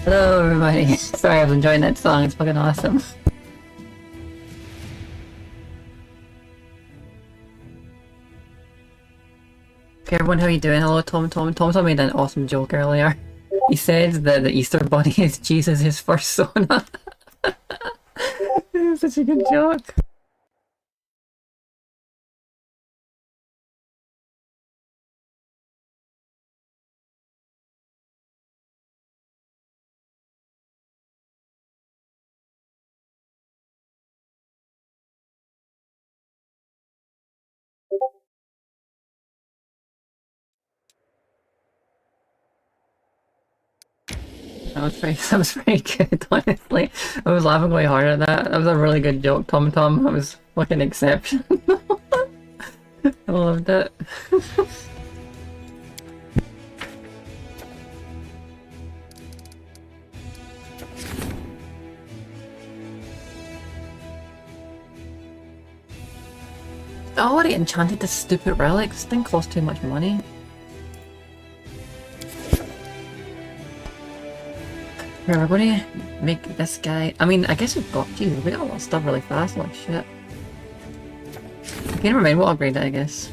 Hello everybody. Sorry, I was enjoying that song. It's fucking awesome. Okay, everyone, how you doing? Hello, Tom. Tom told me an awesome joke earlier. He said that the Easter Bunny is Jesus' first persona. It's such a good joke. That was pretty good, honestly. I was laughing quite hard at that. That was a really good joke, Tom Tom. That was fucking exceptional. I loved it. I already enchanted this stupid relic. This thing costs too much money. Here, we're gonna make this guy. I mean, I guess we've got. Geez, we got a lot of stuff really fast. Like shit. Okay, never mind. We'll upgrade it, I guess.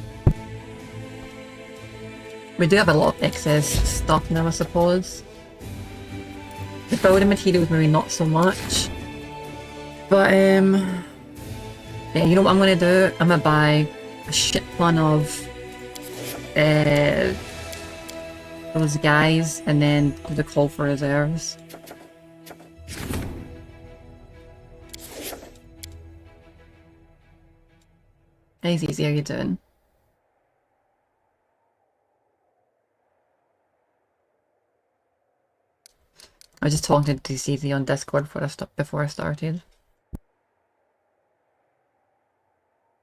We do have a lot of excess stuff now, I suppose. The building materials, maybe not so much. But yeah, you know what I'm gonna do? I'm gonna buy a shit ton of those guys, and then do the call for reserves. Hey Zizi, how you doing? I was just talking to Zizi on Discord before I started.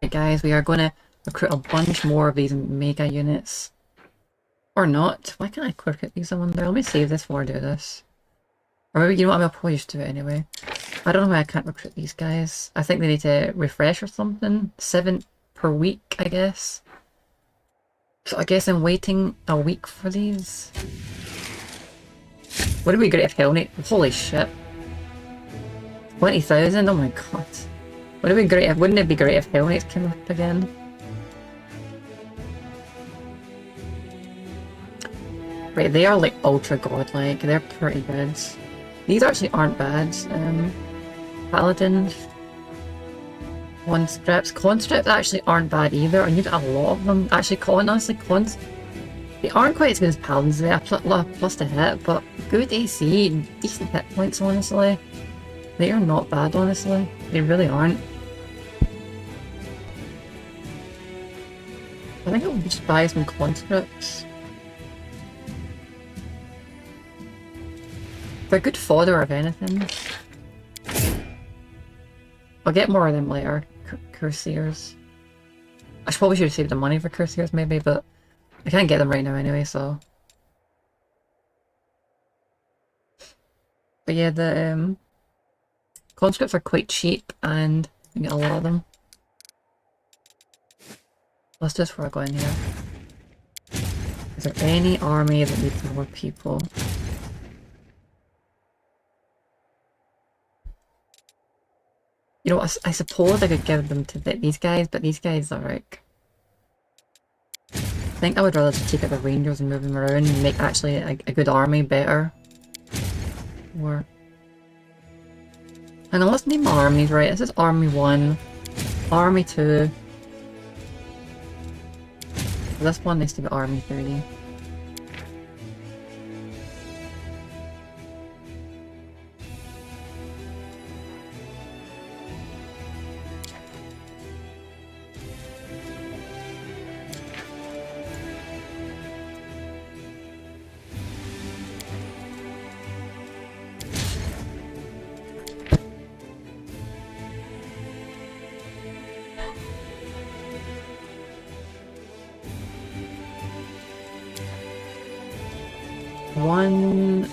Hey guys, we are gonna recruit a bunch more of these mega units. Or not. Why can't I quick use someone there? Let me save this before I do this. Or maybe, you know what, I'll probably just do it anyway. I don't know why I can't recruit these guys. I think they need to refresh or something. 7 per week, I guess. So I guess I'm waiting a week for these. Would it be great if Hell Knight... Holy shit. 20,000? Oh my god. Would it be great if... Wouldn't it be great if Hell Knights came up again? Right, they are like ultra godlike. They're pretty good. These actually aren't bad. Paladins. Conscripts. Conscripts actually aren't bad either. I need a lot of them. Actually, honestly, they aren't quite as good as Paladins. They are plus to hit, but good AC, decent hit points, honestly. They are not bad, honestly. They really aren't. I think I'll just buy some conscripts. They're good fodder, if anything. I'll get more of them later. Cuirassiers. I probably should have saved the money for Cuirassiers, maybe, but I can't get them right now anyway, so... But yeah, the conscripts are quite cheap, and you get a lot of them. Let's just before I go in here. Is there any army that needs more people? You know, I suppose I could give them to these guys, but these guys are like... I think I would rather just take out the rangers and move them around and make actually a good army better. Or... Hang on, let's name my armies, right? This is Army 1, Army 2. This one needs to be Army 30. One...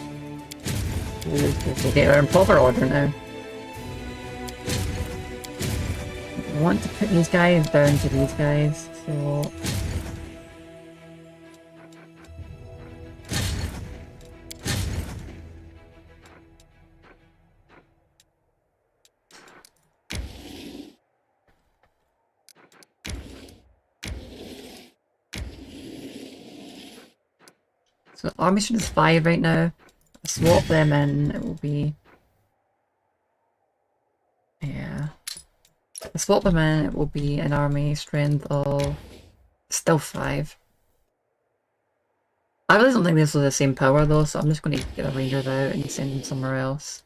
Okay, we're in proper order now. I want to put these guys down to these guys, so... So the army strength is 5 right now. I swap them in, it will be... Yeah. I swap them in, it will be an army strength of... Still 5. I really don't think this was the same power though, so I'm just going to get the rangers out and send them somewhere else.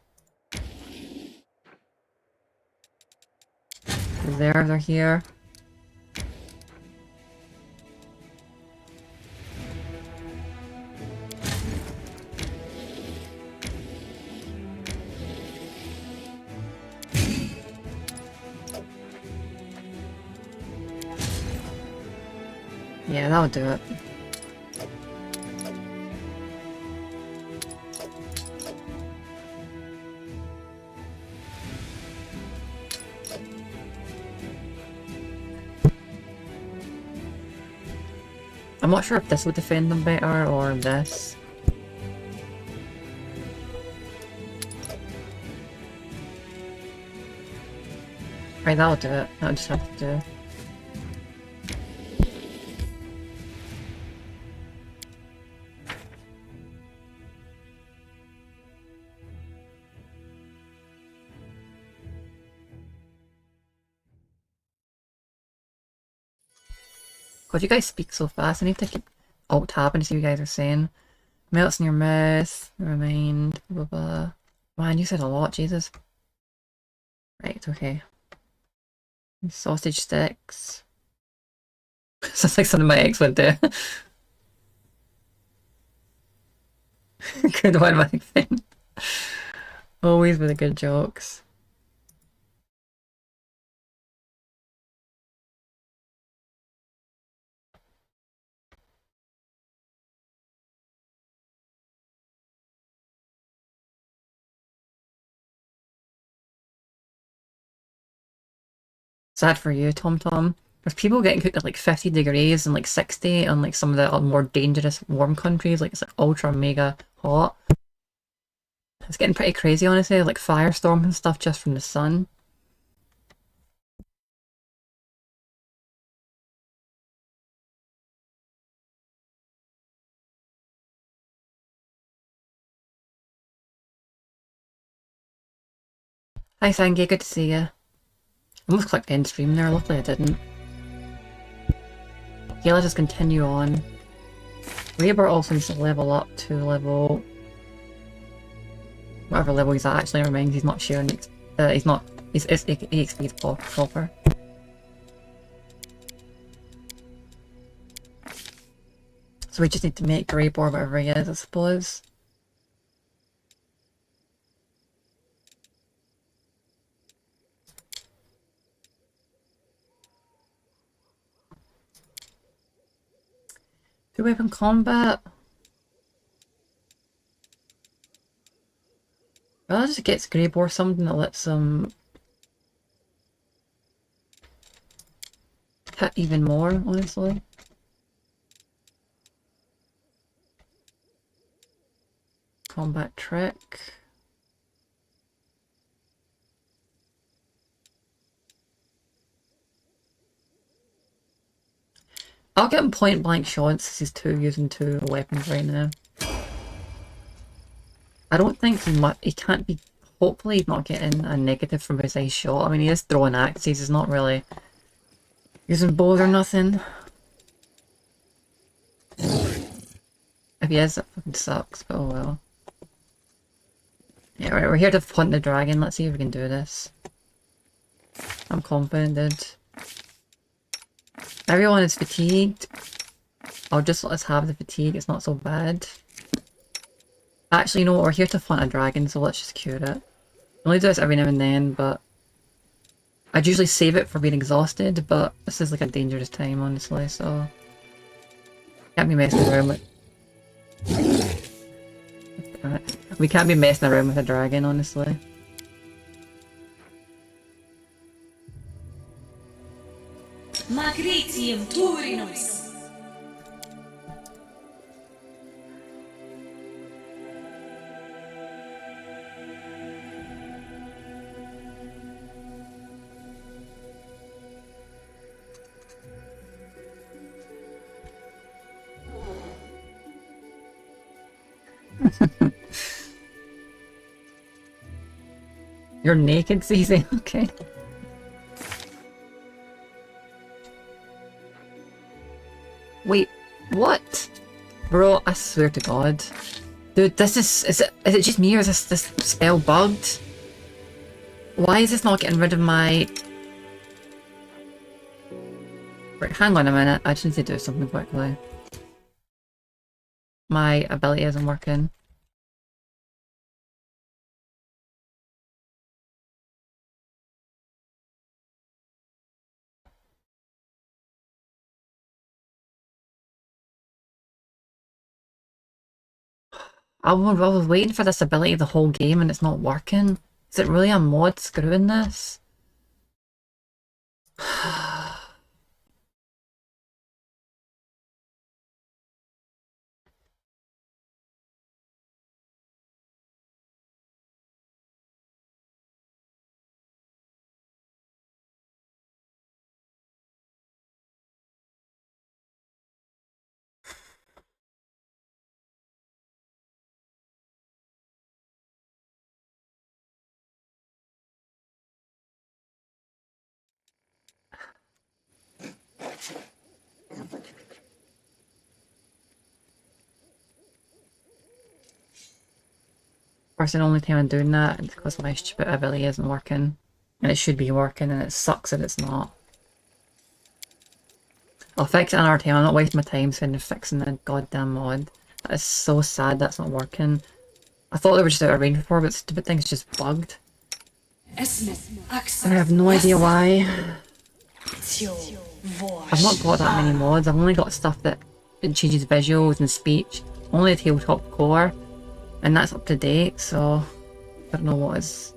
They're here. Yeah, that'll do it. I'm not sure if this would defend them better or this. Right, that'll do it. That'll just have to do. God, you guys speak so fast. I need to keep alt-tabbing to see what you guys are saying. Melts in your mouth, remind, blah blah. Man, you said a lot, Jesus. Right, okay. Sausage sticks. Sounds like something my ex would do. Good one, my thing. Always with the good jokes. Sad for you, Tom Tom. There's people getting cooked at like 50 degrees and like 60 on like some of the more dangerous warm countries, like it's like ultra mega hot. It's getting pretty crazy, honestly, like firestorms and stuff just from the sun. Hi Sangy, good to see you. I almost clicked end stream there, luckily I didn't. Okay, let's just continue on. Raber also needs to level up to level... whatever level he's at, actually remains he's not sharing he's not... he's EXP is proper. So we just need to make Raber whatever he is, I suppose. Two-weapon combat? Well, that just gets Greybore something that lets him hit even more, honestly. Combat trick. I'll get him point blank shots. He's using two weapons right now. I don't think he can't be. Hopefully, he's not getting a negative from his ice shot. I mean, he is throwing axes. He's not really using bows or nothing. If he is, that fucking sucks. But oh well. Yeah, right. We're here to hunt the dragon. Let's see if we can do this. I'm confident, dude. Everyone is fatigued. I'll just let us have the fatigue. It's not so bad. Actually, you know what? We're here to hunt a dragon, so let's just cure it. I only do this every now and then, but I'd usually save it for being exhausted, but this is like a dangerous time, honestly, so can't be messing around with. We can't be messing around with a dragon, honestly. Magritium Turinus. You're naked, Cece? Okay. Wait, what? Bro, I swear to God. Dude, this is it just me or is this spell bugged? Why is this not getting rid of my... Right, hang on a minute, I just need to do something quickly. My ability isn't working. I was waiting for this ability the whole game and it's not working. Is it really a mod screwing this? Of course, the only time I'm doing that is because my stupid ability isn't working. And it should be working and it sucks that it's not. I'll fix it another time. I'm not wasting my time spending fixing the goddamn mod. That is so sad that's not working. I thought they were just out of range before, but the stupid thing's just bugged. I have no idea why. I've not got that many mods. I've only got stuff that it changes visuals and speech. Only the tabletop core. And that's up to date, so I don't know what is...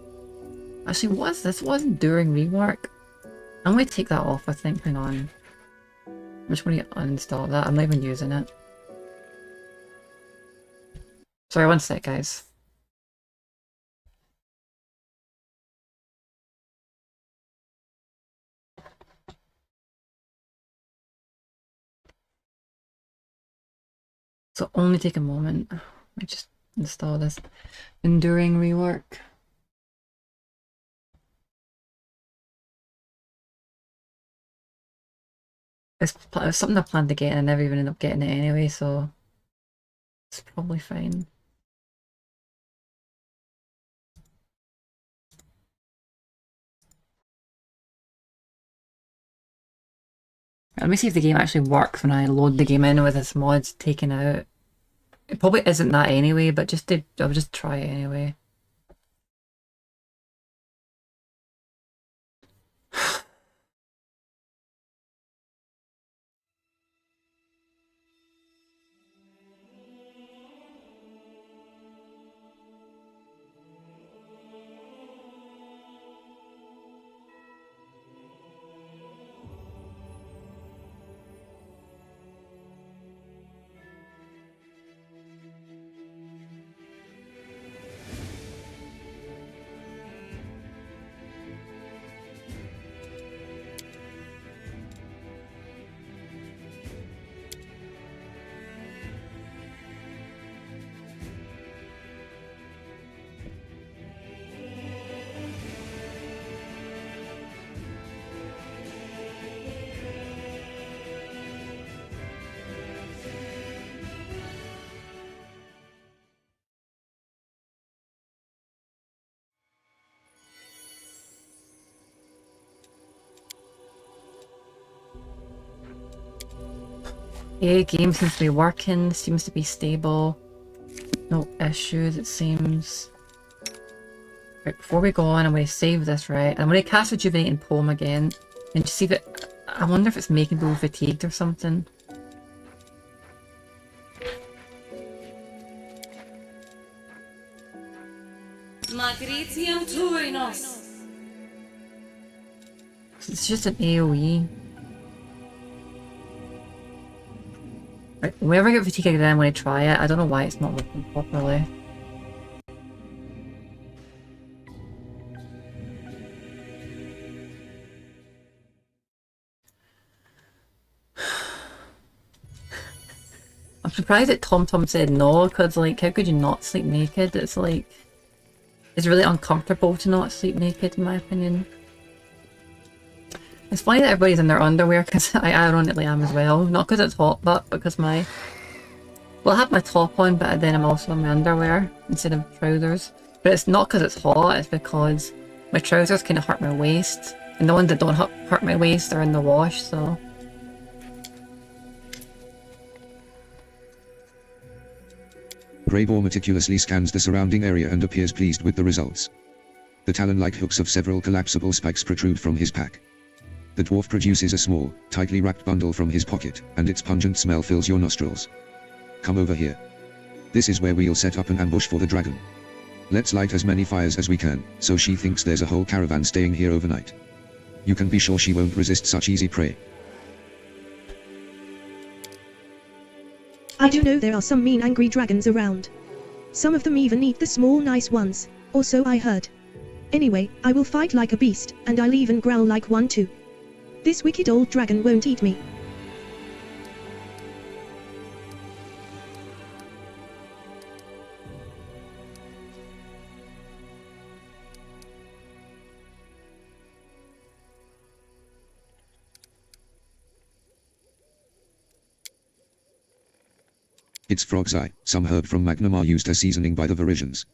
Actually, what is this? What is during rework? I'm going to take that off, I think. Hang on. I'm just going to uninstall that. I'm not even using it. Sorry, one sec, guys. So only take a moment. I just install this. Enduring rework. It's something I planned to get and I never even ended up getting it anyway, so it's probably fine. Let me see if the game actually works when I load the game in with its mods taken out. It probably isn't that anyway, but I'll just try it anyway. Yeah, game seems to be working, seems to be stable. No issues, it seems. Right, before we go on, I'm going to save this, right? I'm going to cast Rejuvenating Poem again and just see if it... I wonder if it's making people fatigued or something. It's just an AoE. Right, whenever I get fatigued again, I'm going to try it. I don't know why it's not working properly. I'm surprised that Tom said no, because, like, how could you not sleep naked? It's like, it's really uncomfortable to not sleep naked, in my opinion. It's funny that everybody's in their underwear, because I ironically am as well. Not because it's hot, but because my... Well, I have my top on, but then I'm also in my underwear instead of trousers. But it's not because it's hot, it's because my trousers kind of hurt my waist. And the ones that don't hurt my waist are in the wash, so... Greyboar meticulously scans the surrounding area and appears pleased with the results. The talon-like hooks of several collapsible spikes protrude from his pack. The dwarf produces a small, tightly wrapped bundle from his pocket, and its pungent smell fills your nostrils. Come over here. This is where we'll set up an ambush for the dragon. Let's light as many fires as we can, so she thinks there's a whole caravan staying here overnight. You can be sure she won't resist such easy prey. I do know there are some mean angry dragons around. Some of them even eat the small nice ones, or so I heard. Anyway, I will fight like a beast, and I'll even growl like one too. This wicked old dragon won't eat me. It's frog's eye, some herb from Magnamar used as seasoning by the Varisians.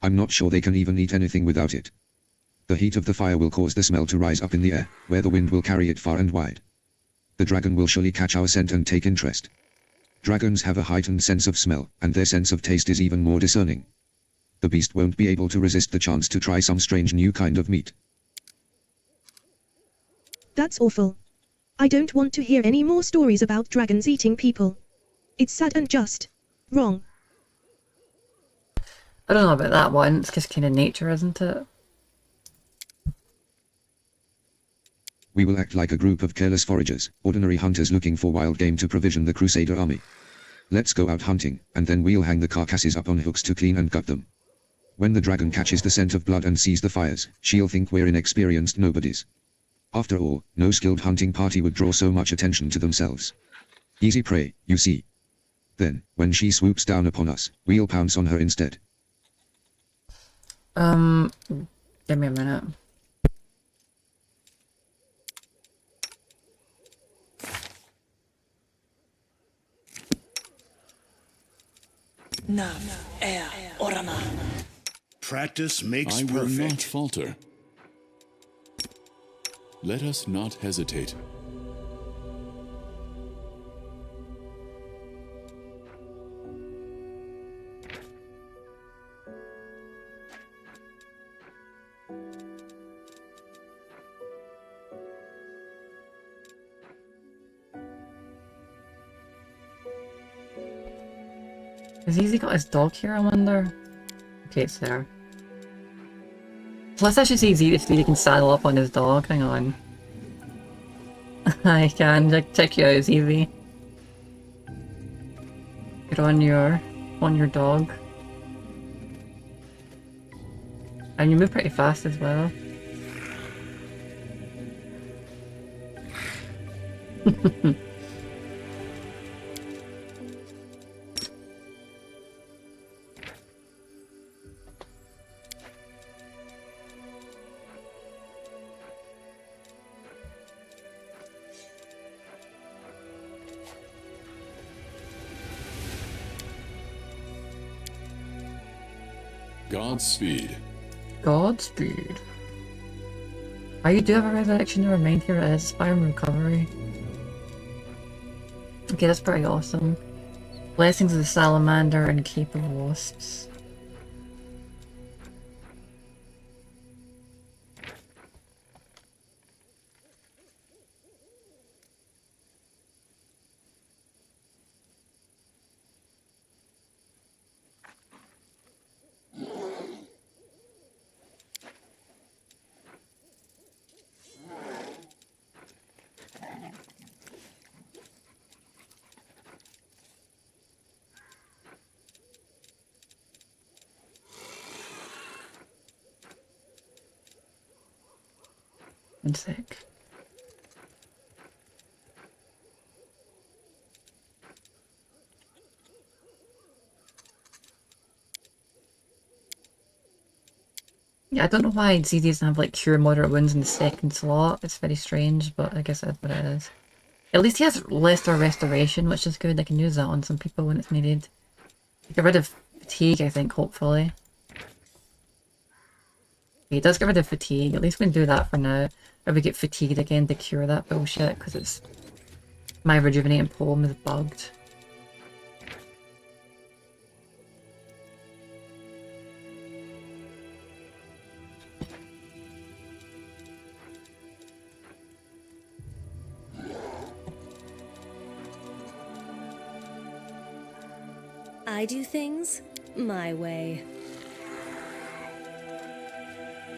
I'm not sure they can even eat anything without it. The heat of the fire will cause the smell to rise up in the air, where the wind will carry it far and wide. The dragon will surely catch our scent and take interest. Dragons have a heightened sense of smell, and their sense of taste is even more discerning. The beast won't be able to resist the chance to try some strange new kind of meat. That's awful. I don't want to hear any more stories about dragons eating people. It's sad and just wrong. I don't know about that one, it's just kind of nature, isn't it? We will act like a group of careless foragers, ordinary hunters looking for wild game to provision the Crusader army. Let's go out hunting, and then we'll hang the carcasses up on hooks to clean and gut them. When the dragon catches the scent of blood and sees the fires, she'll think we're inexperienced nobodies. After all, no skilled hunting party would draw so much attention to themselves. Easy prey, you see. Then, when she swoops down upon us, we'll pounce on her instead. Give me a minute. Practice makes I will not perfect. falter. Let us not hesitate. Has Easy got his dog here, I wonder? Okay, it's there. Plus I should see Easy if he can saddle up on his dog. Hang on. I can. Check you out, it's Easy. Get on your dog. And you move pretty fast as well. Godspeed. Godspeed. Oh, you do have a resurrection to remind here it is Fire and Recovery. Okay, that's pretty awesome. Blessings of the Salamander and Cape of Wasps. One sec. Yeah, I don't know why ZD doesn't have like cure moderate wounds in the second slot. It's very strange, but I guess that's what it is. At least he has lesser restoration, which is good. I can use that on some people when it's needed. Get rid of fatigue, I think, hopefully. He does get rid of fatigue. At least we can do that for now. Or we get fatigued again to cure that bullshit, because it's... My rejuvenating poem is bugged. I do things my way.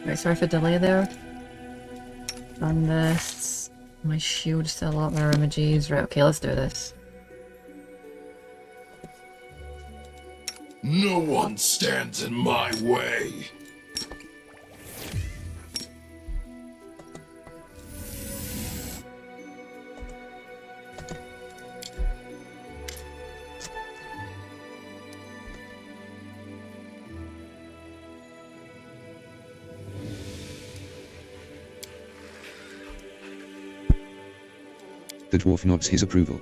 Right, sorry for the delay there. On this... My shield's still up, my images. Right, okay, let's do this. No one stands in my way. The dwarf nods his approval.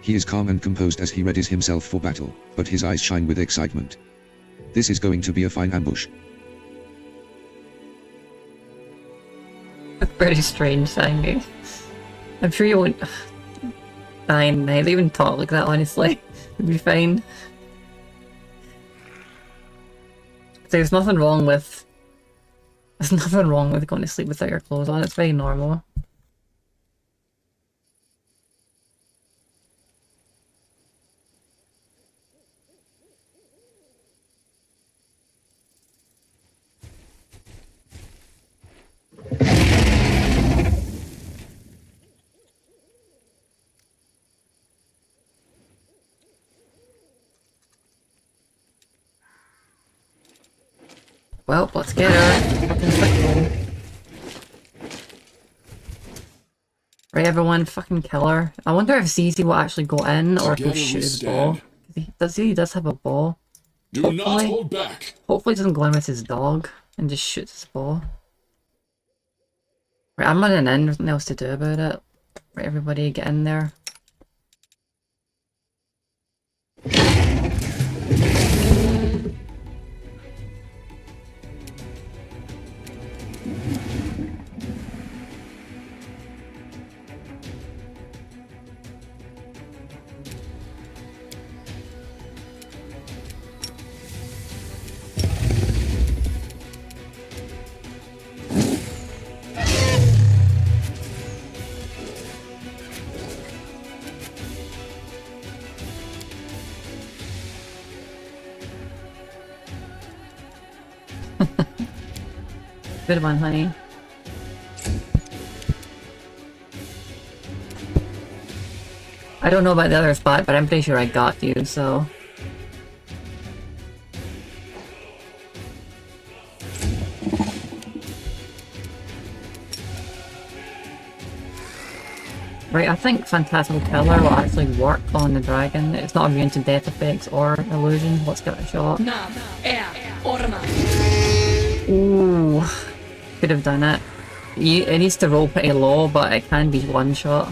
He is calm and composed as he readies himself for battle, but his eyes shine with excitement. This is going to be a fine ambush. Very strange sounding. I'm sure you won't... Fine, mate. They even talk like that, honestly. It'd be fine. There's nothing wrong with... There's nothing wrong with going to sleep without your clothes on. It's very normal. Well, let's get her. Fucking quickly. Right, everyone, fucking kill her. I wonder if ZZ will actually go in, or if he'll Together we shoot his ball. stand. He does have a ball. Do not Hopefully. hold back. Hopefully he doesn't go in with his dog, and just shoots his ball. Right, I'm running in, there's nothing else to do about it. Right, everybody get in there. Good one, honey. I don't know about the other spot, but I'm pretty sure I got you, so... Right, I think Phantasmal Killer will actually work on the dragon. It's not immune to death effects or illusion. Let's give it a shot. Ooh, could have done it. It needs to roll pretty low, but it can be one shot.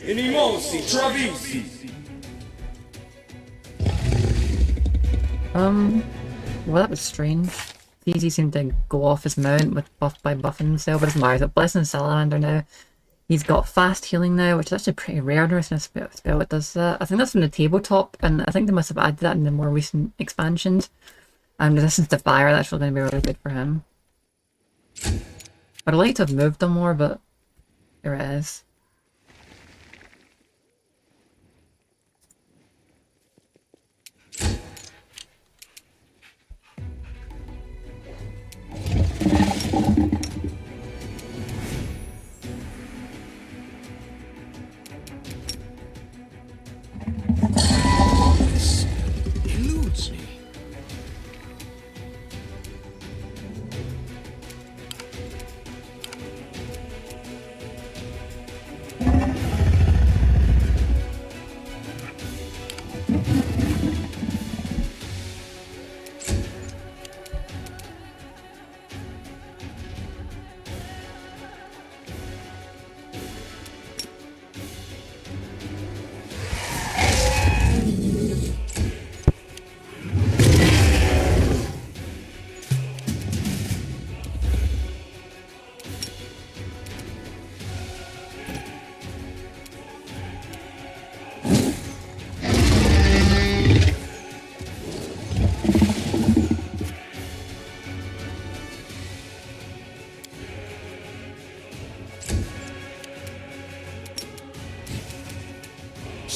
Inimosi, Travisi. Well, that was strange. Easy seemed to go off his mount with buffing himself, but it doesn't matter. He's got Blessing Salamander now. He's got fast healing now, which is actually pretty rare in a spell that does that. I think that's from the tabletop, and I think they must have added that in the more recent expansions. Resistance to fire, that's really going to be really good for him. I'd like to have moved him more, but there it is.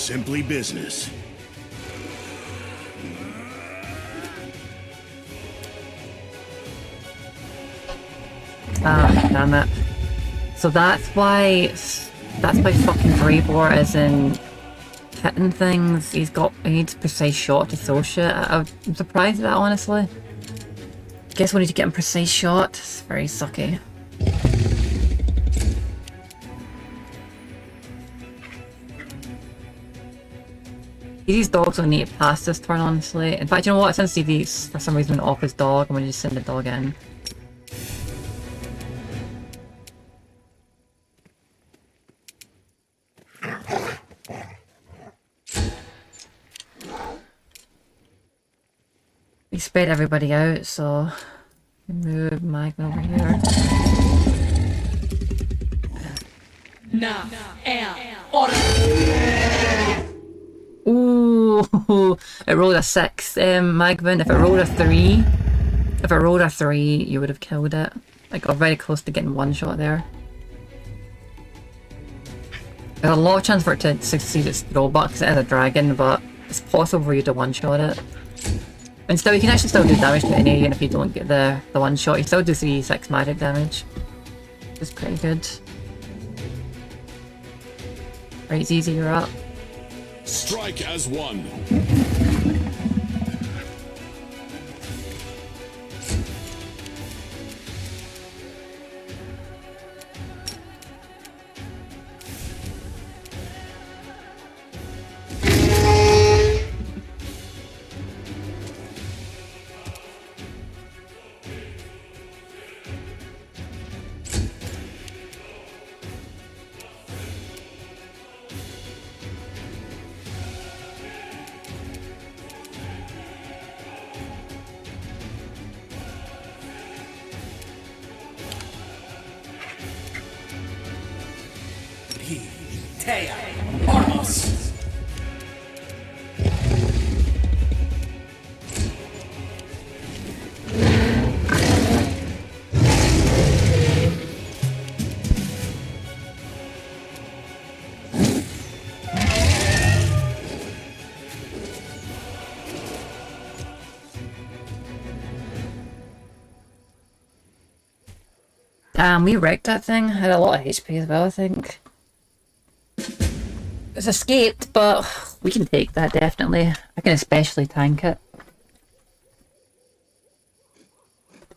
Simply business. Ah, damn it. So that's why fucking Greybor isn't hitting things. He needs precise shot to throw shit. I'm surprised at that, honestly. Guess we need to get him precise shot. It's very sucky. These dogs will need to pass this turn, honestly. In fact, you know what? Since CD's for some reason went off his dog, I'm gonna just send the dog in. We spread everybody out, so move Magma over here. Now, order. Ooh, it rolled a 6, Magvin. If it rolled a 3, you would have killed it. I got very close to getting one shot there. There's a lot of chance for it to succeed its throwback because it is a dragon, but it's possible for you to one-shot it. And still, you can actually still do damage to an area if you don't get the one-shot. You still do 3d6 magic damage. Which is pretty good. Right, Zizi, you're up. Strike as one. Teia, Armos. Damn, we wrecked that thing. Had a lot of HP as well, I think. It's escaped, but we can take that, definitely. I can especially tank it.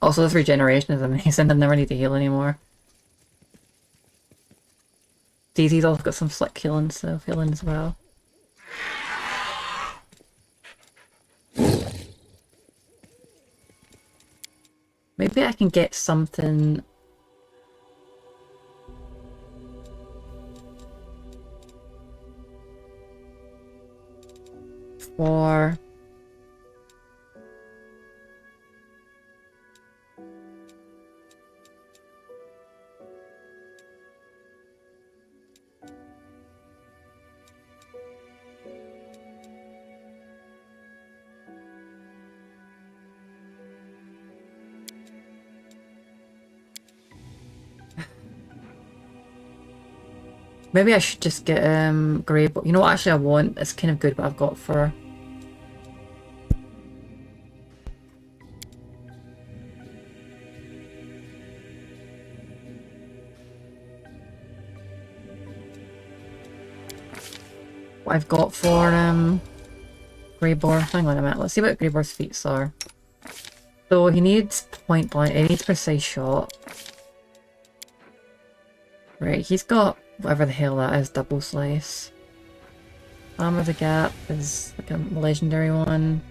Also, this regeneration is amazing. I never need to heal anymore. Daisy's also got some slick healing, so healing as well. Maybe I can get something... for... Maybe I should just get grey, but you know what actually I want? It's kind of good what I've got for... what I've got for Greybor. Hang on a minute, let's see what Greybor's feats are. So he needs point blank, he needs precise shot. Right, he's got whatever the hell that is, double slice. Armor the Gap is like a legendary one.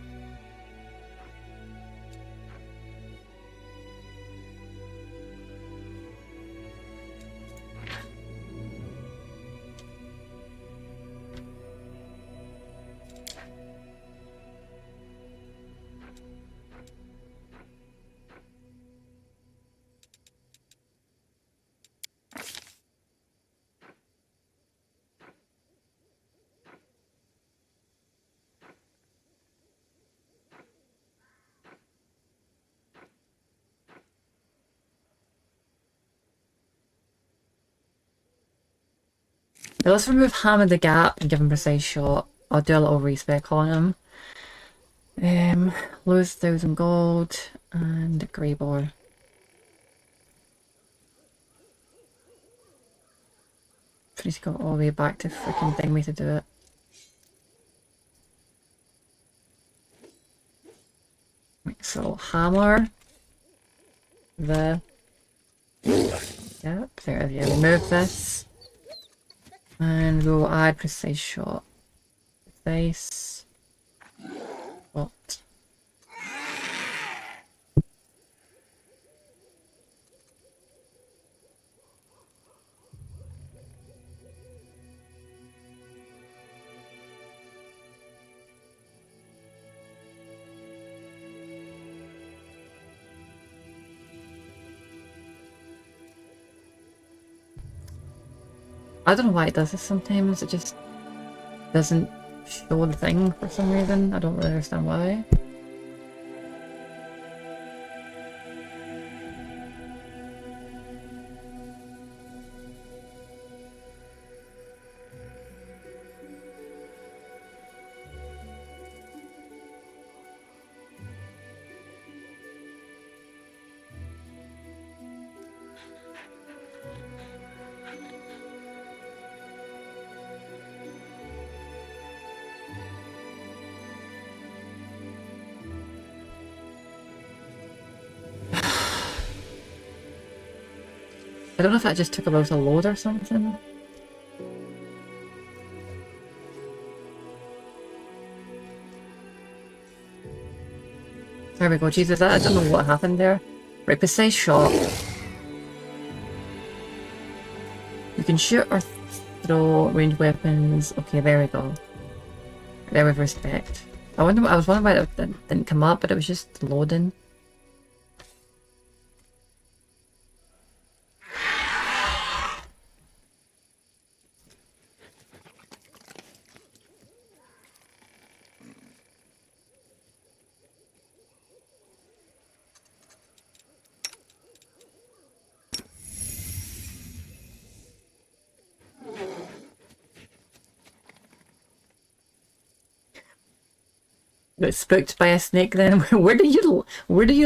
Let's remove Hammer the Gap and give him precise shot. I'll do a little respec on him. Lose 1,000 gold and Grey Boar. Need to go all the way back to freaking Dingby to do it. Right, so Hammer the yep, there we go. Remove this. And we'll add precise shot. Precise shot. I don't know why it does this sometimes, it just doesn't show the thing for some reason. I don't really understand why. I don't know if that just took a while to load or something. There we go, Jesus, I don't know what happened there. Right, precise shot. You can shoot or throw ranged weapons. Okay, there we go. There with respect. I was wondering why it didn't come up, but it was just loading. Got spooked by a snake then? Where do you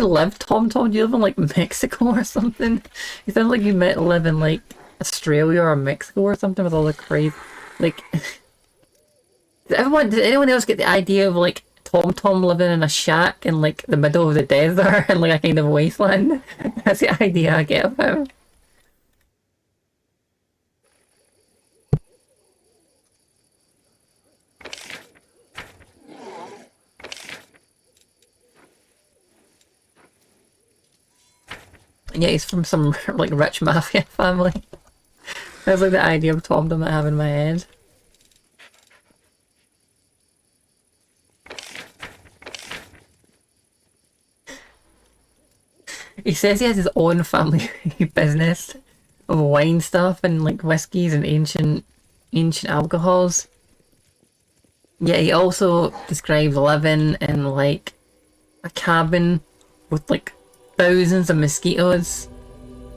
live, Tom? Do you live in like Mexico or something? You sound like you might live in like Australia or Mexico or something with all the crazy like did anyone else get the idea of like Tom living in a shack in like the middle of the desert and like a kind of wasteland? That's the idea I get of him. Yeah, he's from some like rich mafia family. That's like the idea of Tomdom I have in my head. He says he has his own family business of wine stuff and like whiskies and ancient alcohols. Yeah, he also describes living in like a cabin with like thousands of mosquitoes,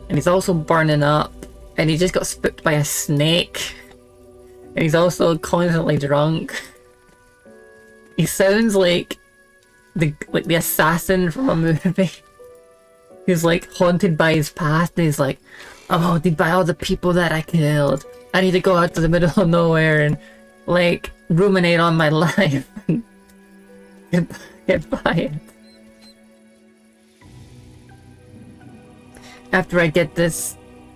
and he's also burning up, and he just got spooked by a snake, and he's also constantly drunk. He sounds like the assassin from a movie. He's like haunted by his past, and he's like, I'm haunted by all the people that I killed. I need to go out to the middle of nowhere and like ruminate on my life and get by it. After I get this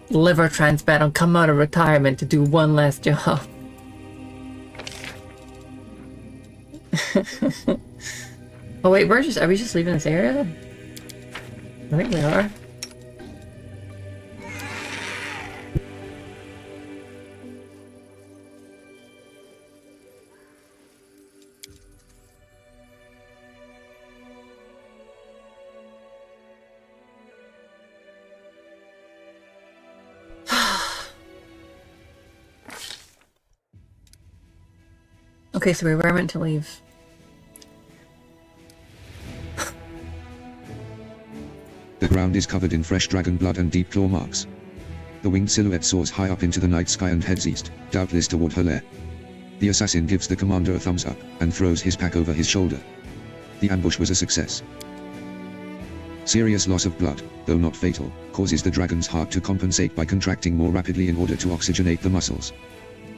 liver transplant, I'll come out of retirement to do one last job. Oh wait, are we just leaving this area? I think we are. Okay, so we were meant to leave. The ground is covered in fresh dragon blood and deep claw marks. The winged silhouette soars high up into the night sky and heads east, doubtless toward her lair. The assassin gives the commander a thumbs up, and throws his pack over his shoulder. The ambush was a success. Serious loss of blood, though not fatal, causes the dragon's heart to compensate by contracting more rapidly in order to oxygenate the muscles.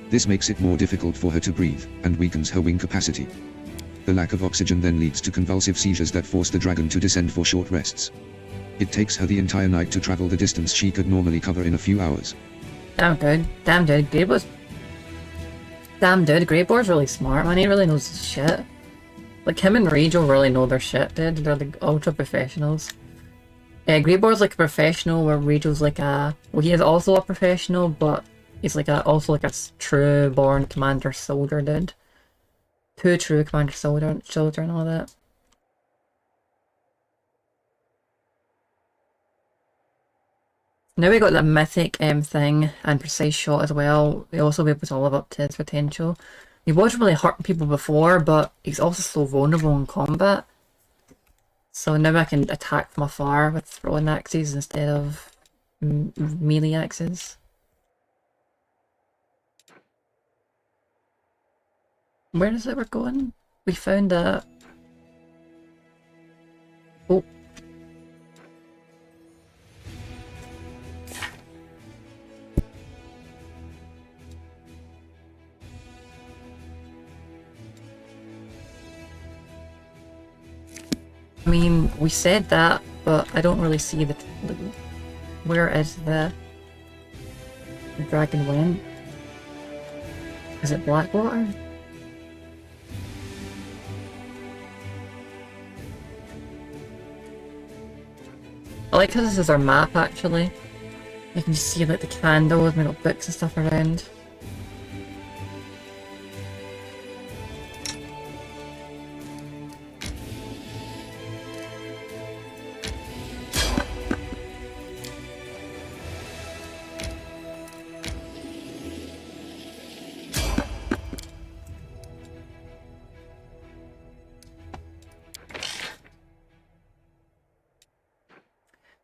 This makes it more difficult for her to breathe, and weakens her wing capacity. The lack of oxygen then leads to convulsive seizures that force the dragon to descend for short rests. It takes her the entire night to travel the distance she could normally cover in a few hours. Damn good. Damn dude. Greyboar's really smart, man. He really knows his shit. Like, him and Rachel really know their shit, dude. They're like ultra professionals. Greyboar's like a professional, where Rachel's like a... Well, he is also a professional, but he's like also like a true born commander soldier, dude. True commander soldier and all that. Now we got that mythic thing and precise shot as well. He also be able to live up to his potential. He was really hurting people before, but he's also so vulnerable in combat. So now I can attack from afar with throwing axes instead of melee axes. Where is it we're going? We found that. Oh. I mean, we said that, but I don't really see the where is the dragon went? Is it Blackwater? I like how this is our map, actually. You can just see like the candles, my little books and stuff around.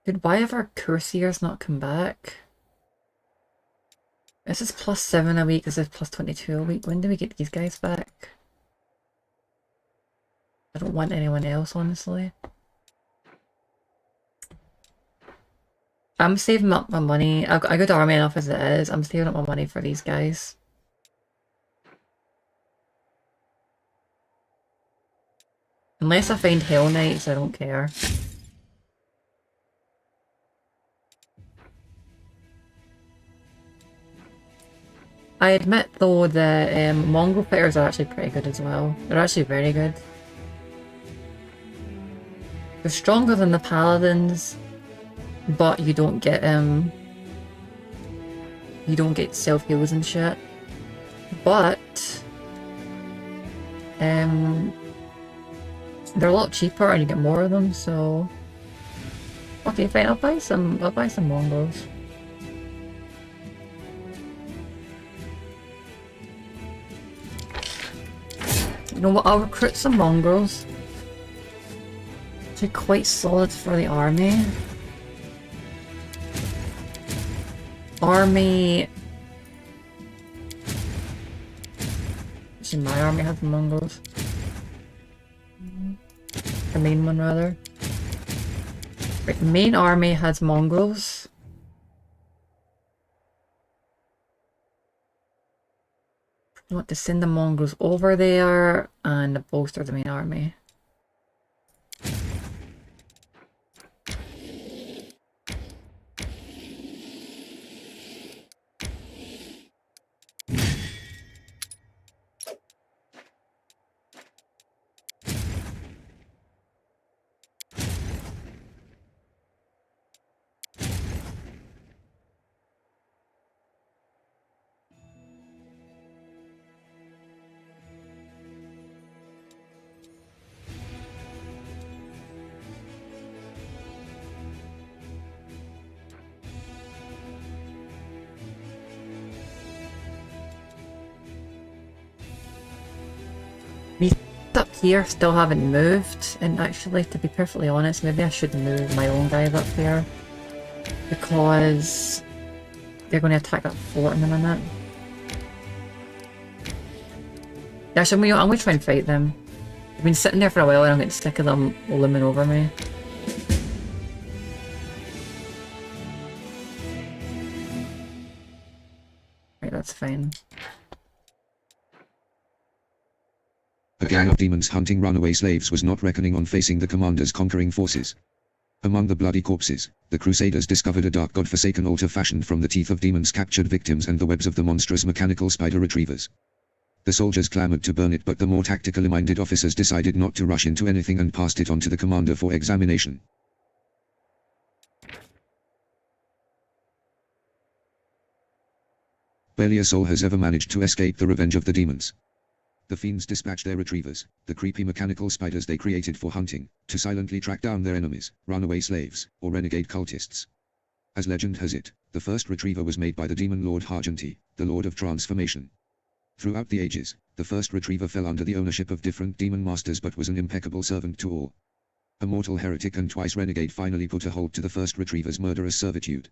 Dude, why have our courtiers not come back? This is +7 a week, this is +22 a week. When do we get these guys back? I don't want anyone else, honestly. I'm saving up my money. I got the army enough as it is. I'm saving up my money for these guys. Unless I find Hell Knights, I don't care. I admit though the Mongol fighters are actually pretty good as well. They're actually very good. They're stronger than the paladins, but you don't get self-heals and shit. But they're a lot cheaper and you get more of them, so okay, fine, I'll buy some Mongols. You know what, I'll recruit some mongrels. They're quite solid for the army. Actually, my army has mongrels. The main one, rather. Right, the main army has mongrels. I want to send the mongrels over there and bolster the main army. These up here still haven't moved, and actually, to be perfectly honest, maybe I should move my own guys up here, because they're going to attack that fort in a minute. Actually, I'm going to try and fight them. I've been sitting there for a while and I'm getting sick of them looming over me. Right, that's fine. A gang of demons hunting runaway slaves was not reckoning on facing the commander's conquering forces. Among the bloody corpses, the Crusaders discovered a dark god-forsaken altar fashioned from the teeth of demons' captured victims and the webs of the monstrous mechanical spider retrievers. The soldiers clamored to burn it, but the more tactically minded officers decided not to rush into anything and passed it on to the commander for examination. Barely a soul has ever managed to escape the revenge of the demons. The fiends dispatch their retrievers, the creepy mechanical spiders they created for hunting, to silently track down their enemies, runaway slaves, or renegade cultists. As legend has it, the first retriever was made by the demon lord Harjanti, the lord of transformation. Throughout the ages, the first retriever fell under the ownership of different demon masters but was an impeccable servant to all. A mortal heretic and twice renegade finally put a halt to the first retriever's murderous servitude.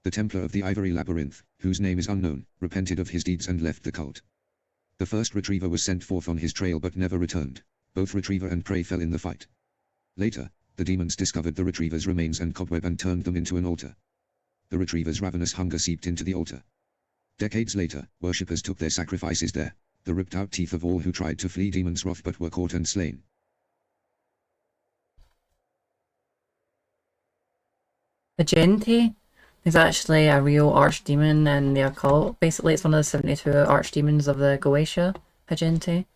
The Templar of the Ivory Labyrinth, whose name is unknown, repented of his deeds and left the cult. The first retriever was sent forth on his trail but never returned. Both retriever and prey fell in the fight. Later, the demons discovered the retriever's remains and cobweb and turned them into an altar. The retriever's ravenous hunger seeped into the altar. Decades later, worshippers took their sacrifices there, the ripped out teeth of all who tried to flee demons' wrath but were caught and slain. The Gente is actually a real archdemon in the occult. Basically, it's one of the 72 archdemons of the Goetia Hagente.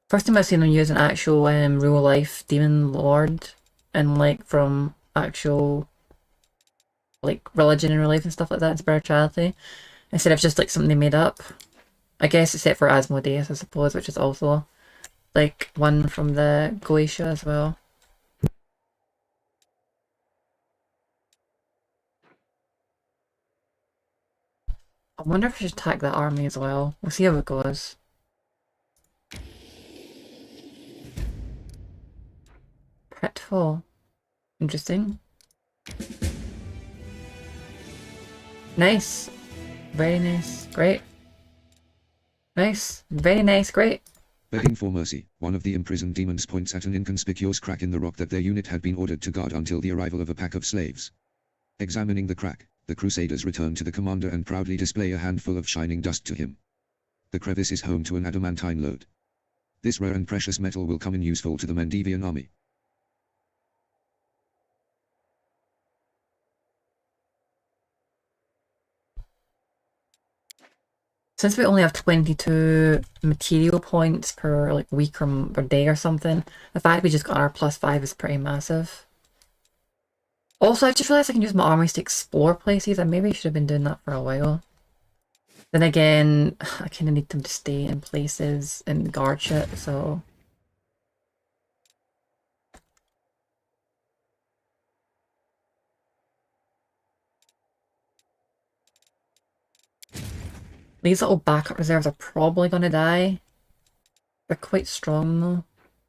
First time I've seen them use an actual real life demon lord, and like from actual like religion and real life and stuff like that, and spirituality, instead of just like something they made up. I guess except for Asmodeus, I suppose, which is also like one from the Goetia as well. I wonder if I should attack that army as well. We'll see how it goes. Pitfall. Interesting. Nice. Very nice. Great. Nice. Very nice. Great. Begging for mercy, one of the imprisoned demons points at an inconspicuous crack in the rock that their unit had been ordered to guard until the arrival of a pack of slaves. Examining the crack, the Crusaders return to the commander and proudly display a handful of shining dust to him. The crevice is home to an adamantine lode. This rare and precious metal will come in useful to the Mendevian army. Since we only have 22 material points per like week or day or something, the fact we just got our +5 is pretty massive. Also, I just realized I can use my armies to explore places, and maybe I should have been doing that for a while. Then again, I kind of need them to stay in places and guard shit, so... These little backup reserves are probably going to die. They're quite strong though.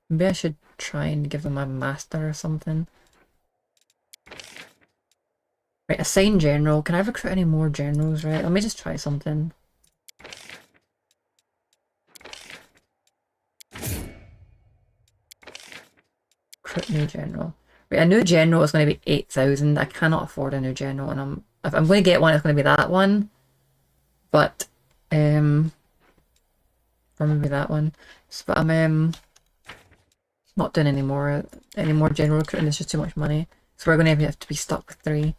Maybe I should try and give them a master or something. Right, assign general. Can I recruit any more generals, right? Let me just try something. Recruit new general. Right, a new general is going to be 8,000. I cannot afford a new general, and if I'm going to get one, it's going to be that one. But, or maybe that one. But I'm not doing any more general recruiting. It's just too much money. So we're going to have to be stuck with 3.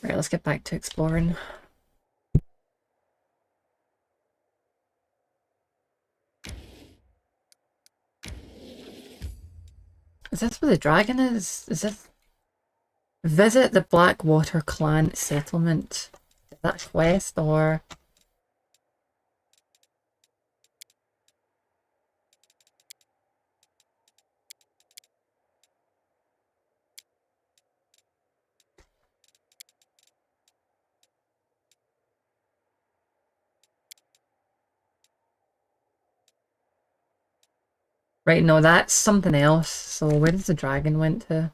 Right, let's get back to exploring. Is this where the dragon is? Is this Visit the Blackwater clan settlement. Is that a quest or... Right, no, that's something else. So where does the dragon went to?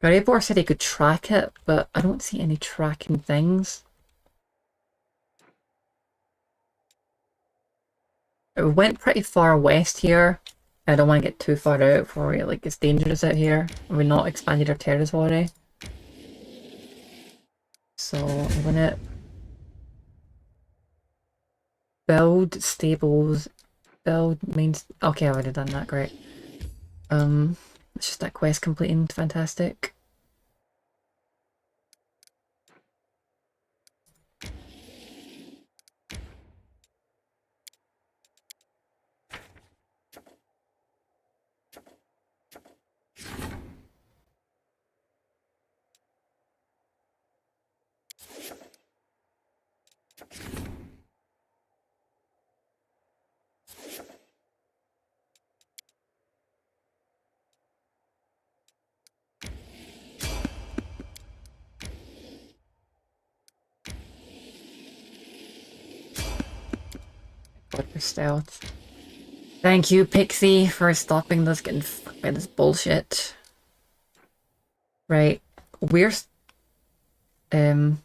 Garibor said he could track it, but I don't see any tracking things. It went pretty far west here. I don't want to get too far out before it like it's dangerous out here. We've not expanded our territory. So I'm gonna build stables, build means okay, I would have done that, great. It's just that quest completing, fantastic. God, for stealth. Thank you, Pixie, for stopping us getting fucked by this bullshit. Right, we're damn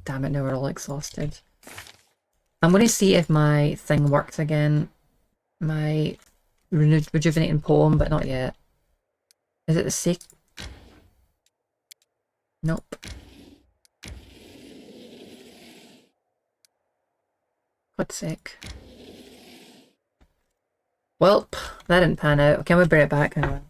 it, now we're all exhausted. I'm gonna see if my thing works again. My rejuvenating poem, but not yet. Is it the sick? Nope. God's sake. Welp, that didn't pan out. Can we bring it back now?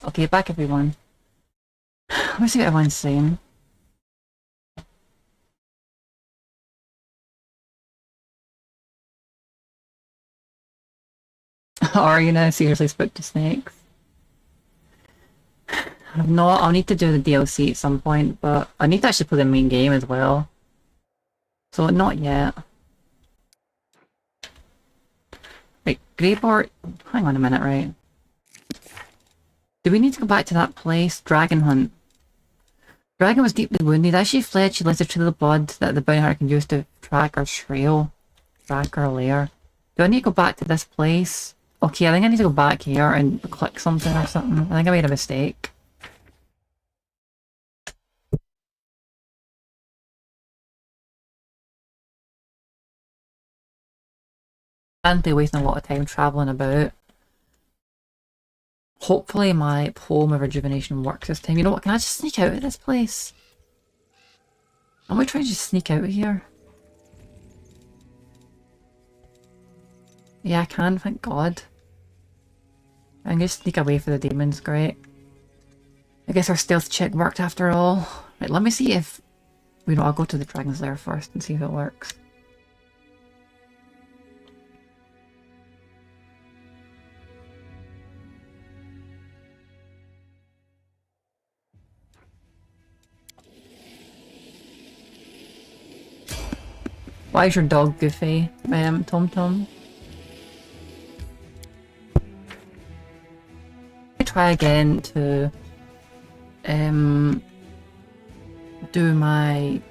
Okay, back everyone. Let's see what everyone's saying. Are you now seriously spooked to snakes? I've not. I'll need to do the DLC at some point, but I need to actually play the main game as well. So not yet. Right, Greyboard. Hang on a minute, right? Do we need to go back to that place? Dragon Hunt. Dragon was deeply wounded. As she fled, she left a trail of blood that the bounty hunter can use to track her trail. Track her lair. Do I need to go back to this place? Okay, I think I need to go back here and click something or something. I think I made a mistake. And they're wasting a lot of time travelling about. Hopefully my poem of rejuvenation works this time. You know what, can I just sneak out of this place? I'm gonna try to just sneak out of here. Yeah, I can, thank God. I can just sneak away for the demons, great. I guess our stealth check worked after all. Right, let me see if... You know, I'll go to the dragon's lair first and see if it works. Why is your dog goofy, Tom Tom? I try again to do my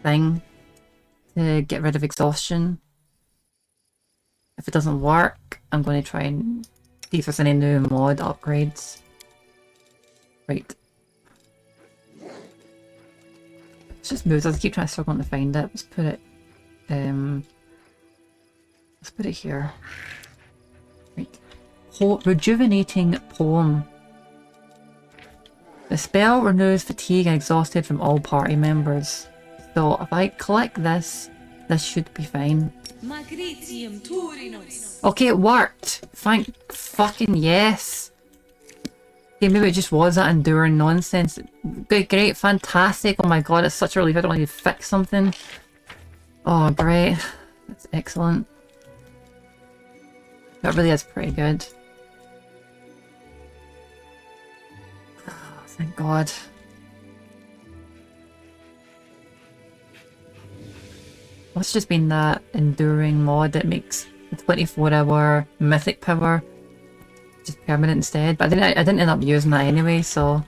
thing to get rid of exhaustion. If it doesn't work, I'm going to try and see if there's any new mod upgrades. Right. Let's just move. Let's keep trying to struggle to find it. Let's put it here. Right. Rejuvenating poem. The spell renews fatigue and exhausted from all party members. So if I click this, this should be fine. Okay, it worked! Thank fucking yes! Okay, maybe it just was that enduring nonsense. Great, fantastic, oh my god, it's such a relief I don't need to fix something. Oh, great. That's excellent. That really is pretty good. Thank God. What's just been that enduring mod that makes the 24-hour mythic power just permanent instead? But I didn't end up using that anyway, so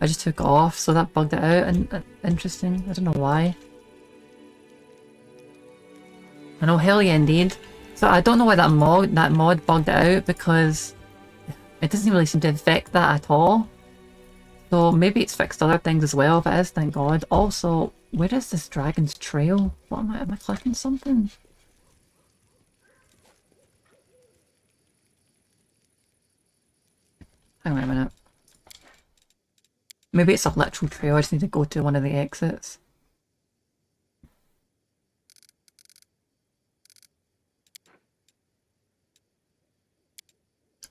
I just took it off. So that bugged it out, and interesting. I don't know why. I know, hell yeah, indeed. So I don't know why that mod bugged it out, because it doesn't really seem to affect that at all. So maybe it's fixed other things as well. If it is, thank God. Also, where is this dragon's trail? What am I clicking something? Hang on a minute. Maybe it's a literal trail. I just need to go to one of the exits.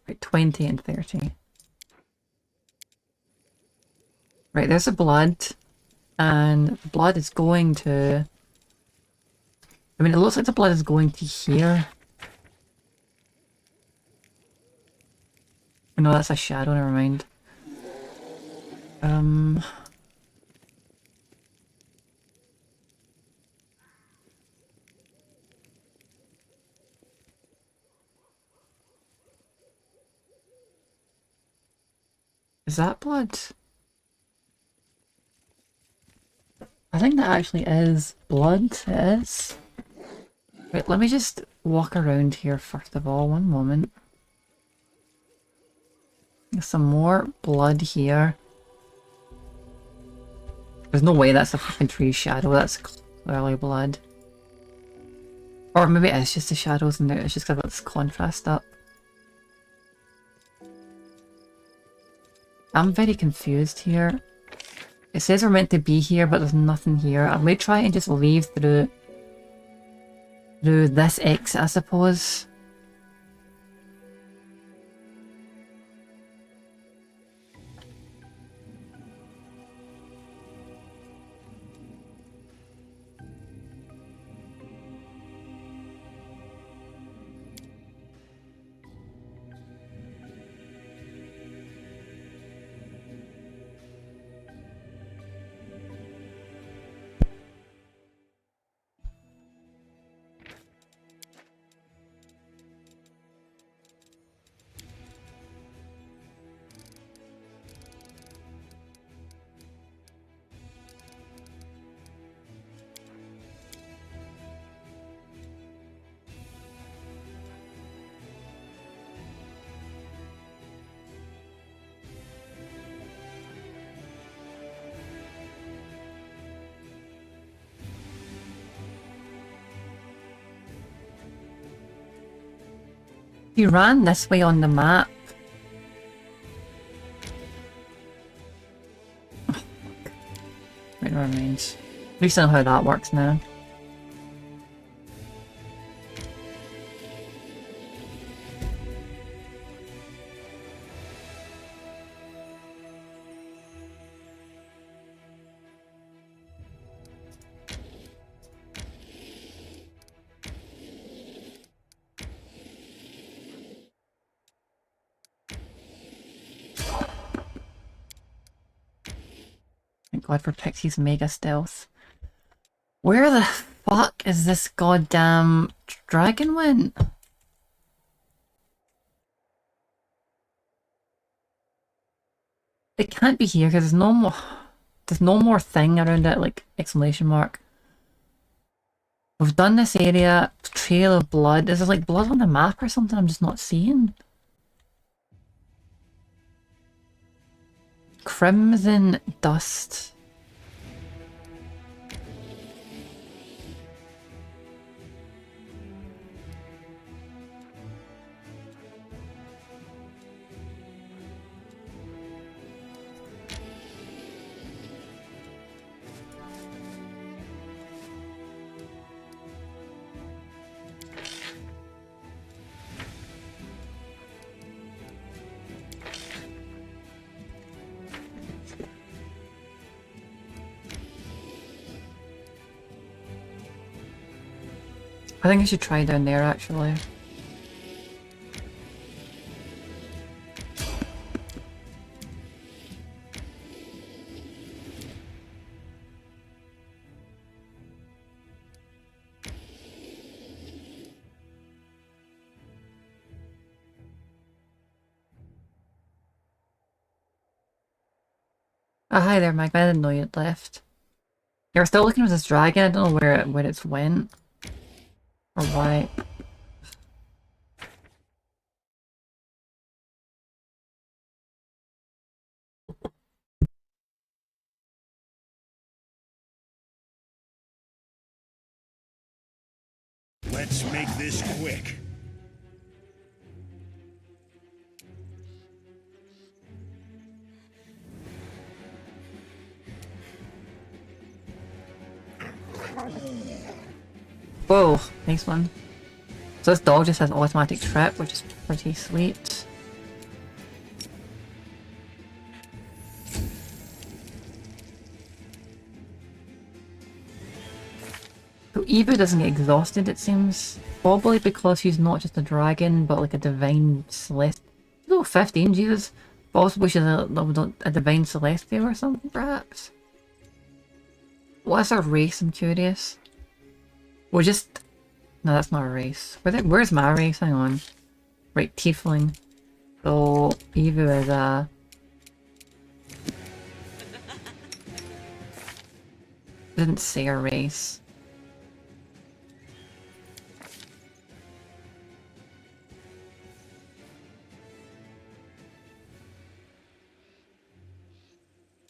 Right, 20 and 30. Right, there's the blood, and the blood is going to... I mean, it looks like the blood is going to here. Oh, no, that's a shadow, never mind. Is that blood? I think that actually is blood. It is. Right, let me just walk around here first of all. One moment. There's some more blood here. There's no way that's a fucking tree shadow. That's clearly blood. Or maybe it's just the shadows and it's just got this contrast up. I'm very confused here. It says we're meant to be here, but there's nothing here. I may try and just leave through this exit, I suppose. He ran this way on the map. Oh, fuck. Right, never mind. At least I know how that works now. Thank God for Pixie's mega stealth. Where the fuck is this goddamn dragon went? It can't be here because there's no more thing around it, like exclamation mark. We've done this area, trail of blood. Is there like blood on the map or something I'm just not seeing? Crimson dust. I think I should try down there actually. Oh, hi there, Mike. I didn't know you'd left. You're still looking for this dragon. I don't know where it's went. Or why. Let's make this quick. Whoa, nice one. So this dog just has automatic trip, which is pretty sweet. So Evu doesn't get exhausted, it seems. Probably because she's not just a dragon, but like a divine celestial. Oh, 15, Jesus. Possibly she's a divine celestial or something, perhaps. What is her race? I'm curious. We're just... No, that's not a race. Where's my race? Hang on. Right, tiefling. So, Evu is a... Didn't say a race.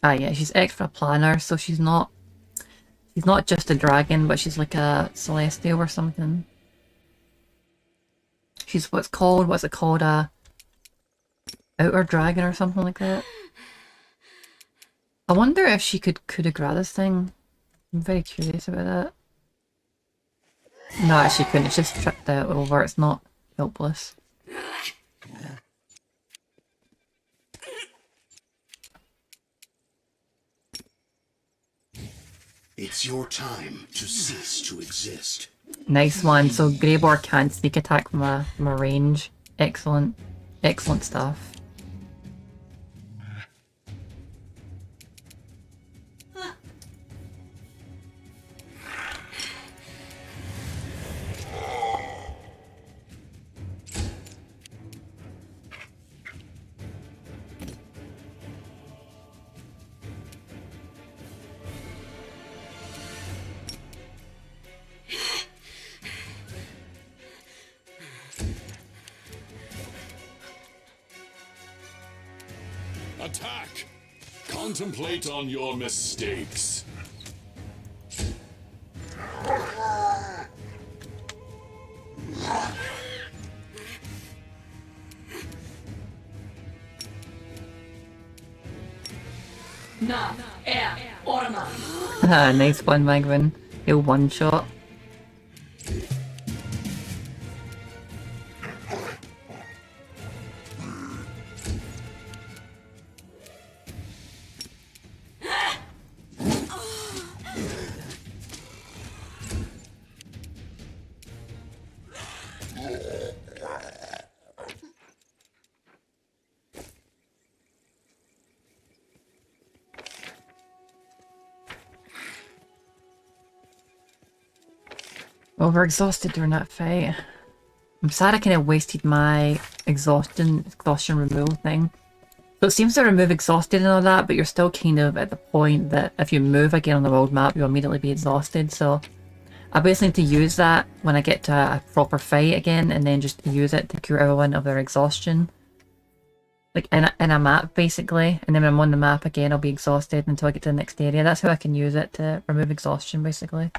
Ah yeah, she's extra planner, so she's not just a dragon, but she's like a celestial or something. She's what's it called, a outer dragon or something like that. I wonder if she could coup de grace this thing. I'm very curious about that. No, she couldn't. It's just tripped out over. It's not helpless. It's your time to cease to exist. Nice one. So Greybor can't sneak attack from a range. Excellent. Excellent stuff. Attack! Contemplate on your mistakes. Nav er orma. Nice one, Magvin. He'll one shot. Well, we're exhausted during that fight. I'm sad I kind of wasted my exhaustion removal thing. So it seems to remove exhausted and all that, but you're still kind of at the point that if you move again on the world map, you'll immediately be exhausted. So I basically need to use that when I get to a proper fight again, and then just use it to cure everyone of their exhaustion. Like in a map, basically. And then when I'm on the map again, I'll be exhausted until I get to the next area. That's how I can use it to remove exhaustion, basically.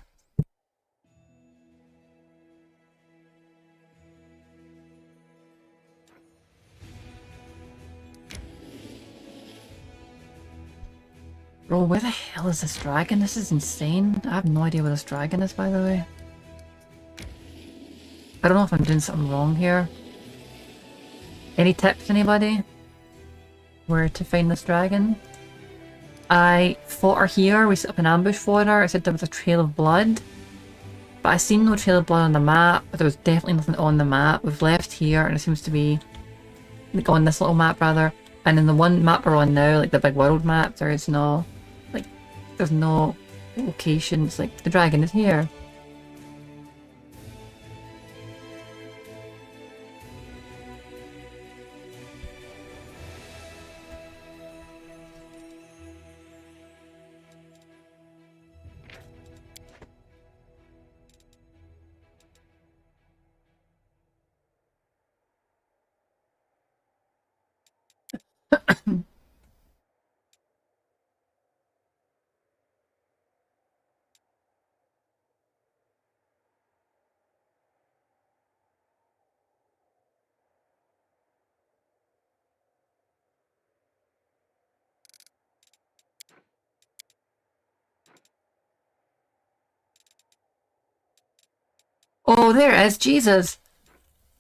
Bro, where the hell is this dragon? This is insane. I have no idea where this dragon is, by the way. I don't know if I'm doing something wrong here. Any tips, anybody? Where to find this dragon? I fought her here. We set up an ambush for her. I said there was a trail of blood. But I seen no trail of blood on the map. But there was definitely nothing on the map. We've left here and it seems to be... like on this little map, rather. And in the one map we're on now, like the big world map, there is no... like, there's no locations. Like, the dragon is here. Oh, there it is. Jesus.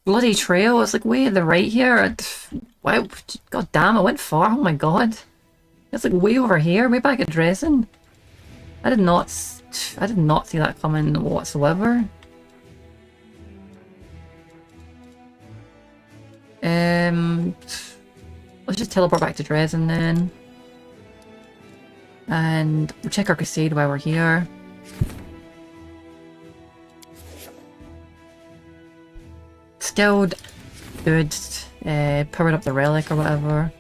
Bloody trail. It's like way at the right here. Wow. God damn, it went far. Oh my god. It's like way over here. Way back at Dresden. I did not see that coming whatsoever. Let's just teleport back to Dresden then. And we'll check our crusade while we're here. Skilled, good, powered up the relic or whatever.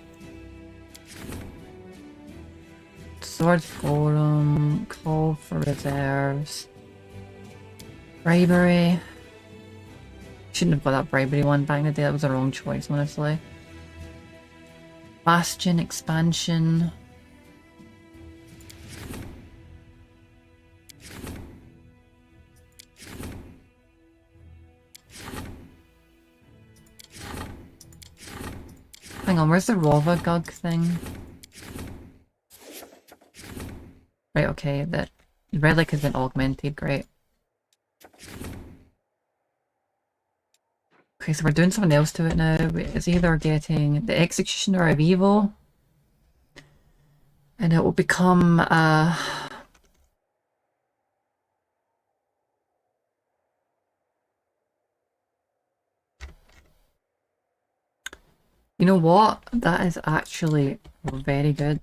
Sword Forum, call for reserves. Bribery. Shouldn't have got that bribery one back in the day, that was the wrong choice, honestly. Bastion expansion. Hang on, where's the Rova Gug thing? Right, okay, the relic has been augmented, great. Okay, so we're doing something else to it now. It's either getting the Executioner of Evil, and it will become you know what? That is actually very good.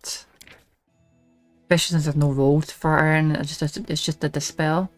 Especially since there's no roll for it, and it's just a dispel.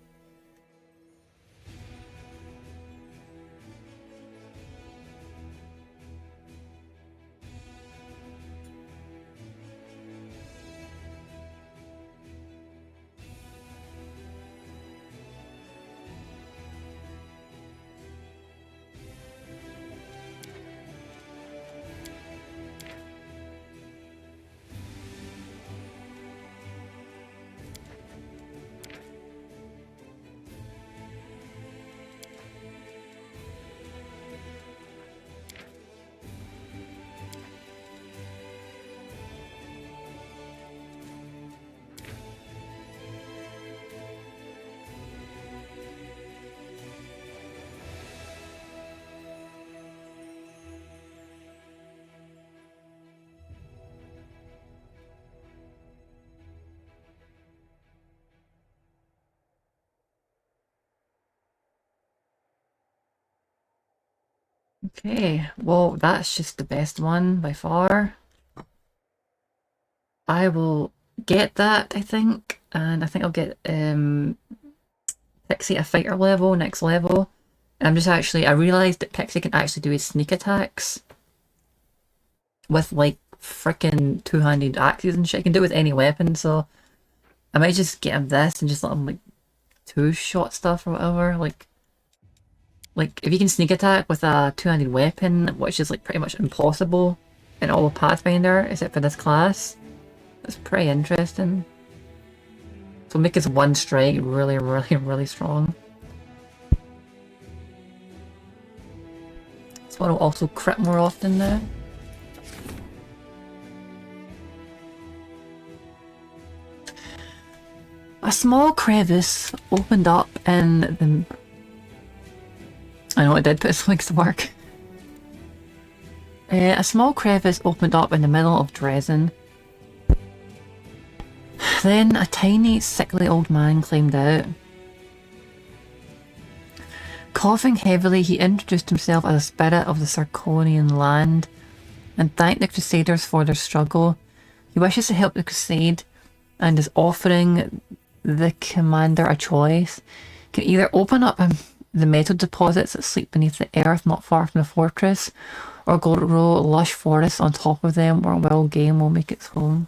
Okay, well, that's just the best one by far. I will get that, I think, and I think I'll get Pixie a fighter level, next level. And I'm just actually, I realised that Pixie can actually do his sneak attacks with like freaking two-handed axes and shit. He can do it with any weapon, so I might just get him this and just let him like two-shot stuff or whatever. Like if you can sneak attack with a two-handed weapon, which is like pretty much impossible in all of Pathfinder, except for this class, that's pretty interesting. So make his one strike really, really, really strong. So it'll also crit more often now. A small crevice opened up in the... I know it did put his legs to work. A small crevice opened up in the middle of Dresden. Then a tiny, sickly old man climbed out. Coughing heavily, he introduced himself as a spirit of the Sarkonian land and thanked the Crusaders for their struggle. He wishes to help the crusade and is offering the commander a choice. Can either open up the metal deposits that sleep beneath the earth not far from the fortress, or grow lush forests on top of them where wild game will make its home.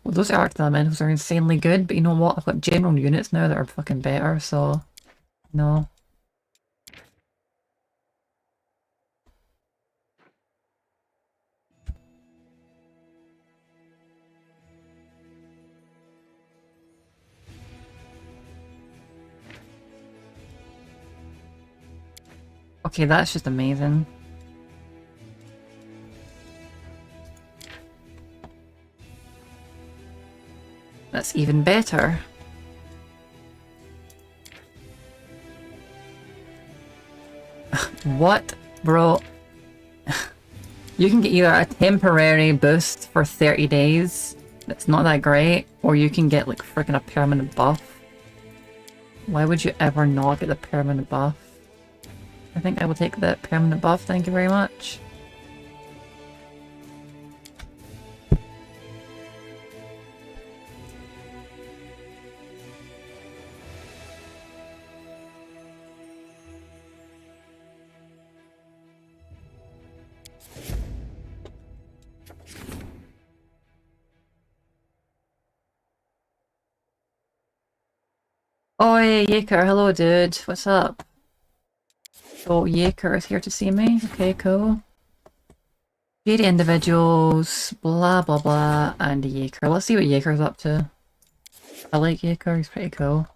Well, those arc elementals are insanely good, but you know what? I've got general units now that are fucking better, so no. Okay, that's just amazing. That's even better. What? Bro. You can get either a temporary boost for 30 days, that's not that great, or you can get like freaking a permanent buff. Why would you ever not get the permanent buff? I think I will take the permanent buff, thank you very much. Oi, Yaker, hello dude, what's up? So Yaker is here to see me, okay, cool. 80 individuals, blah blah blah, and Yaker. Let's see what Yaker's up to. I like Yaker, he's pretty cool.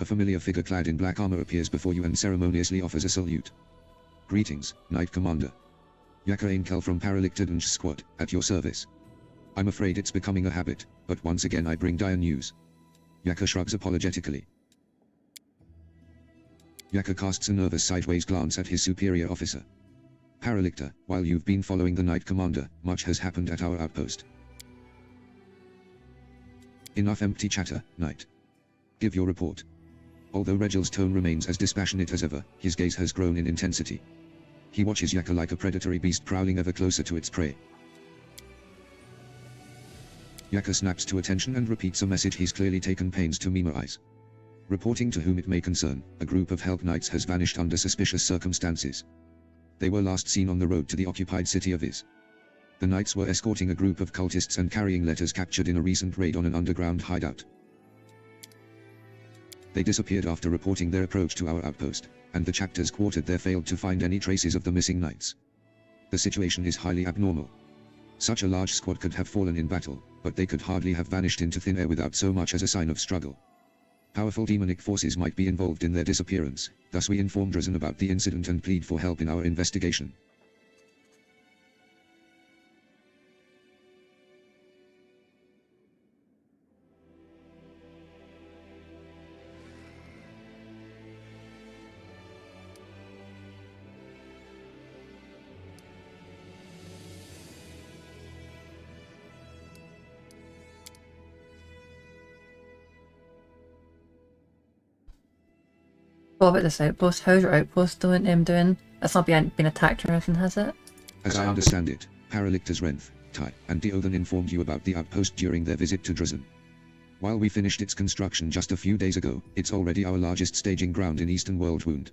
A familiar figure clad in black armor appears before you and ceremoniously offers a salute. Greetings, Knight Commander. Yaka Ainkel from Paralictadunge Squad, at your service. I'm afraid it's becoming a habit, but once again I bring dire news. Yaka shrugs apologetically. Yaka casts a nervous sideways glance at his superior officer. Paralicta, while you've been following the Knight Commander, much has happened at our outpost. Enough empty chatter, Knight. Give your report. Although Regel's tone remains as dispassionate as ever, his gaze has grown in intensity. He watches Yaka like a predatory beast prowling ever closer to its prey. Yaka snaps to attention and repeats a message he's clearly taken pains to memorize. Reporting to whom it may concern, a group of Helk Knights has vanished under suspicious circumstances. They were last seen on the road to the occupied city of Iz. The Knights were escorting a group of cultists and carrying letters captured in a recent raid on an underground hideout. They disappeared after reporting their approach to our outpost, and the chapters quartered there failed to find any traces of the missing knights. The situation is highly abnormal. Such a large squad could have fallen in battle, but they could hardly have vanished into thin air without so much as a sign of struggle. Powerful demonic forces might be involved in their disappearance, thus we informed Drazan about the incident and plead for help in our investigation. What about this outpost? How's your outpost doing? It's not been attacked or anything, has it? As I understand it, Paralictus Renth, Tai, and Deothan informed you about the outpost during their visit to Drazan. While we finished its construction just a few days ago, it's already our largest staging ground in Eastern Worldwound.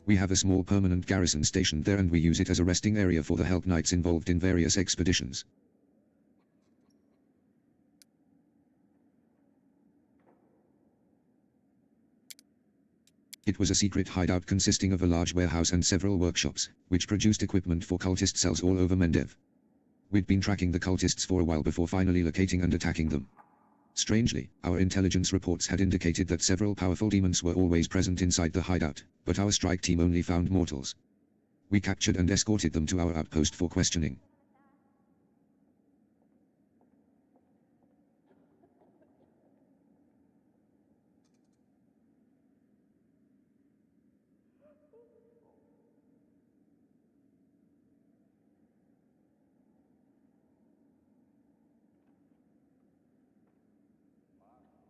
We have a small permanent garrison stationed there and we use it as a resting area for the Help Knights involved in various expeditions. It was a secret hideout consisting of a large warehouse and several workshops, which produced equipment for cultist cells all over Mendev. We'd been tracking the cultists for a while before finally locating and attacking them. Strangely, our intelligence reports had indicated that several powerful demons were always present inside the hideout, but our strike team only found mortals. We captured and escorted them to our outpost for questioning.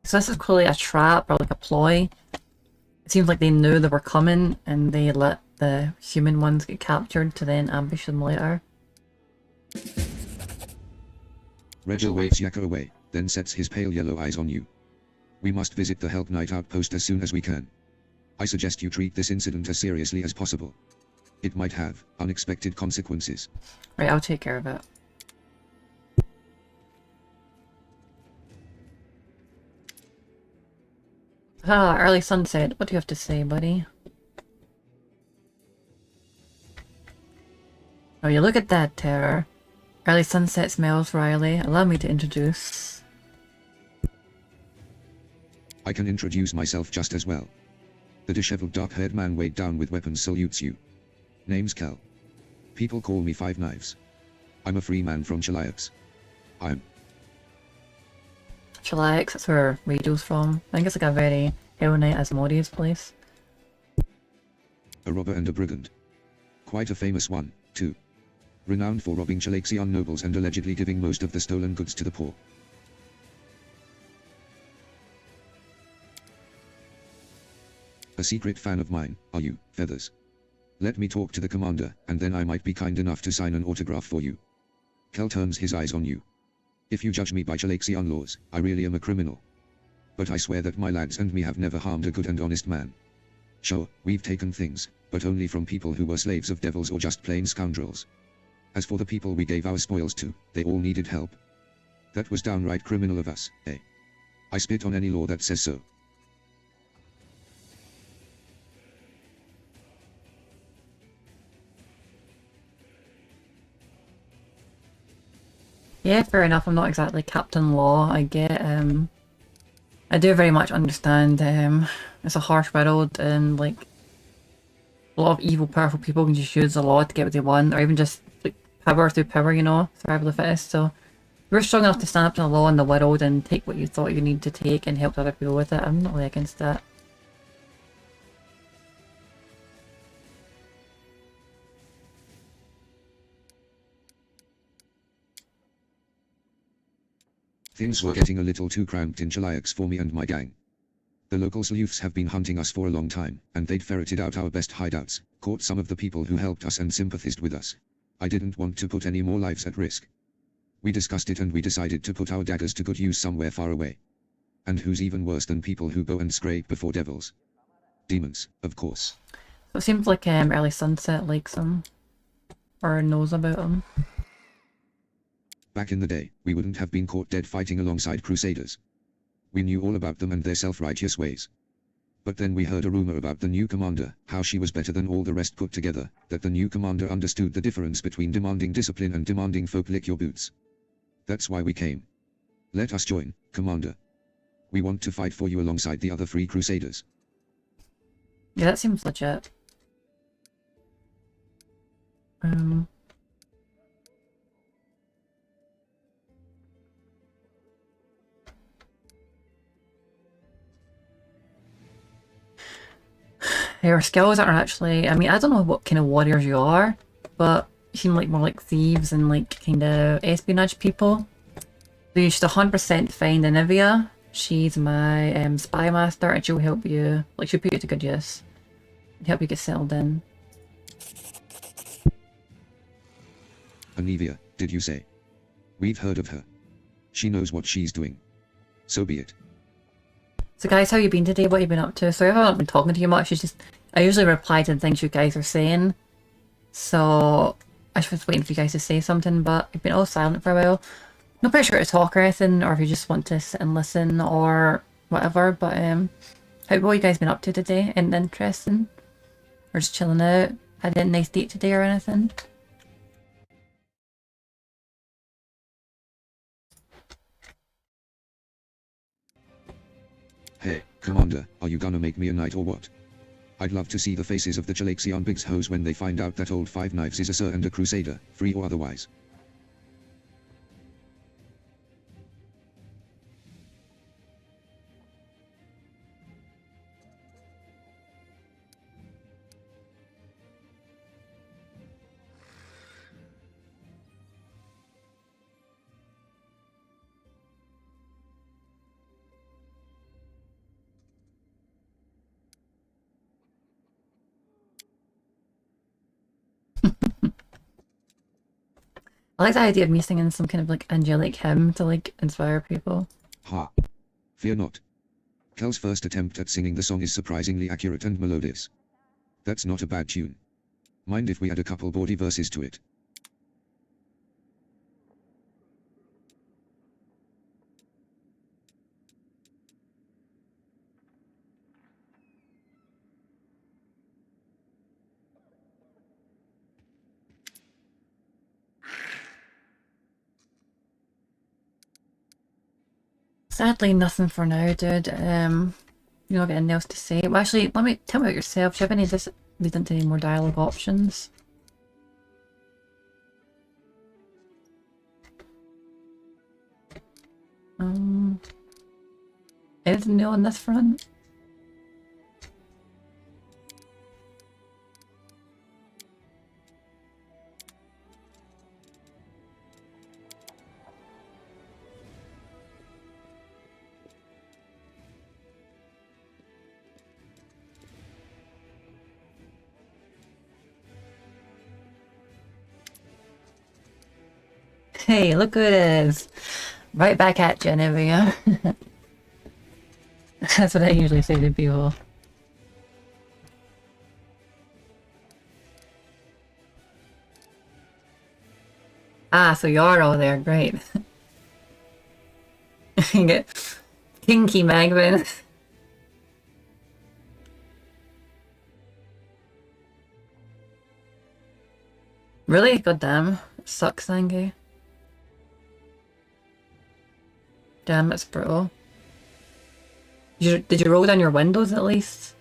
So this is clearly a trap or like a ploy. It seems like they knew they were coming and they let the human ones get captured to then ambush them later. Regil waves Yaka away, then sets his pale yellow eyes on you. We must visit the Help Knight outpost as soon as we can. I suggest you treat this incident as seriously as possible. It might have unexpected consequences. Right, I'll take care of it. Ah, early sunset. What do you have to say, buddy? Oh, you look at that terror. Early sunset smells, Riley. Allow me to introduce. I can introduce myself just as well. The disheveled dark-haired man weighed down with weapons salutes you. Name's Kel. People call me Five Knives. I'm a free man from Cheliax. I'm Cheliax, that's where Radio's from. I think it's like a very Hell Knight Asmodeus place. a robber and a brigand. Quite a famous one, too. Renowned for robbing Chelaxian nobles and allegedly giving most of the stolen goods to the poor. A secret fan of mine, are you, Feathers? Let me talk to the commander, and then I might be kind enough to sign an autograph for you. Kel turns his eyes on you. If you judge me by Chelaxian laws, I really am a criminal. But I swear that my lads and me have never harmed a good and honest man. Sure, we've taken things, but only from people who were slaves of devils or just plain scoundrels. As for the people we gave our spoils to, they all needed help. That was downright criminal of us, eh? I spit on any law that says so. Yeah, fair enough. I'm not exactly Captain Law. I get, I do very much understand, it's a harsh world and, like, a lot of evil, powerful people can just use the law to get what they want, or even just, like, power through power, you know, survival of the fittest. So, we're strong enough to stand up to the law in the world and take what you thought you need to take and help other people with it. I'm not really against that. Things were getting a little too cramped in Cheliax for me and my gang. The local sleuths have been hunting us for a long time, and they'd ferreted out our best hideouts, caught some of the people who helped us and sympathized with us. I didn't want to put any more lives at risk. We discussed it and we decided to put our daggers to good use somewhere far away. And who's even worse than people who go and scrape before devils? Demons, of course. So it seems like Early Sunset likes him, or knows about him. Back in the day, we wouldn't have been caught dead fighting alongside crusaders. We knew all about them and their self-righteous ways. But then we heard a rumor about the new commander, how she was better than all the rest put together, that the new commander understood the difference between demanding discipline and demanding folk lick your boots. That's why we came. Let us join, Commander. We want to fight for you alongside the other 3 Crusaders. Yeah, that seems legit. Your skills are actually, I mean, I don't know what kind of warriors you are, but you seem like more like thieves and like kind of espionage people. So you should 100% find Anivia. She's my spy master and she'll help you, like she'll put you to good use. Help you get settled in. Anivia, did you say? We've heard of her. She knows what she's doing. So be it. So guys, how you been today? What have you been up to? Sorry if I haven't been talking to you much, it's just, I usually reply to the things you guys are saying. So, I was just waiting for you guys to say something, but you've been all silent for a while. No pressure to talk or anything, or if you just want to sit and listen or whatever, but what have you guys been up to today? Anything interesting? Or just chilling out? Had a nice date today or anything? Hey, Commander, are you gonna make me a knight or what? I'd love to see the faces of the Chalaxian Big's hoes when they find out that old Five Knives is a sir and a crusader, free or otherwise. I like the idea of me singing some kind of like angelic hymn to like inspire people. Ha. Fear not. Kel's first attempt at singing the song is surprisingly accurate and melodious. That's not a bad tune. Mind if we add a couple bawdy verses to it? Sadly, nothing for now, dude. You're not getting anything else to say. Well, actually, tell me about yourself. Do you have any lead into any more dialogue options? Anything new on this front? Hey, look who it is. Right back at you, Nivea. That's what I usually say to people. Ah, so you're all there, great. You get kinky Magvin. Really? God damn. Sucks, Angie. Damn, that's brutal. Did you roll down your windows at least?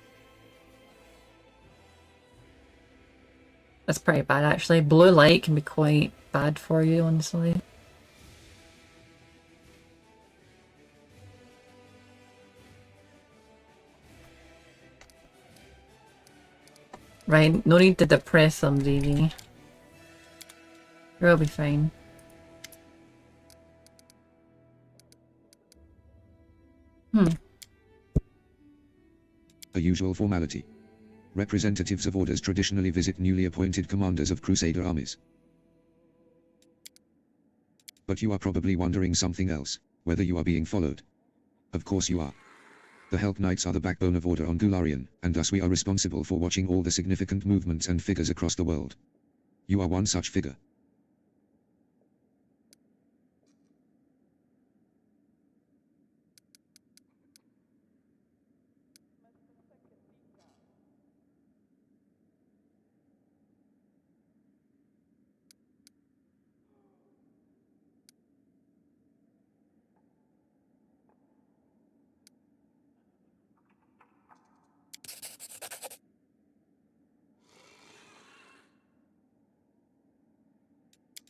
That's pretty bad actually. Blue light can be quite bad for you, honestly. Right, no need to depress them, Davey. You'll be fine. A usual formality. Representatives of orders traditionally visit newly appointed commanders of Crusader armies. But you are probably wondering something else, whether you are being followed. Of course you are. The Help Knights are the backbone of order on Gularian, and thus we are responsible for watching all the significant movements and figures across the world. You are one such figure.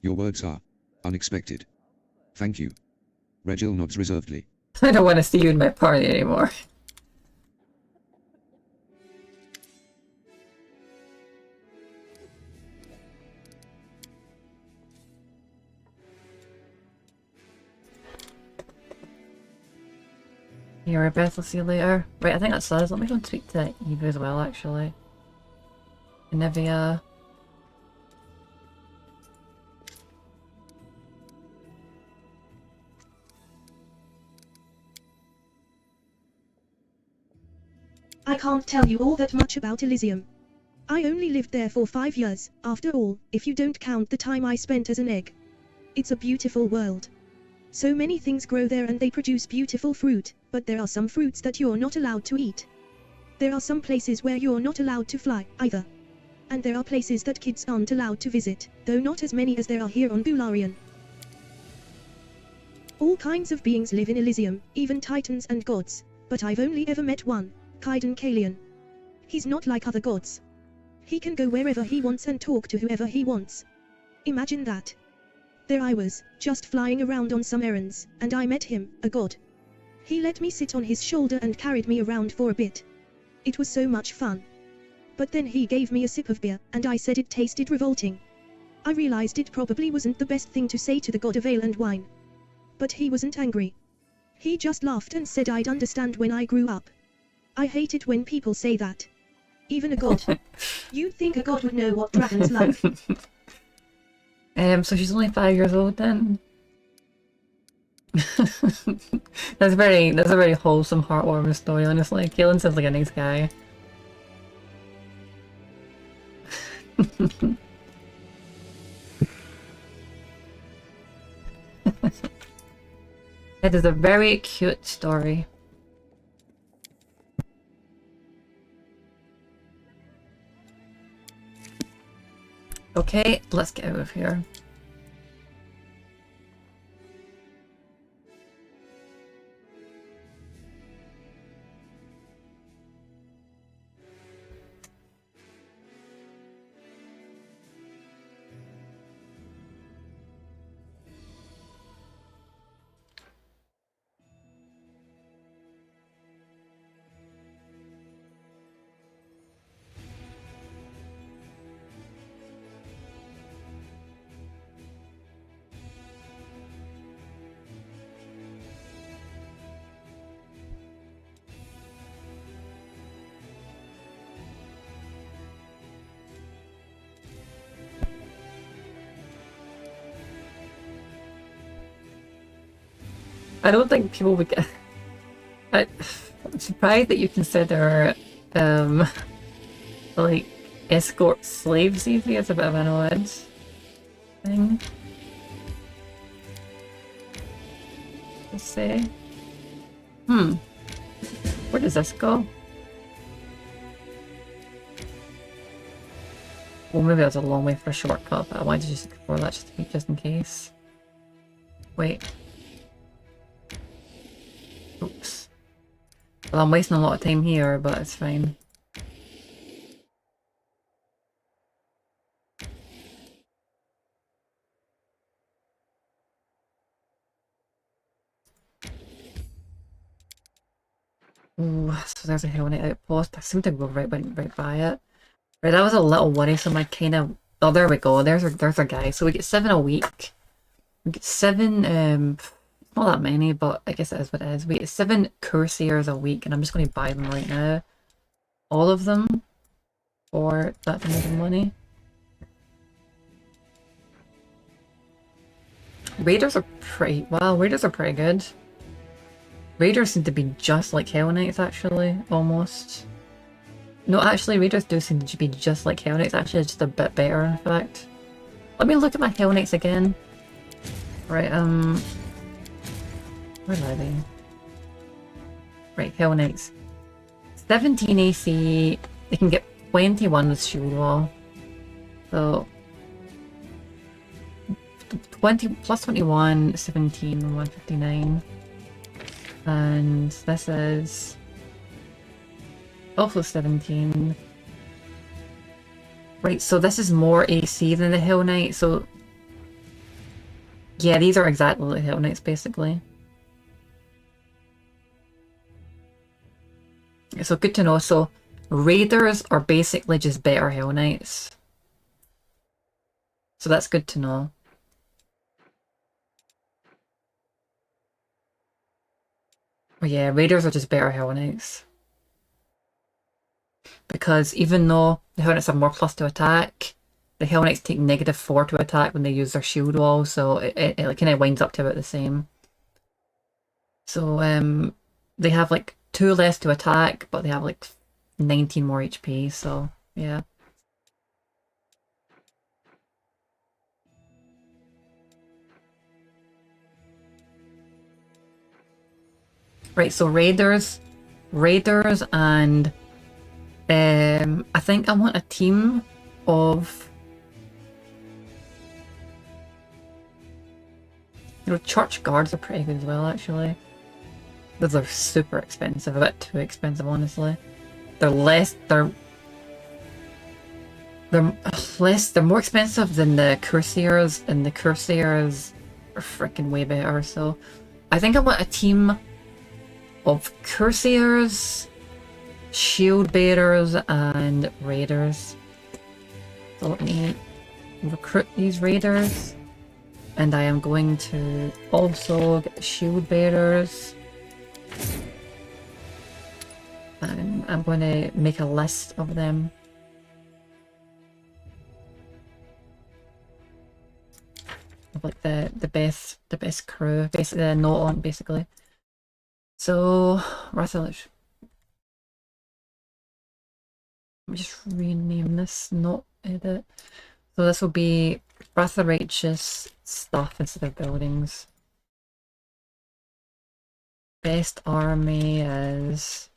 Your words are unexpected. Thank you. Regil nods reservedly. I don't want to see you in my party anymore. Here, Beth, I'll see you later. Right, I think that's us. Let me go and speak to Eva as well, actually. Nivea. I can't tell you all that much about Elysium. I only lived there for 5 years, after all, if you don't count the time I spent as an egg. It's a beautiful world. So many things grow there and they produce beautiful fruit, but there are some fruits that you're not allowed to eat. There are some places where you're not allowed to fly, either. And there are places that kids aren't allowed to visit, though not as many as there are here on Bularian. All kinds of beings live in Elysium, even titans and gods, but I've only ever met one, Kaiden Kalian. He's not like other gods. He can go wherever he wants and talk to whoever he wants. Imagine that. There I was, just flying around on some errands, and I met him, a god. He let me sit on his shoulder and carried me around for a bit. It was so much fun. But then he gave me a sip of beer, and I said it tasted revolting. I realized it probably wasn't the best thing to say to the god of ale and wine. But he wasn't angry. He just laughed and said I'd understand when I grew up. I hate it when people say that. Even a god. You'd think a god would know what dragons like. So she's only 5 years old then? That's a very wholesome, heartwarming story, honestly. Kaelin sounds like a nice guy. It is a very cute story. Okay, let's get out of here. I don't think people would get... I'm surprised that you consider, like, escort slaves easy. It's a bit of an odd thing to say. Where does this go? Well, maybe that's a long way for a shortcut, but I wanted to just explore that just in case. Wait. Oops. Well, I'm wasting a lot of time here, but it's fine. Ooh, so there's a Hell Knight outpost. I seem to go went right by it. Right, that was a little worrisome. I kind of... Oh, there we go. There's our guy. So we get 7 a week. We get 7, not that many, but I guess it is what it is. We get 7 Coursiers a week, and I'm just going to buy them right now. All of them. For that amount of money. Raiders are pretty... Well, Raiders are pretty good. Raiders seem to be just like Hell Knights, actually. Almost. No, actually, Raiders do seem to be just like Hell Knights. Actually, just a bit better, in fact. Let me look at my Hell Knights again. Right, where are they? Right, Hell Knights. 17 AC. They can get 21 with Shield Wall. So... 20 plus 21, 17, 159. And this is... also 17. Right, so this is more AC than the Hell Knight, so Yeah, these are exactly like Hell Knights, basically. So good to know. So Raiders are basically just better Hell Knights. So that's good to know. Oh yeah, Raiders are just better Hell Knights. Because even though the Hell Knights have more plus to attack, the Hell Knights take -4 to attack when they use their shield wall, so it kind of winds up to about the same. So they have like 2 less to attack, but they have like 19 more HP, so yeah. Right, so Raiders and I think I want a team of, you know, church guards are pretty good as well, actually. Those are super expensive, a bit too expensive, honestly. They're more expensive than the Courtiers, and the Courtiers are freaking way better, so I think I want a team of Courtiers, Shield Bearers, and Raiders. So let me recruit these Raiders, and I am going to also get Shield Bearers. And I'm going to make a list of them. Of like the best crew, basically the note on basically. So Rathalich. Let me just rename this, not edit. So this will be Wrath of Righteous stuff instead of buildings. Best army is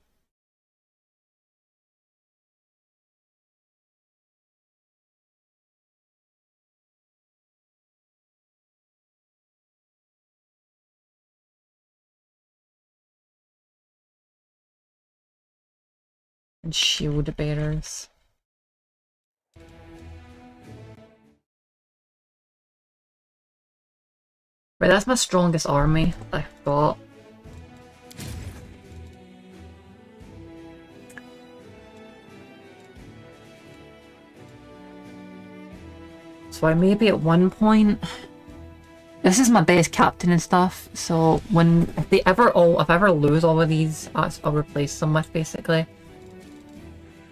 and Shield Bearers. Right, that's my strongest army I've got. So I maybe at one point, this is my best captain and stuff, so if I ever lose all of these, I'll replace them with, basically.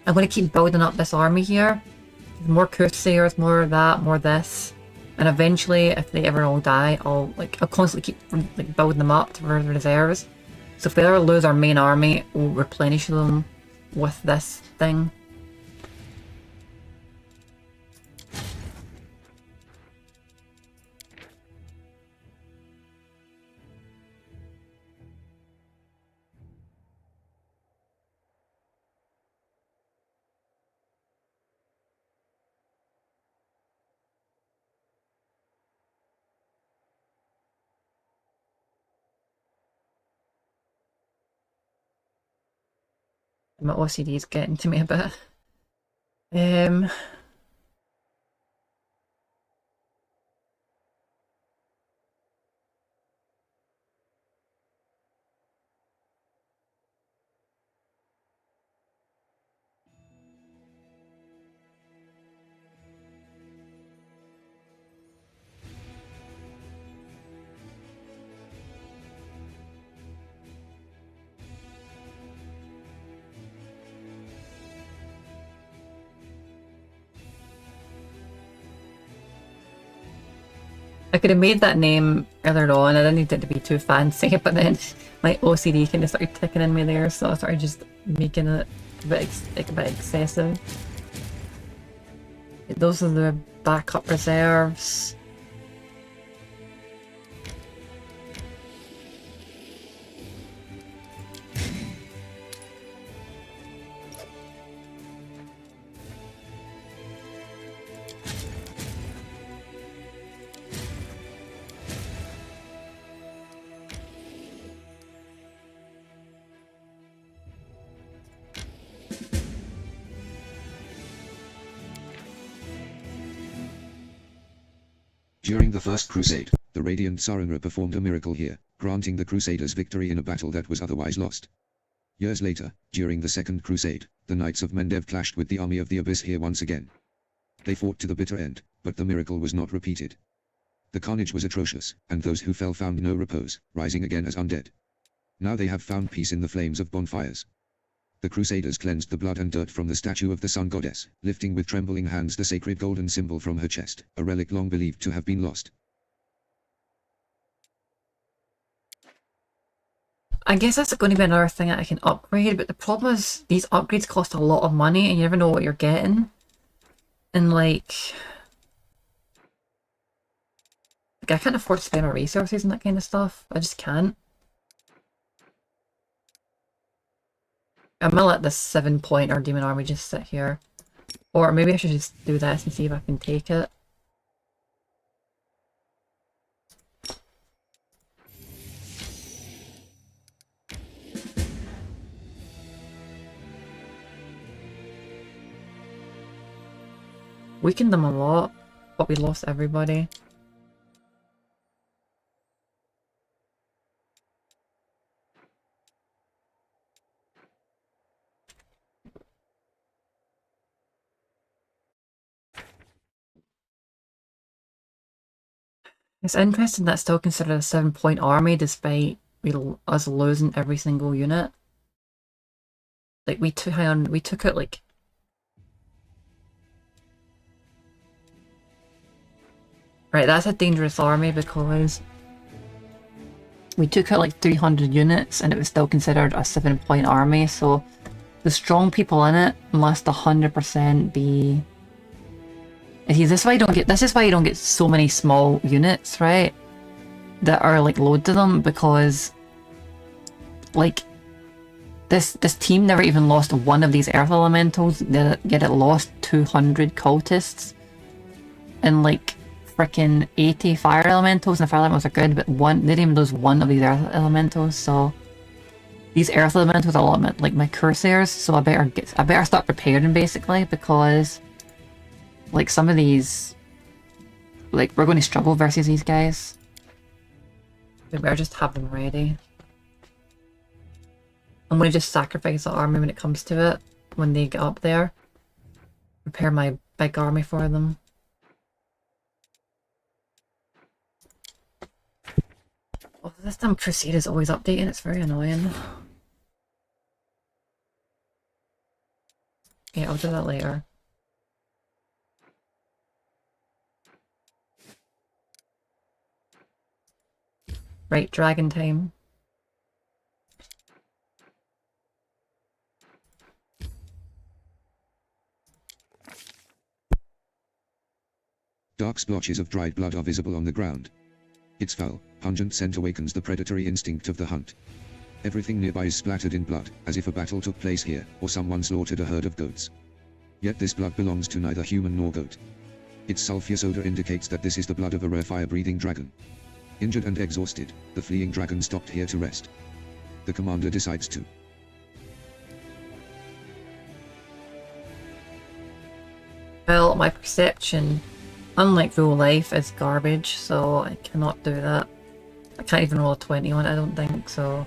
I'm going to keep building up this army here. More Corsairs, more of that, more this. And eventually, if they ever all die, I'll constantly keep like building them up to reserves. So if we ever lose our main army, we'll replenish them with this thing. My OCD is getting to me a bit. I could have made that name earlier on. I didn't need it to be too fancy, but then my OCD kind of started ticking in me there, so I started just making it a bit excessive. Those are the backup reserves. During the First Crusade, The radiant Sarenra performed a miracle here, granting the Crusaders victory in a battle that was otherwise lost. Years later, during the Second Crusade, the Knights of Mendev clashed with the army of the Abyss here once again. They fought to the bitter end, but the miracle was not repeated. The carnage was atrocious, and those who fell found no repose, rising again as undead. Now they have found peace in the flames of bonfires. The Crusaders cleansed the blood and dirt from the statue of the Sun Goddess, lifting with trembling hands the sacred golden symbol from her chest, a relic long believed to have been lost. I guess that's going to be another thing that I can upgrade, but the problem is these upgrades cost a lot of money and you never know what you're getting. And like I can't afford to spend my resources and that kind of stuff. I just can't. I'm gonna let this 7-pointer demon army just sit here. Or maybe I should just do this and see if I can take it. Weakened them a lot, but we lost everybody. It's interesting that's still considered a 7-point army despite us losing every single unit. Like we took it like right, that's a dangerous army because we took out like 300 units and it was still considered a 7-point army, so the strong people in it must 100% be... See, this is why you don't get so many small units, right? That are like loads of them, because like this team never even lost one of these earth elementals, yet it lost 200 cultists and like freaking 80 fire elementals, and the fire elementals are good, but they didn't even lose one of these earth elementals, so these earth elementals are a lot like my cursors, so I better start preparing basically, because like some of these, like we're going to struggle versus these guys. We better just have them ready. I'm going to just sacrifice the army when it comes to it, when they get up there. Prepare my big army for them. Oh, this damn crusade is always updating, it's very annoying. Okay, I'll do that later. Right, dragon time. Dark splotches of dried blood are visible on the ground. Its foul, pungent scent awakens the predatory instinct of the hunt. Everything nearby is splattered in blood, as if a battle took place here, or someone slaughtered a herd of goats. Yet this blood belongs to neither human nor goat. Its sulphurous odor indicates that this is the blood of a rare fire-breathing dragon. Injured and exhausted, the fleeing dragon stopped here to rest. The commander decides to. Well, my perception, unlike real life, is garbage, so I cannot do that. I can't even roll a 20 on it, I don't think, so...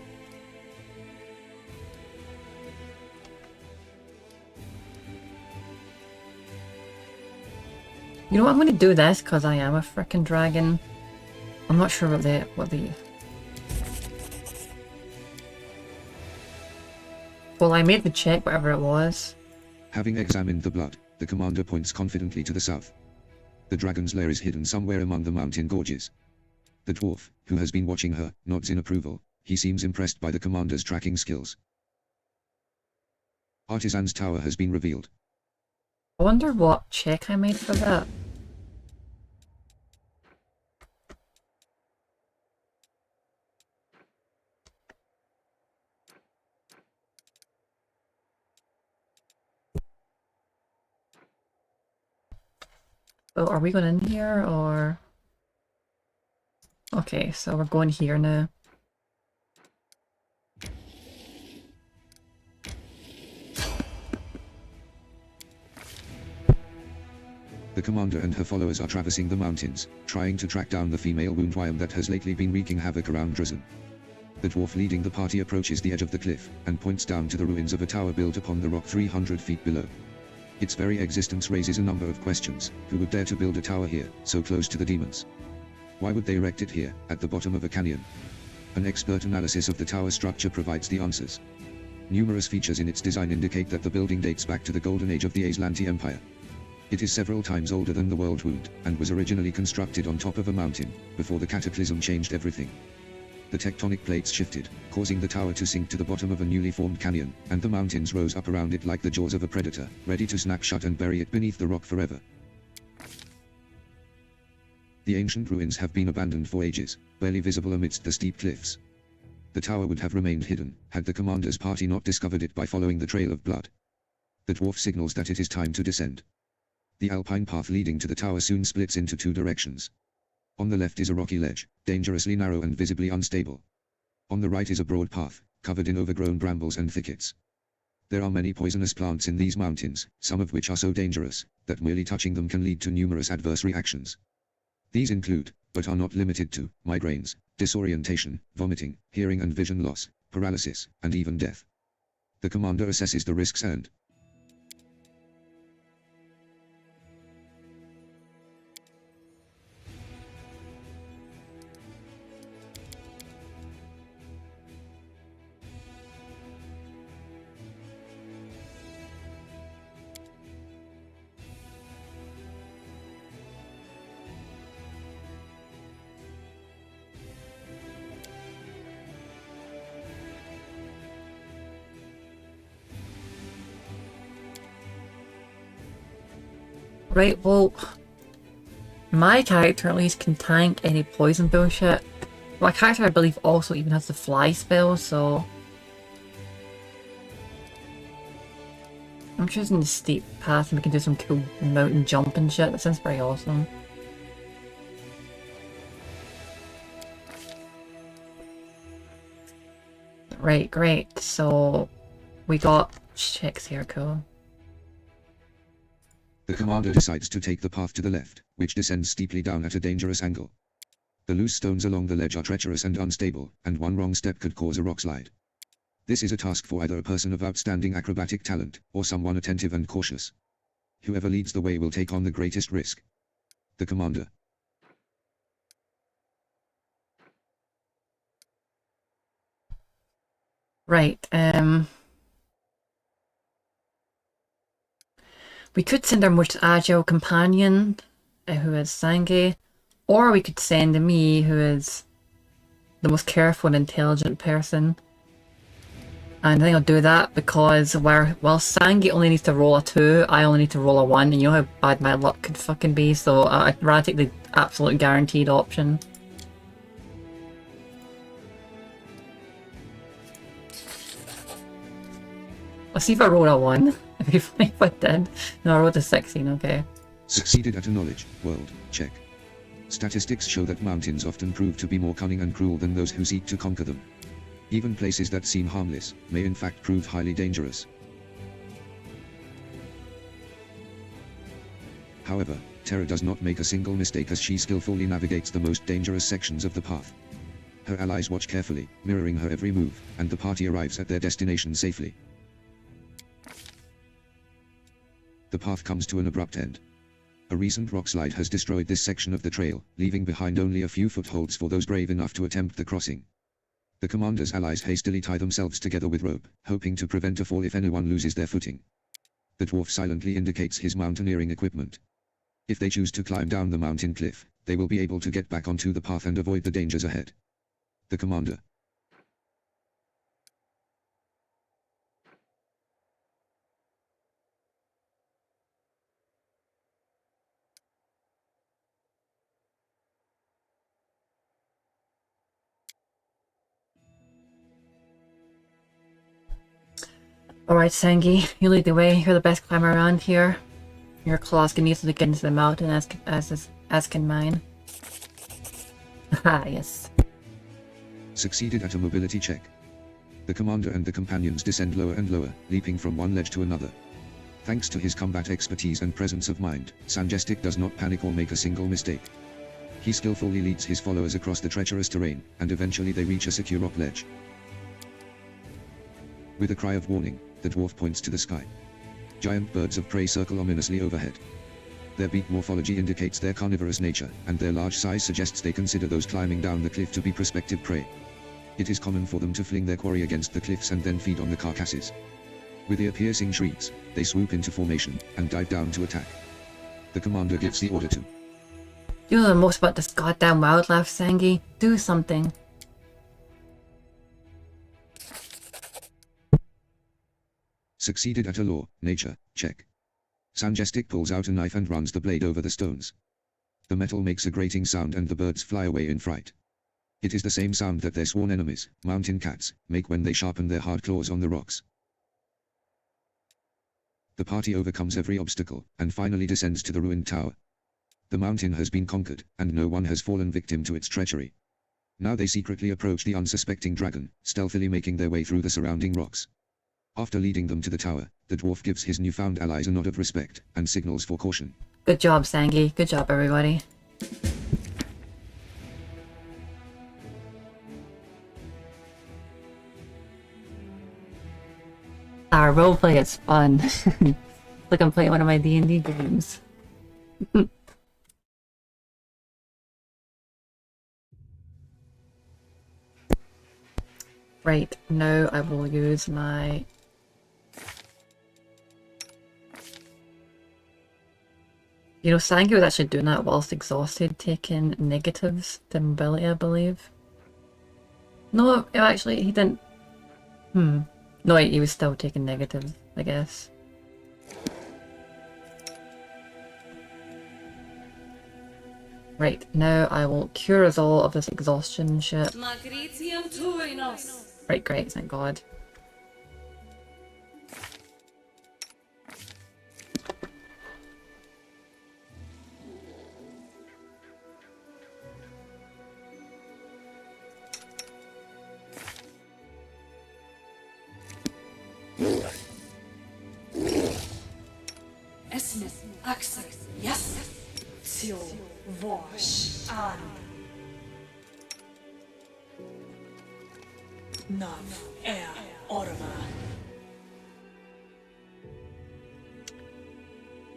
You know what, I'm going to do this because I am a frickin' dragon. I'm not sure what the... Well, I made the check, whatever it was. Having examined the blood, the commander points confidently to the south. The dragon's lair is hidden somewhere among the mountain gorges. The dwarf, who has been watching her, nods in approval. He seems impressed by the commander's tracking skills. Artisan's Tower has been revealed. I wonder what check I made for that. Oh, are we going in here, or... Okay, so we're going here now. The commander and her followers are traversing the mountains, trying to track down the female woundwild that has lately been wreaking havoc around Drizzen. The dwarf leading the party approaches the edge of the cliff, and points down to the ruins of a tower built upon the rock 300 feet below. Its very existence raises a number of questions. Who would dare to build a tower here, so close to the demons? Why would they erect it here, at the bottom of a canyon? An expert analysis of the tower structure provides the answers. Numerous features in its design indicate that the building dates back to the golden age of the Aslanti Empire. It is several times older than the World Wound, and was originally constructed on top of a mountain, before the cataclysm changed everything. The tectonic plates shifted, causing the tower to sink to the bottom of a newly formed canyon, and the mountains rose up around it like the jaws of a predator, ready to snap shut and bury it beneath the rock forever. The ancient ruins have been abandoned for ages, barely visible amidst the steep cliffs. The tower would have remained hidden, had the commander's party not discovered it by following the trail of blood. The dwarf signals that it is time to descend. The alpine path leading to the tower soon splits into two directions. On the left is a rocky ledge, dangerously narrow and visibly unstable. On the right is a broad path, covered in overgrown brambles and thickets. There are many poisonous plants in these mountains, some of which are so dangerous, that merely touching them can lead to numerous adverse reactions. These include, but are not limited to, migraines, disorientation, vomiting, hearing and vision loss, paralysis, and even death. The commander assesses the risks and Right, well, my character at least can tank any poison bullshit. My character, I believe, also even has the fly spell, so I'm choosing the steep path and we can do some cool mountain jump and shit. That sounds pretty awesome. Right, great. So we got checks here, cool. the commander decides to take the path to the left, which descends steeply down at a dangerous angle. The loose stones along the ledge are treacherous and unstable, and one wrong step could cause a rock slide. This is a task for either a person of outstanding acrobatic talent, or someone attentive and cautious. Whoever leads the way will take on the greatest risk. The commander. Right, we could send our most agile companion, who is Sangi, or we could send me, who is the most careful and intelligent person. And I think I'll do that because while Sangi only needs to roll a 2, I only need to roll a 1, and you know how bad my luck could fucking be, so I'd rather take the absolute guaranteed option. Let's see if I roll a 1. It'd be funny if I did. No, I rolled a 16, okay. Succeeded at a knowledge world check. Statistics show that mountains often prove to be more cunning and cruel than those who seek to conquer them. Even places that seem harmless may in fact prove highly dangerous. However, Terra does not make a single mistake as she skillfully navigates the most dangerous sections of the path. Her allies watch carefully, mirroring her every move, and the party arrives at their destination safely. The path comes to an abrupt end. A recent rock slide has destroyed this section of the trail, leaving behind only a few footholds for those brave enough to attempt the crossing. The commander's allies hastily tie themselves together with rope, hoping to prevent a fall if anyone loses their footing. The dwarf silently indicates his mountaineering equipment. If they choose to climb down the mountain cliff, they will be able to get back onto the path and avoid the dangers ahead. The commander. Alright, Sangi, you lead the way. You're the best climber around here. Your claws can easily get into the mountain as can mine. Ah, yes. Succeeded at a mobility check. The commander and the companions descend lower and lower, leaping from one ledge to another. Thanks to his combat expertise and presence of mind, Sanjestic does not panic or make a single mistake. He skillfully leads his followers across the treacherous terrain, and eventually they reach a secure rock ledge. With a cry of warning, the dwarf points to the sky. Giant birds of prey circle ominously overhead. Their beak morphology indicates their carnivorous nature, and their large size suggests they consider those climbing down the cliff to be prospective prey. It is common for them to fling their quarry against the cliffs and then feed on the carcasses. With ear-piercing shrieks, they swoop into formation, and dive down to attack. The commander gives the order to You know the most about this goddamn wildlife, Sangi. Do something. succeeded at a law, nature, check. Sanjestic pulls out a knife and runs the blade over the stones. The metal makes a grating sound and the birds fly away in fright. It is the same sound that their sworn enemies, mountain cats, make when they sharpen their hard claws on the rocks. The party overcomes every obstacle, and finally descends to the ruined tower. The mountain has been conquered, and no one has fallen victim to its treachery. Now they secretly approach the unsuspecting dragon, stealthily making their way through the surrounding rocks. After leading them to the tower, the dwarf gives his newfound allies a nod of respect, and signals for caution. Good job, Sangi. Good job, everybody. Our roleplay is fun. Like I'm playing one of my D&D games. Right, now I will use my... You know, Sangi was actually doing that whilst exhausted, taking negatives to mobility, I believe. No, actually, he didn't... No, he was still taking negatives, I guess. Right, now I will cure us all of this exhaustion shit. Right, great, thank God. Esmis, Axis, yes. Tio, Vosh, An. Nav, Orma.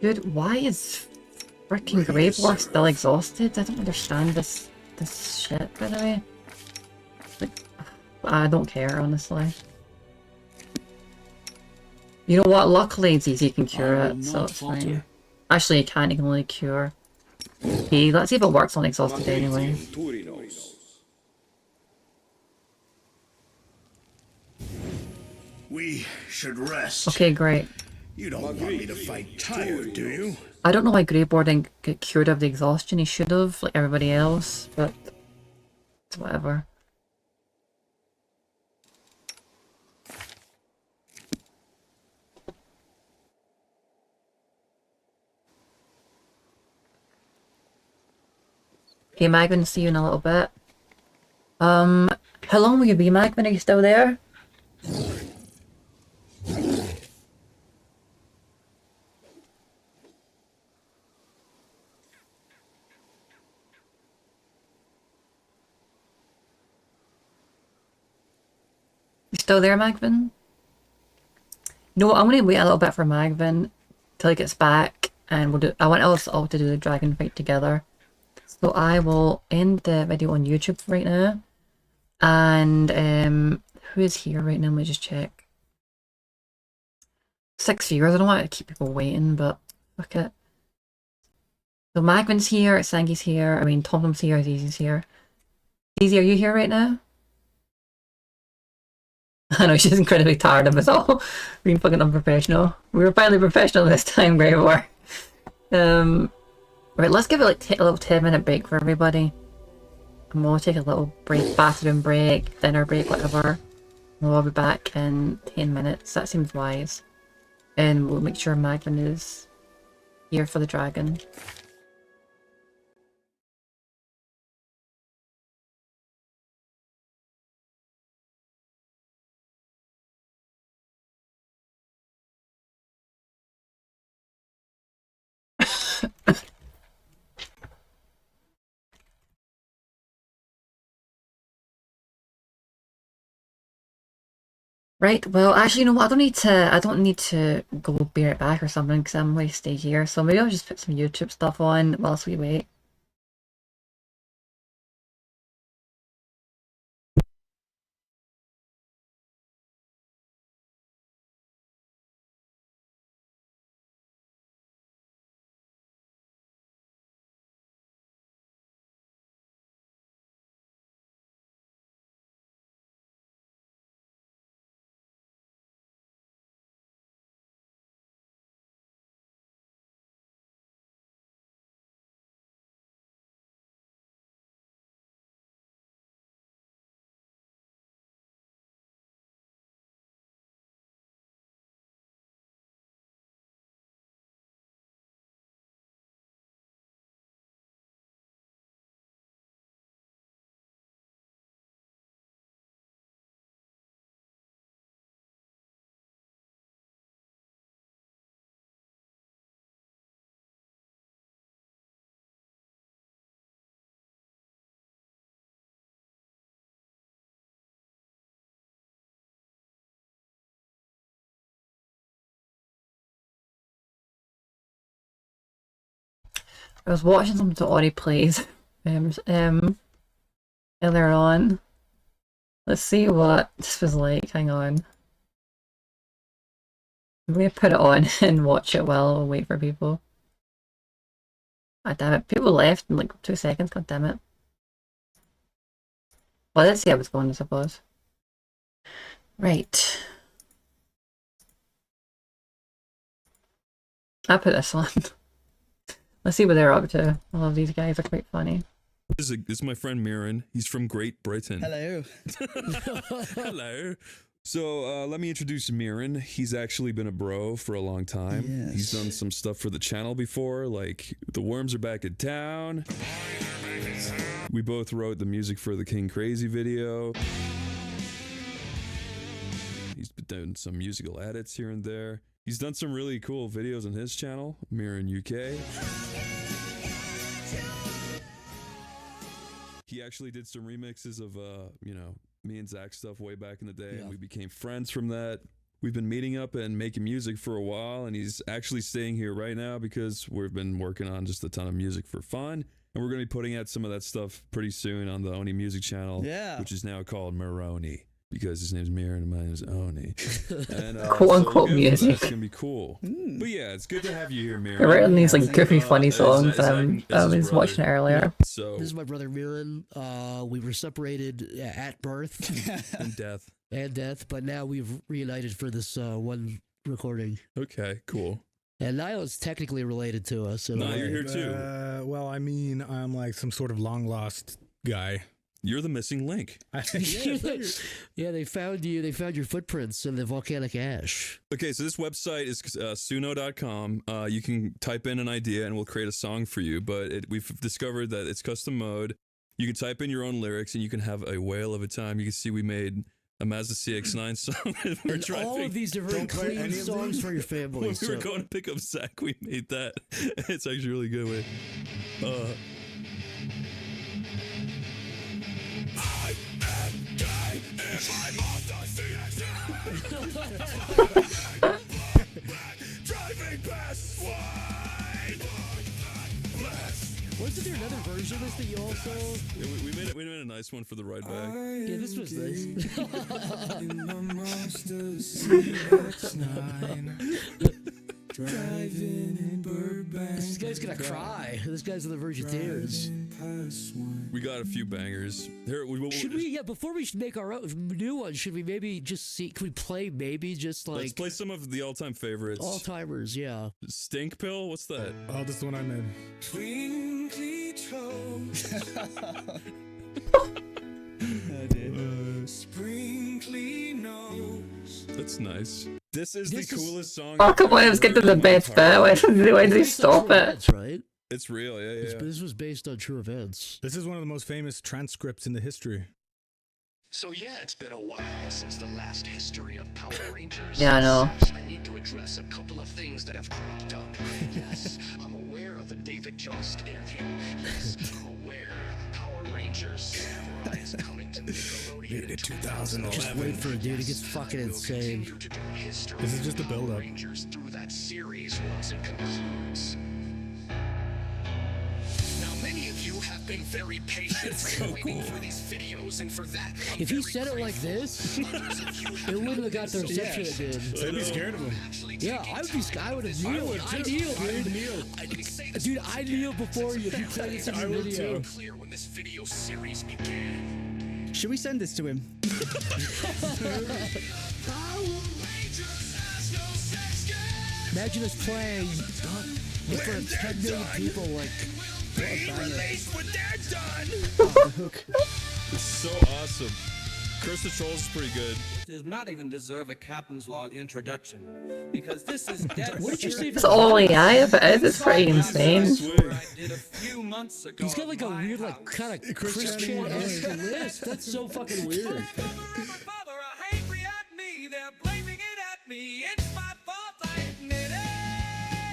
Dude, why is freaking Grave War still exhausted? I don't understand this shit, by the way. Like, I don't care, honestly. You know what? Luckily it's easy, you can cure it, so it's fine. Actually, you can't, you can only cure. Okay, let's see if it works on exhausted anyway. We should rest. Okay, great. You don't want me to fight tired, do you? I don't know why Greyboard didn't get cured of the exhaustion. He should have, like everybody else, but it's whatever. Okay, Magvin, see you in a little bit. How long will you be, Magvin? Are you still there? You still there, Magvin? You know what, I'm gonna wait a little bit for Magvin till he gets back, and we'll do. I want us all to do the dragon fight together. So I will end the video on YouTube right now. And who is here right now? Let me just check. 6 viewers. I don't want to keep people waiting, but fuck it. So Magvin's here, Sangi's here. I mean, Tom's here, Zizi's here. Zizi, are you here right now? I know she's incredibly tired of us all being fucking unprofessional. We were finally professional this time, Grave War. Right, let's give it like a little 10-minute break for everybody. And we'll take a little break, bathroom break, dinner break, whatever. And we'll be back in 10 minutes. That seems wise. And we'll make sure Magvin is here for the dragon. Right, well, actually, you know what? I don't need to go be right back or something because I'm going to stay here. So maybe I'll just put some YouTube stuff on whilst we wait. I was watching some Ori plays earlier on. Let's see what this was like. Hang on. I'm going to put it on and watch it while I wait for people. Ah, damn it. People left in like 2 seconds. God damn it. Well, let's see how it's going, I suppose. Right. I put this on. Let's see what they're up to. I love these guys. They're quite funny. This is my friend Mirren. He's from Great Britain. Hello. Hello. So let me introduce Mirren. He's actually been a bro for a long time. Yes. He's done some stuff for the channel before, like The Worms Are Back in Town. We both wrote the music for the King Crazy video. He's been doing some musical edits here and there. He's done some really cool videos on his channel, Mirren UK. He actually did some remixes of, you know, me and Zach's stuff way back in the day, and we became friends from that. We've been meeting up and making music for a while, and he's actually staying here right now because we've been working on just a ton of music for fun, and we're going to be putting out some of that stuff pretty soon on the Oni Music channel, which is now called Moroni, because his name's Mirren and my name's Oni. And, Quote-unquote music. It's going to be cool. But yeah, it's good to have you here, Mirren. They're writing these like goofy, funny songs. I was watching it earlier. So This is my brother Mirren. We were separated at birth and death. and death, but now we've reunited for this one recording. Okay, cool. And Niall's technically related to us. No, you're here too. Well, I mean, I'm like some sort of long lost guy. You're the missing link. Yeah, they found you. They found your footprints in the volcanic ash. Okay, so this website is suno.com. You can type in an idea and we'll create a song for you, but we've discovered that it's custom mode. You can type in your own lyrics and you can have a whale of a time. You can see we made a Mazda CX-9 song. We're And all of these different clean songs for your family. When we were going to pick up Zach, we made that. It's actually really good. Wait. Driving past swine. Wasn't there another version of this that you also? Yeah, we made a nice one for the ride back. Yeah, this was nice. This guy's gonna cry. This guy's on the verge of tears. We got a few bangers. Here, Should we? Yeah, before we should make our own new one, should we maybe just see? Can we play maybe just let's like play some of the all-time favorites. all timers? Yeah. Stink Pill? What's that? Oh, this is the one I made. Twinkly toes. Sprinkly nose. That's nice. This is the coolest song. Oh, come on, let's get to the best bit. Why did they stop it? That's right. It's real, yeah. This was based on true events. This is one of the most famous transcripts in the history. So yeah, it's been a while since the last history of Power Rangers. Yeah, I know. I need to address a couple of things that have cropped up. Yes, I'm aware of the David Jost interview. Yes, aware. Power Rangers Samurai is coming to Nickelodeon in 2011. Just wait for it, dude. It gets fucking insane. This is just a build-up. Rangers through that series once it concludes. Now, many of you have been very patient waiting for these videos, and for that, I'm If he very said it like grateful. this, Others of you have it wouldn't have got the been reception so it did. patient. I'd be scared of him. Yeah, I would be. I would have kneeled. I kneel, dude. Dude, I kneel before you if you play this in your video. Clear when this video series began. Should we send this to him? Imagine us playing in front of 10 million people. Like, When they're done. The hook. It's so awesome. Curse the Trolls is pretty good. Does not even deserve a captain's log introduction because this is dead. What did you say? It's all AI, if it is, it's pretty insane. I did a few months ago. He's got like a weird, like, kind of Christian-esque list. That's so fucking weird.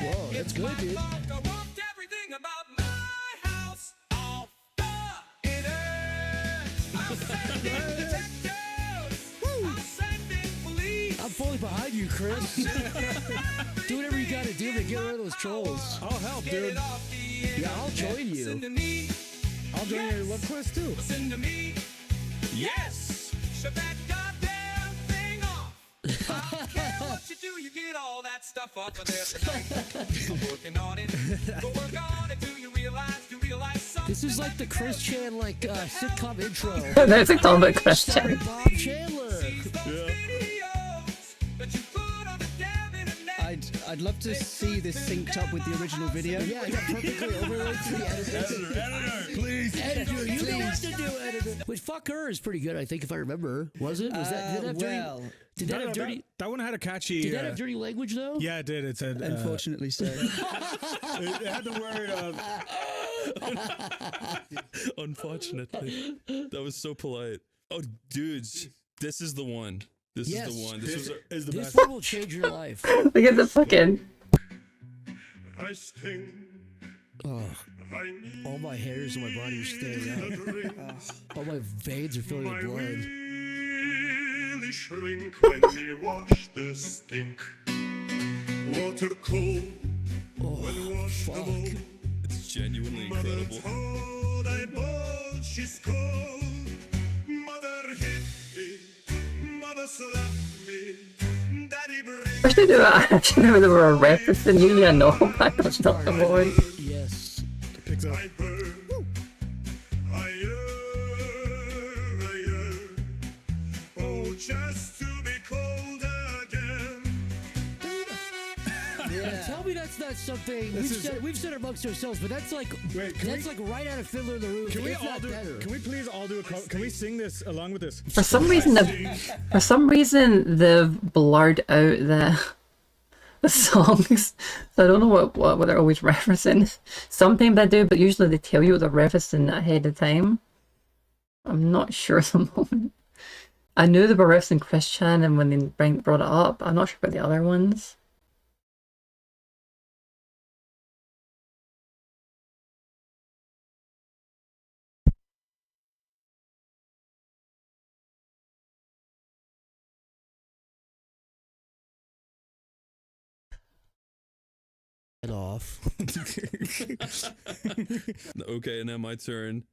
Whoa, that's good, dude. I'm fully behind you, Chris. Do whatever you gotta do to get rid of those trolls. I'll help, dude. Yeah, I'll join you. I'll join your love quest too. Yes! Shut that goddamn thing off! I don't care what you do, you get all that stuff off of there tonight. I'm working on it. Go work on it. Do you realize something? This is like the Chris Chan, like, sitcom intro. There's a comment question. Starring Bob Chandler. I'd love to see this synced up with the original video. Yeah, perfectly overlaid to the editor. Editor, please. Editor, you know what to do, editor. Wait, fuck her is pretty good, I think, if I remember. Was it? Was that? Did that have dirty? Did that have dirty? That one had a catchy. Did that have dirty language though? Yeah, it did. It said. Unfortunately, so. It had the word. Unfortunately, that was so polite. Oh, dudes, this is the one. This is the one. This is the This best. one will change your life. Look at the fucking. I sting. Oh, I need all my hairs on my body are standing out. All my veins are filling with blood. really shrink when you wash the stink. Water cold when washable. It's genuinely Mother incredible. told I bought she's cold. Mother hit me. Mother slapped me. Daddy bring I should do it. I should know there were a reference and usually I know but that's not the one. Yes. Picks up. I burn. Oh, just to be cold again. Tell me that's not something we've said amongst ourselves, but that's like like right out of Fiddler in the Roof. Can we if all not do? better. Can we please all do a? Can we sing this along with this? For some reason, they've blurred out the songs. So I don't know what they're always referencing. Sometimes they do, but usually they tell you what they're referencing ahead of time. I'm not sure at the moment. I knew they were referencing Chris Chan, and when they brought it up, I'm not sure about the other ones. Off. Okay, and now my turn.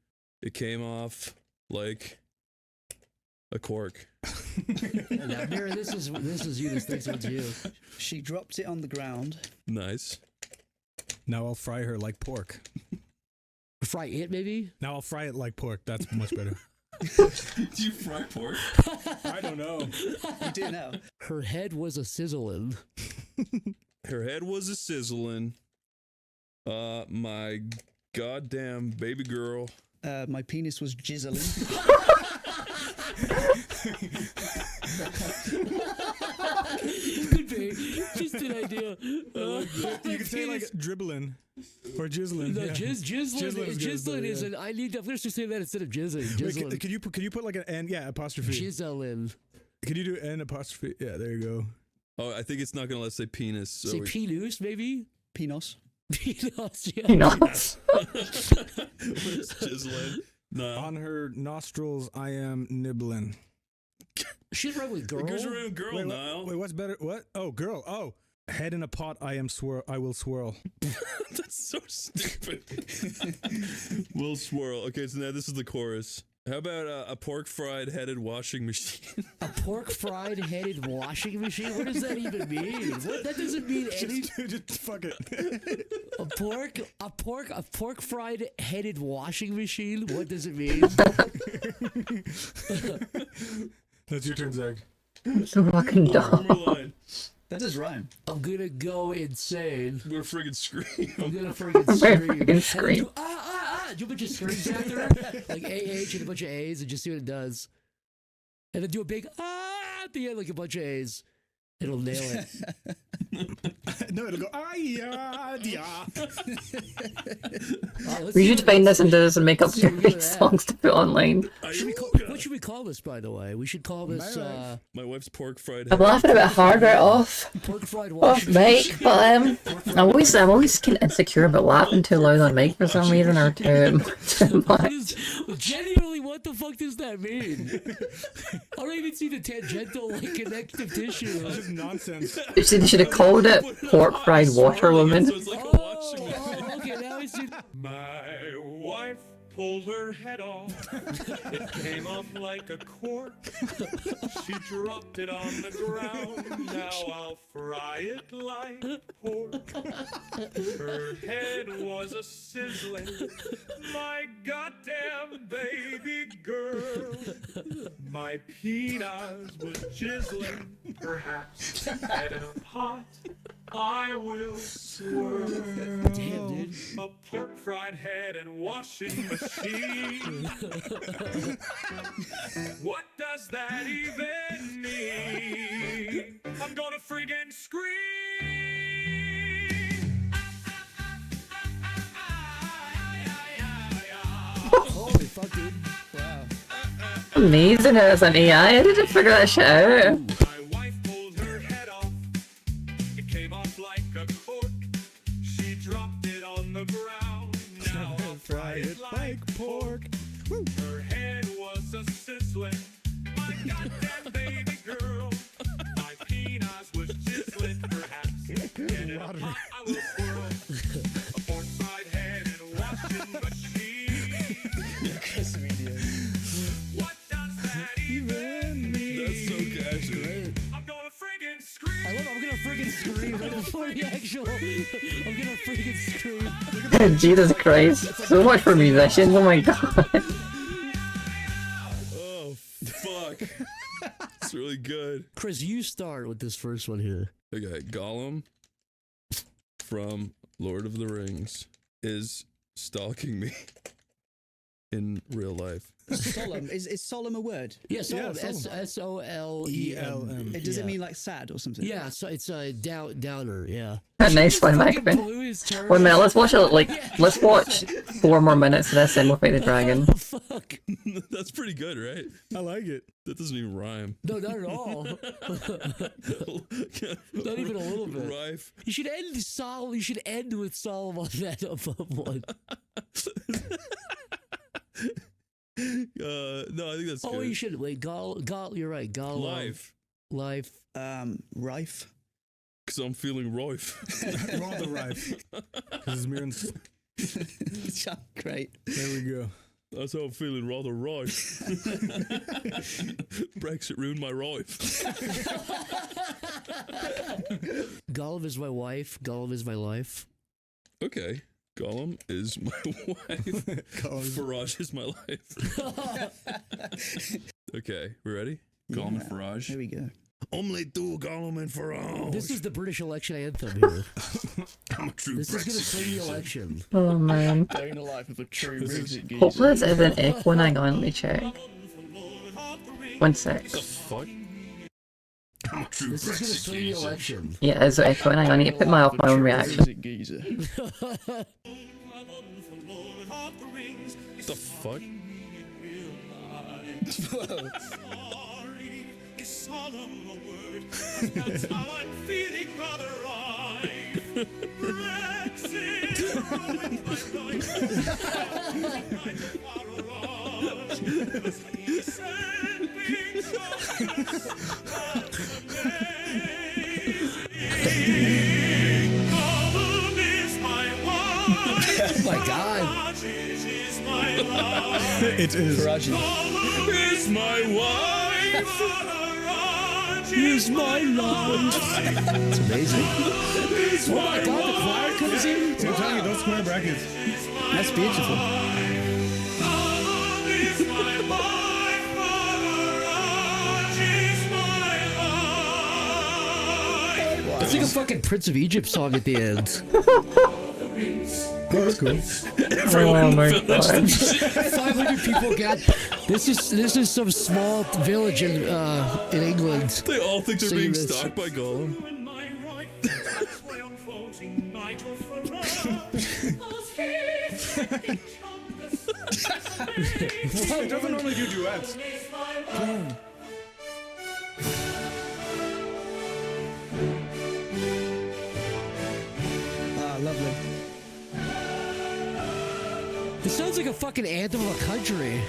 It came off like a cork. Now, Mira, this is you. This thinks it's you. She dropped it on the ground. Nice. Now I'll fry her like pork. Fry it, maybe? Now I'll fry it like pork. That's much better. Do you fry pork? I don't know. You do now. Her head was a sizzling. Her head was a sizzling. My goddamn baby girl. My penis was jizzling. Could be. Just an idea. You could say like dribbling or jizzling. No, yeah. jizzling is an. I need. Let's just say that instead of jizzing. Jizzling. Wait, could you put like an N? Yeah, apostrophe. Jizzling. Could you do N apostrophe? Yeah, there you go. Oh, I think it's not gonna let us say penis. So Say penis, maybe. Penos. Penis. Yeah. Peanuts. Jizzling. No. On her nostrils, I am nibbling. She's right with girl. It goes around girl, Wait, Niall. wait, what's better? What? Oh, girl. Oh, head in a pot, I will swirl. That's so stupid. Will swirl. Okay, so now this is the chorus. How about a pork fried headed washing machine? A pork fried headed washing machine? What does that even mean? What, that doesn't mean anything. Just fuck it. A pork fried headed washing machine? What does it mean? That's your turn, Zach. So fucking dumb. That does rhyme. I'm gonna go insane. We're friggin' scream. I'm gonna friggin' We're scream. friggin' scream. Do a bunch of screams after her, like AH and a bunch of A's, and just see what it does. And then do a big at the end, like a bunch of A's. It'll nail it. No, it'll go yeah. We should find this and do this and make up songs to put online. What should we call this, by the way? We should call this. My wife's pork fried. I'm laughing a bit hard right off. Pork fried Off washing mic, but I'm always kind of insecure about laughing too loud on mic for some reason or too much. Genuinely, what the fuck does that mean? I don't even see the tangential, like, connective tissue. Just nonsense. They should have called it Pork Fried Water Woman. So it's like a washing machine. Okay, now I see. My wife pulled her head off. It came off like a cork. She dropped it on the ground. Now I'll fry it like pork. Her head was a sizzling. My goddamn baby girl. My penis was jizzling. Perhaps at a pot I will swirl. Damn, dude. A pork fried head and washing machine. What does that even mean? I'm gonna friggin' scream. Holy fuck, dude. Wow. Amazing as an AI. I didn't figure that shit out. My wife pulled her head off. It came off like a cork. She dropped it on the ground. Now I'll fry it like pork. Her head was a sizzling. My goddamn baby girl. My penis was jizzling. Perhaps in a pot I will swirl. A pork fried head and washing machine. What does that even mean? That's so casual. I'm gonna friggin' scream. I love it. I'm gonna friggin' scream right before the actual. I'm gonna friggin' scream. Jesus Christ. So much for musicians, oh my god. Oh, fuck. It's really good. Chris, you start with this first one here. Okay, Gollum from Lord of the Rings is stalking me in real life. Solemn. Is solemn a word? Yeah, solemn. Yeah, solemn. SOLEM. Does it mean like sad or something? Yeah, so it's a downer, yeah. Nice one, Macbeth. Wait a minute, let's watch it, let's watch 4 more minutes of this and we'll fight the dragon. Oh, fuck. That's pretty good, right? I like it. That doesn't even rhyme. No, not at all. Not even a little bit. Rife. You should end with Solemn on that above one. No, I think that's good. Oh, you should wait. You're right. Life. Rife. Because I'm feeling rife. Rather rife. Because Mirren's. Great. There we go. That's how I'm feeling, rather rife. Brexit ruined my rife. Gollum is my wife. Gollum is my life. Okay. Gollum is my wife. Farage is my life. Okay, we ready? Gollum and Farage. Here we go. Only two Gollum and Farage. This is the British election anthem here. I'm a true This is going to swing the election. Oh man. Going to life of a true music geezer. Hopefully this isn't echoing. Hang on, let me check. 1 sec. The fuck? I'm a true This is going to swing the election. Yeah, it's echoing. Hang on, I need to put my own reaction. Music geezer. The fuck? Solemn a word. That's how I'm feeling, rather right. Brexit ruined my life. Oh my god. It is. Here's my wife. Here's my life. It's amazing. Oh my god, the choir comes in. I'm telling you, those square brackets. That's beautiful. It's like a fucking Prince of Egypt song at the end. Oh, that's cool. Oh my god. 500 people got. This is some small village in England. They all think they're Singing being this. stalked by Gollum. It doesn't normally do duets. Ah, lovely. This sounds like a fucking anthem of a country.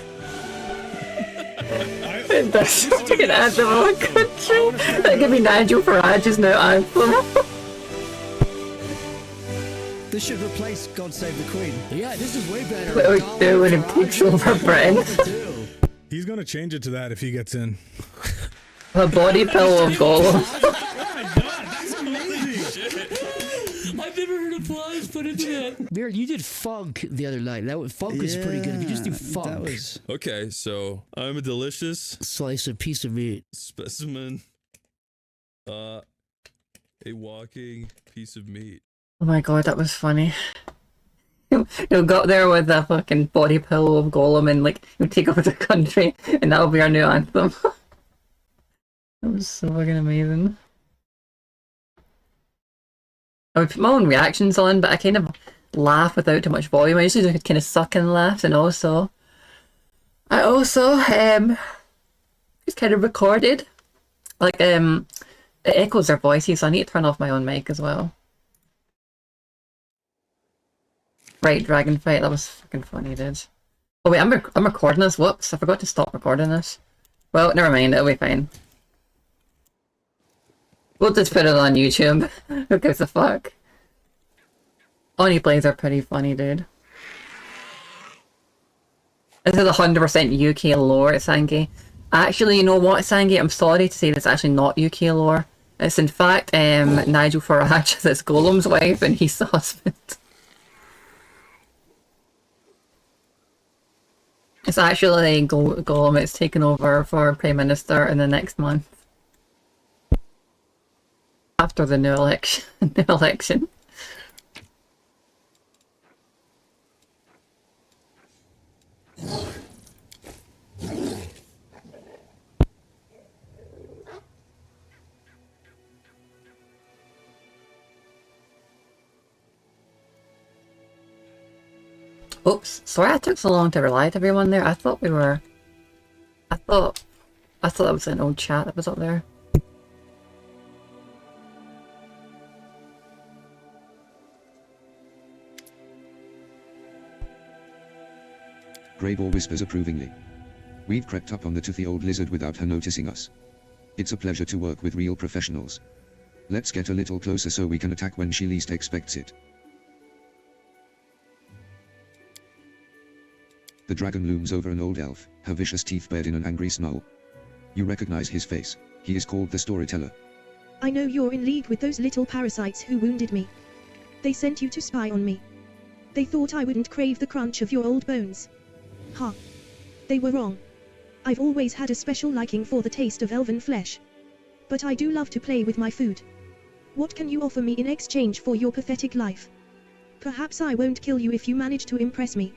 It does sound like an anthem of a country. That could be Nigel Farage's new anthem. This should replace God Save the Queen. Yeah, this is way better. What we do when it takes over Britain. He's gonna change it to that if he gets in. A body pillow of Gollum. I've never heard applause put into that. Mir, you did funk the other night. Funk was pretty good. If you just do funk. That was... Okay, so I'm a delicious Slice a piece of meat. specimen. A walking piece of meat. Oh my god, that was funny. You'll go up there with a fucking body pillow of Gollum and like you'll take over the country and that'll be our new anthem. That was so fucking amazing. I would put my own reactions on, but I kind of laugh without too much volume. I usually just kind of suck and laugh, and I also just kind of recorded, like it echoes their voices, so I need to turn off my own mic as well. Right, dragon fight. That was fucking funny, dude. Oh wait, I'm recording this. Whoops, I forgot to stop recording this. Well, never mind. It'll be fine. We'll just put it on YouTube. Who gives a fuck? Oni plays are pretty funny, dude. This is 100% UK lore, Sangi. Actually, you know what, Sangi? I'm sorry to say this is actually not UK lore. It's in fact Nigel Farage, that's Gollum's wife, and he's the husband. It's actually Gollum. It's taken over for Prime Minister in the next month. After the new election. Oops, sorry I took so long to reply to everyone there. I thought that was an old chat that was up there. Greyball whispers approvingly. We've crept up on the toothy old lizard without her noticing us. It's a pleasure to work with real professionals. Let's get a little closer so we can attack when she least expects it. The dragon looms over an old elf, her vicious teeth bared in an angry snarl. You recognize his face. He is called the Storyteller. I know you're in league with those little parasites who wounded me. They sent you to spy on me. They thought I wouldn't crave the crunch of your old bones. Ha! They were wrong. I've always had a special liking for the taste of elven flesh. But I do love to play with my food. What can you offer me in exchange for your pathetic life? Perhaps I won't kill you if you manage to impress me.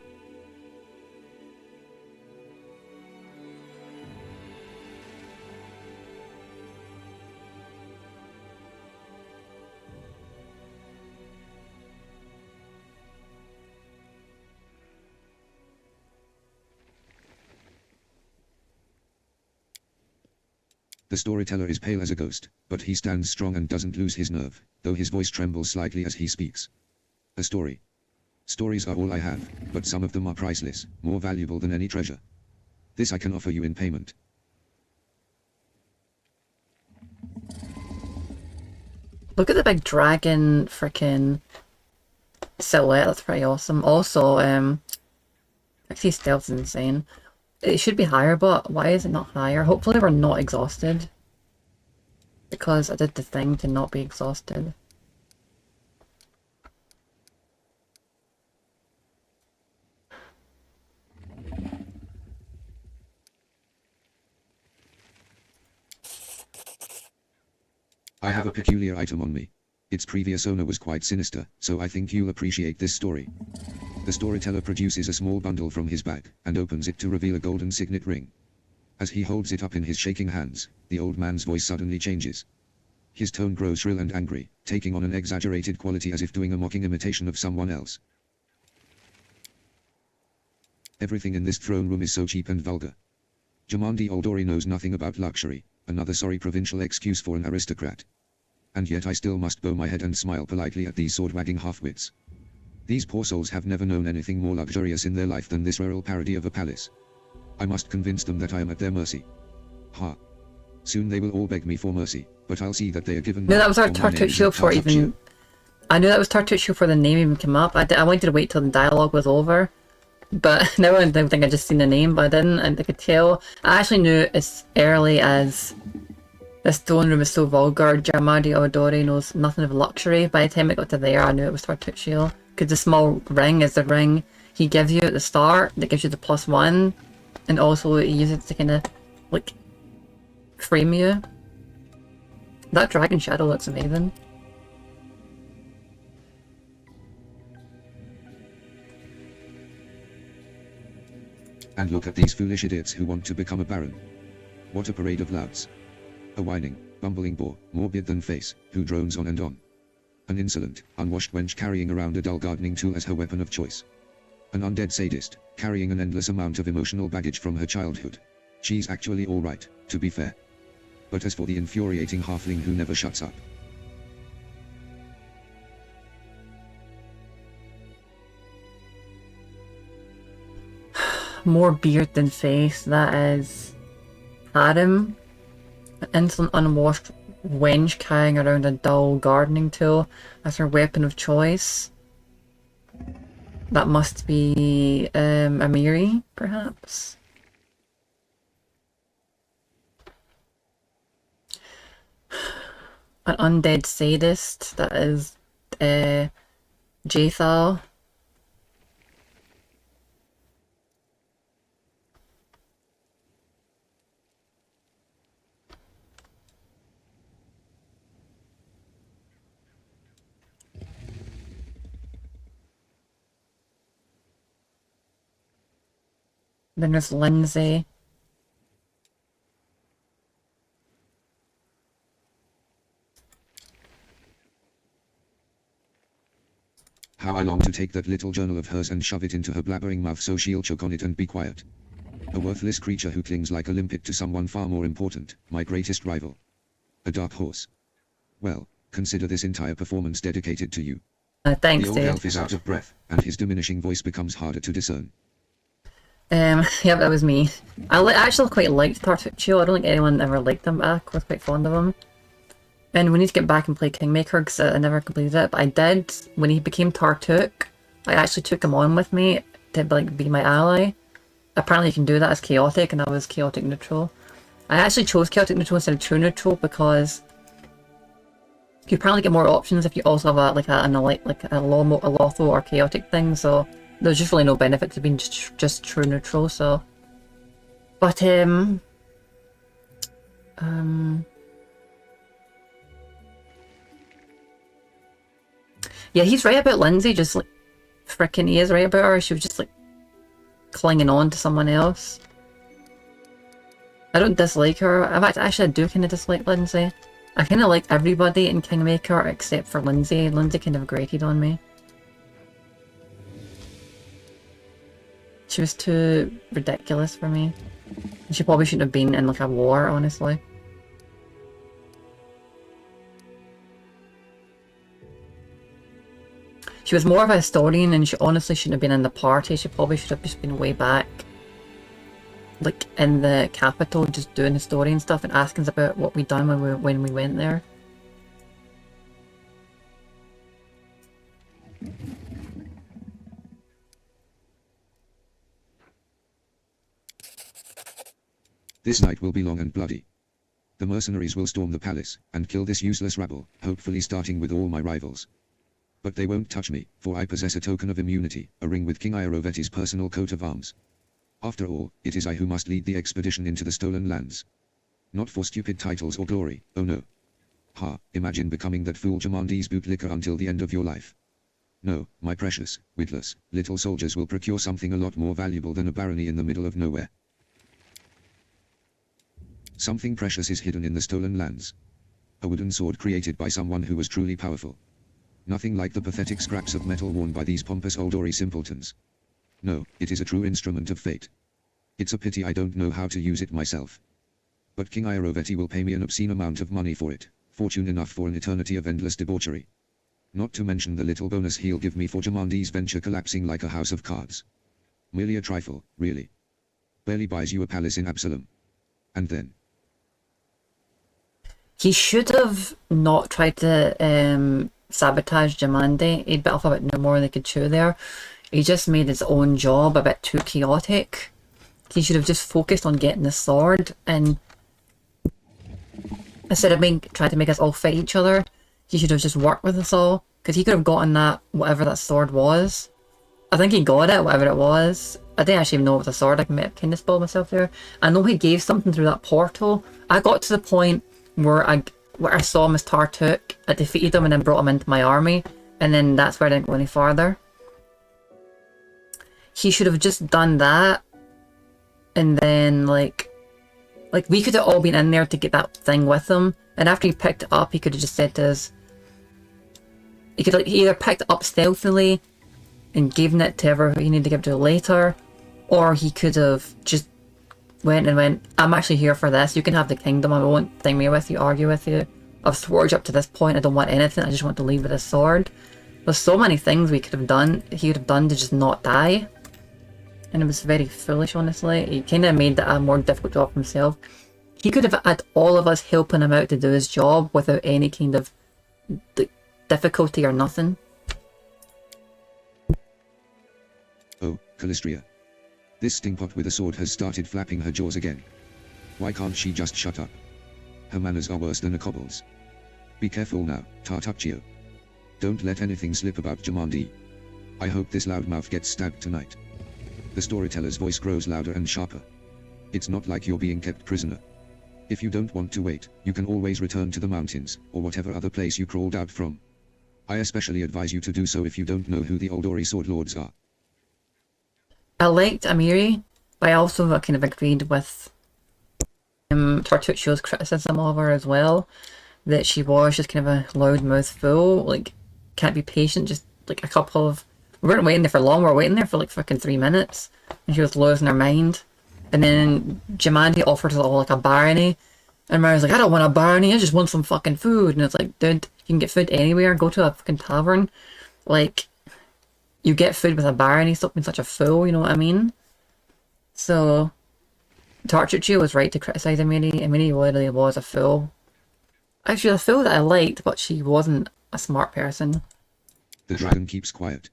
The Storyteller is pale as a ghost, but he stands strong and doesn't lose his nerve, though his voice trembles slightly as he speaks. A story. Stories are all I have, but some of them are priceless, more valuable than any treasure. This I can offer you in payment. Look at the big dragon freaking silhouette. That's pretty awesome. Also, actually stealth is insane. It should be higher, but why is it not higher? Hopefully we're not exhausted. Because I did the thing to not be exhausted. I have a peculiar item on me. Its previous owner was quite sinister, so I think you'll appreciate this story. The storyteller produces a small bundle from his bag, and opens it to reveal a golden signet ring. As he holds it up in his shaking hands, the old man's voice suddenly changes. His tone grows shrill and angry, taking on an exaggerated quality as if doing a mocking imitation of someone else. Everything in this throne room is so cheap and vulgar. Jamandi Oldori knows nothing about luxury, another sorry provincial excuse for an aristocrat. And yet I still must bow my head and smile politely at these sword-wagging half-wits. These poor souls have never known anything more luxurious in their life than this rural parody of a palace. I must convince them that I am at their mercy. Ha. Soon they will all beg me for mercy, but I'll see that they are given... No, that was our Tartuccio before even... I knew that was Tartuccio before the name even came up. I wanted to wait till the dialogue was over. But now I don't think I just seen the name, but I didn't, and I could tell. I actually knew as early as this throne room is so vulgar, Jamadi Odori knows nothing of luxury. By the time it got to there, I knew it was Tartuccio. Because the small ring is the ring he gives you at the start, that gives you the +1. And also he uses it to kind of, like, frame you. That dragon shadow looks amazing. And look at these foolish idiots who want to become a baron. What a parade of louds. A whining, bumbling bore, more beard than face, who drones on and on. An insolent, unwashed wench carrying around a dull gardening tool as her weapon of choice. An undead sadist, carrying an endless amount of emotional baggage from her childhood. She's actually alright, to be fair. But as for the infuriating halfling who never shuts up. More beard than face, that is Adam. An insolent unwashed wench carrying around a dull gardening tool as her weapon of choice. That must be Amiri, perhaps. An undead sadist, that is Jathal. Then there's Lindsay. How I long to take that little journal of hers and shove it into her blabbering mouth so she'll choke on it and be quiet. A worthless creature who clings like a limpet to someone far more important, my greatest rival. A dark horse. Well, consider this entire performance dedicated to you. Thanks, the old Dave. elf is out of breath, and his diminishing voice becomes harder to discern. Yeah, that was me. I actually quite liked Tartuccio. I don't think anyone ever liked him, but I was quite fond of him. And we need to get back and play Kingmaker because I never completed it, but I did. When he became Tartuk, I actually took him on with me to like be my ally. Apparently you can do that as chaotic, and I was chaotic neutral. I actually chose chaotic neutral instead of true neutral because you apparently get more options if you also have a lawful or chaotic thing. So there's just really no benefit to being just true neutral. So, but yeah, he's right about Lindsay. Just like frickin' he is right about her. She was just like clinging on to someone else. I don't dislike her. In fact, actually, I do kind of dislike Lindsay. I kind of like everybody in Kingmaker except for Lindsay. Lindsay kind of grated on me. She was too ridiculous for me. She probably shouldn't have been in like a war, honestly. She was more of a historian and she honestly shouldn't have been in the party. She probably should have just been way back. like in the capital, just doing the story and stuff, and asking us about what we'd done when we went there. This night will be long and bloody. The mercenaries will storm the palace, and kill this useless rabble, hopefully starting with all my rivals. But they won't touch me, for I possess a token of immunity, a ring with King Irovetti's personal coat of arms. After all, it is I who must lead the expedition into the stolen lands. Not for stupid titles or glory, oh no. Ha, imagine becoming that fool Jamandi's bootlicker until the end of your life. No, my precious, witless, little soldiers will procure something a lot more valuable than a barony in the middle of nowhere. Something precious is hidden in the stolen lands. A wooden sword created by someone who was truly powerful. Nothing like the pathetic scraps of metal worn by these pompous Oldori simpletons. No, it is a true instrument of fate. It's a pity I don't know how to use it myself. But King Irovetti will pay me an obscene amount of money for it, fortune enough for an eternity of endless debauchery. Not to mention the little bonus he'll give me for Jamandi's venture collapsing like a house of cards. Merely a trifle, really. Barely buys you a palace in Absalom. And then... He should have not tried to sabotage Jamandi. He'd bit off a bit no more than they could chew there. He just made his own job a bit too chaotic. He should have just focused on getting the sword, and instead of trying to make us all fight each other, he should have just worked with us all, because he could have gotten that, whatever that sword was. I think he got it, whatever it was. I didn't actually even know it was a sword. I kind of spoiled myself there. I know he gave something through that portal. I got to the point where I saw Miss Tartuk, I defeated him and then brought him into my army, and then that's where I didn't go any farther. He should have just done that, and then like we could have all been in there to get that thing with him, and after he picked it up, he could have just said to us, he could he either picked it up stealthily and given it to whoever he needed to give it to later, or he could have just went, I'm actually here for this, you can have the kingdom, I won't thing me with you, argue with you, I've thwarted you up to this point, I don't want anything, I just want to leave with a sword. There's so many things we could have done, he would have done to just not die. And it was very foolish, honestly. He kind of made it a more difficult job for himself. He could have had all of us helping him out to do his job without any kind of difficulty or nothing. Oh, Calistria. This stingpot with a sword has started flapping her jaws again. Why can't she just shut up? Her manners are worse than a cobble's. Be careful now, Tartuccio. Don't let anything slip about Jamandi. I hope this loudmouth gets stabbed tonight. The storyteller's voice grows louder and sharper. It's not like you're being kept prisoner. If you don't want to wait, you can always return to the mountains, or whatever other place you crawled out from. I especially advise you to do so if you don't know who the Oldori sword lords are. I liked Amiri, but I also kind of agreed with Tartuccio's criticism of her as well, that she was just kind of a loudmouth fool, like, can't be patient, just like a couple of... We weren't waiting there for long, we were waiting there for like fucking 3 minutes, and she was losing her mind. And then Jamandi offered us all like a barony, and Mary's like, I don't want a barony, I just want some fucking food. And it's like, dude, you can get food anywhere, go to a fucking tavern. Like, you get food with a barony, stop being such a fool, you know what I mean? So, Tartuccio was right to criticise Amiri. Amiri literally was a fool. Actually, a fool that I liked, but she wasn't a smart person. The dragon keeps quiet.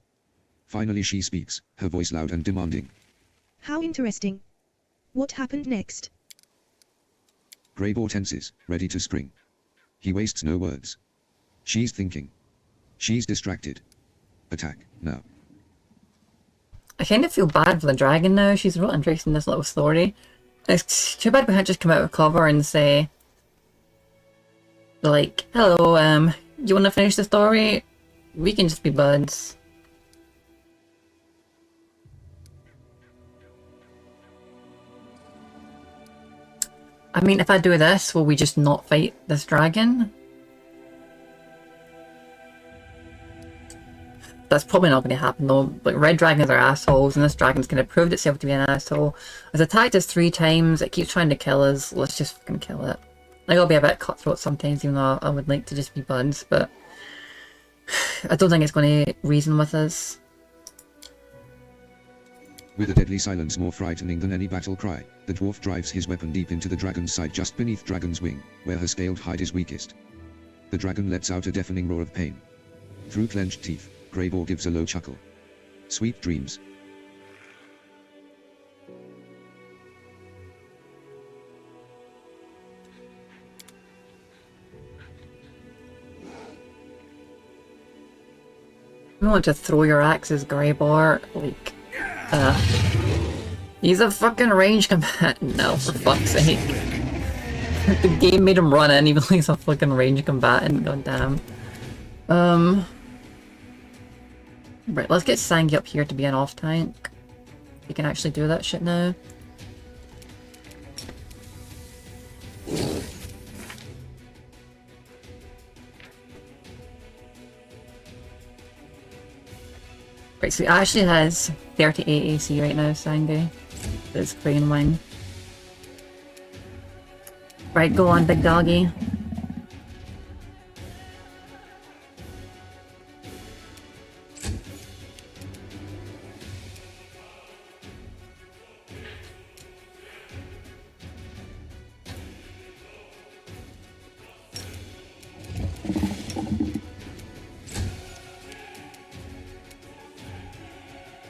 Finally she speaks, her voice loud and demanding. How interesting. What happened next? Greyboar tenses, ready to spring. He wastes no words. She's thinking. She's distracted. Attack, now. I kind of feel bad for the dragon now. She's real interested in this little story. It's too bad we can't just come out of cover and say, like, hello, you want to finish the story? We can just be buds. I mean, if I do this, will we just not fight this dragon? That's probably not going to happen though. Like, red dragons are assholes, and this dragon's kind of proved itself to be an asshole. It's attacked us 3 times, it keeps trying to kill us, let's just fucking kill it. Like, I'll be a bit cutthroat sometimes, even though I would like to just be buds, but... I don't think it's going to reason with us. With a deadly silence more frightening than any battle cry, the dwarf drives his weapon deep into the dragon's side just beneath dragon's wing, where her scaled hide is weakest. The dragon lets out a deafening roar of pain. Through clenched teeth, Greyboar gives a low chuckle. Sweet dreams. You want to throw your axes, Greyboar? Like, he's a fucking range combatant now, for fuck's sake. The game made him run in, even though he's a fucking range combatant, goddamn. Right, let's get Sangi up here to be an off-tank. We can actually do that shit now. Right, so he actually has 38 AC right now, Sangi. It's Crane Wing. Right, go on, big doggy.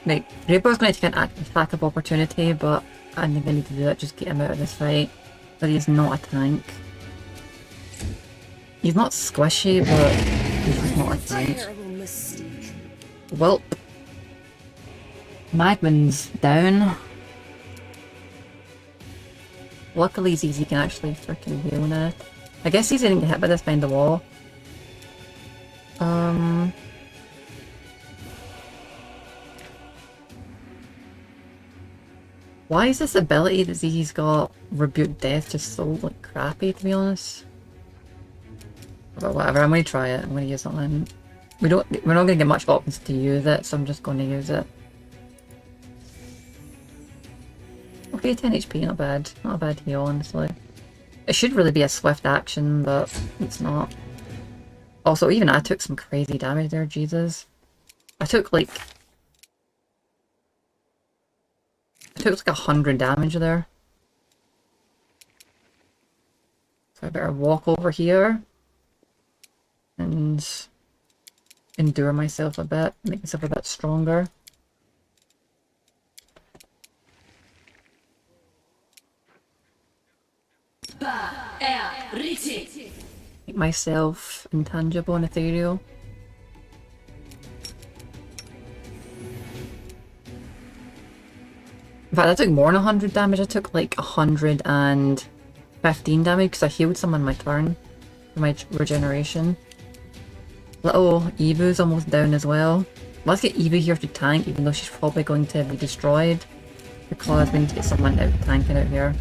Right, Greyboar's going to take an attack of opportunity, but I think I need to do that, just get him out of this fight. But he's not a tank. He's not squishy, but he's just not a tank. Welp. Magman's down. Luckily Zizi can actually freaking heal now. I guess he's getting hit by this behind the wall. Why is this ability that Zizi's got, Rebuke Death, just so like crappy, to be honest? But whatever, I'm gonna try it. I'm gonna use something. We're not gonna get much options to use it, so I'm just gonna use it. Okay, 10 HP, not bad. Not a bad heal, honestly. It should really be a swift action, but it's not. Also, even I took some crazy damage there, Jesus. I took like 100 damage there. So I better walk over here and endure myself a bit, make myself a bit stronger. Make myself intangible and ethereal. In fact, I took more than 100 damage. I took like 115 damage because I healed some on my turn for my regeneration. Little Evu's almost down as well. Let's get Evu here to tank, even though she's probably going to be destroyed. Because we need to get someone out tanking out here.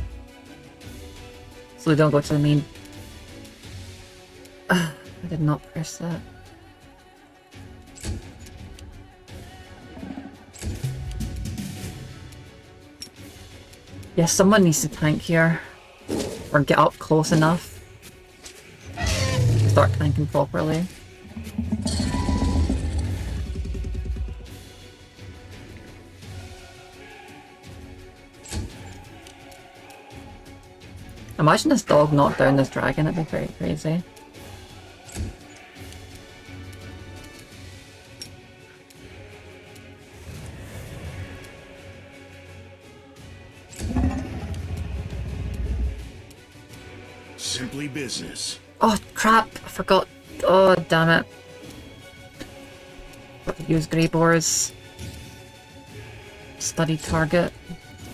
So they don't go to the main. I did not press that. Yeah, someone needs to tank here. Or get up close enough to start tanking properly. Imagine this dog knocked down this dragon, that'd be very crazy. Simply business. Oh crap, I forgot. Oh damn it. Use Greyboar's study target.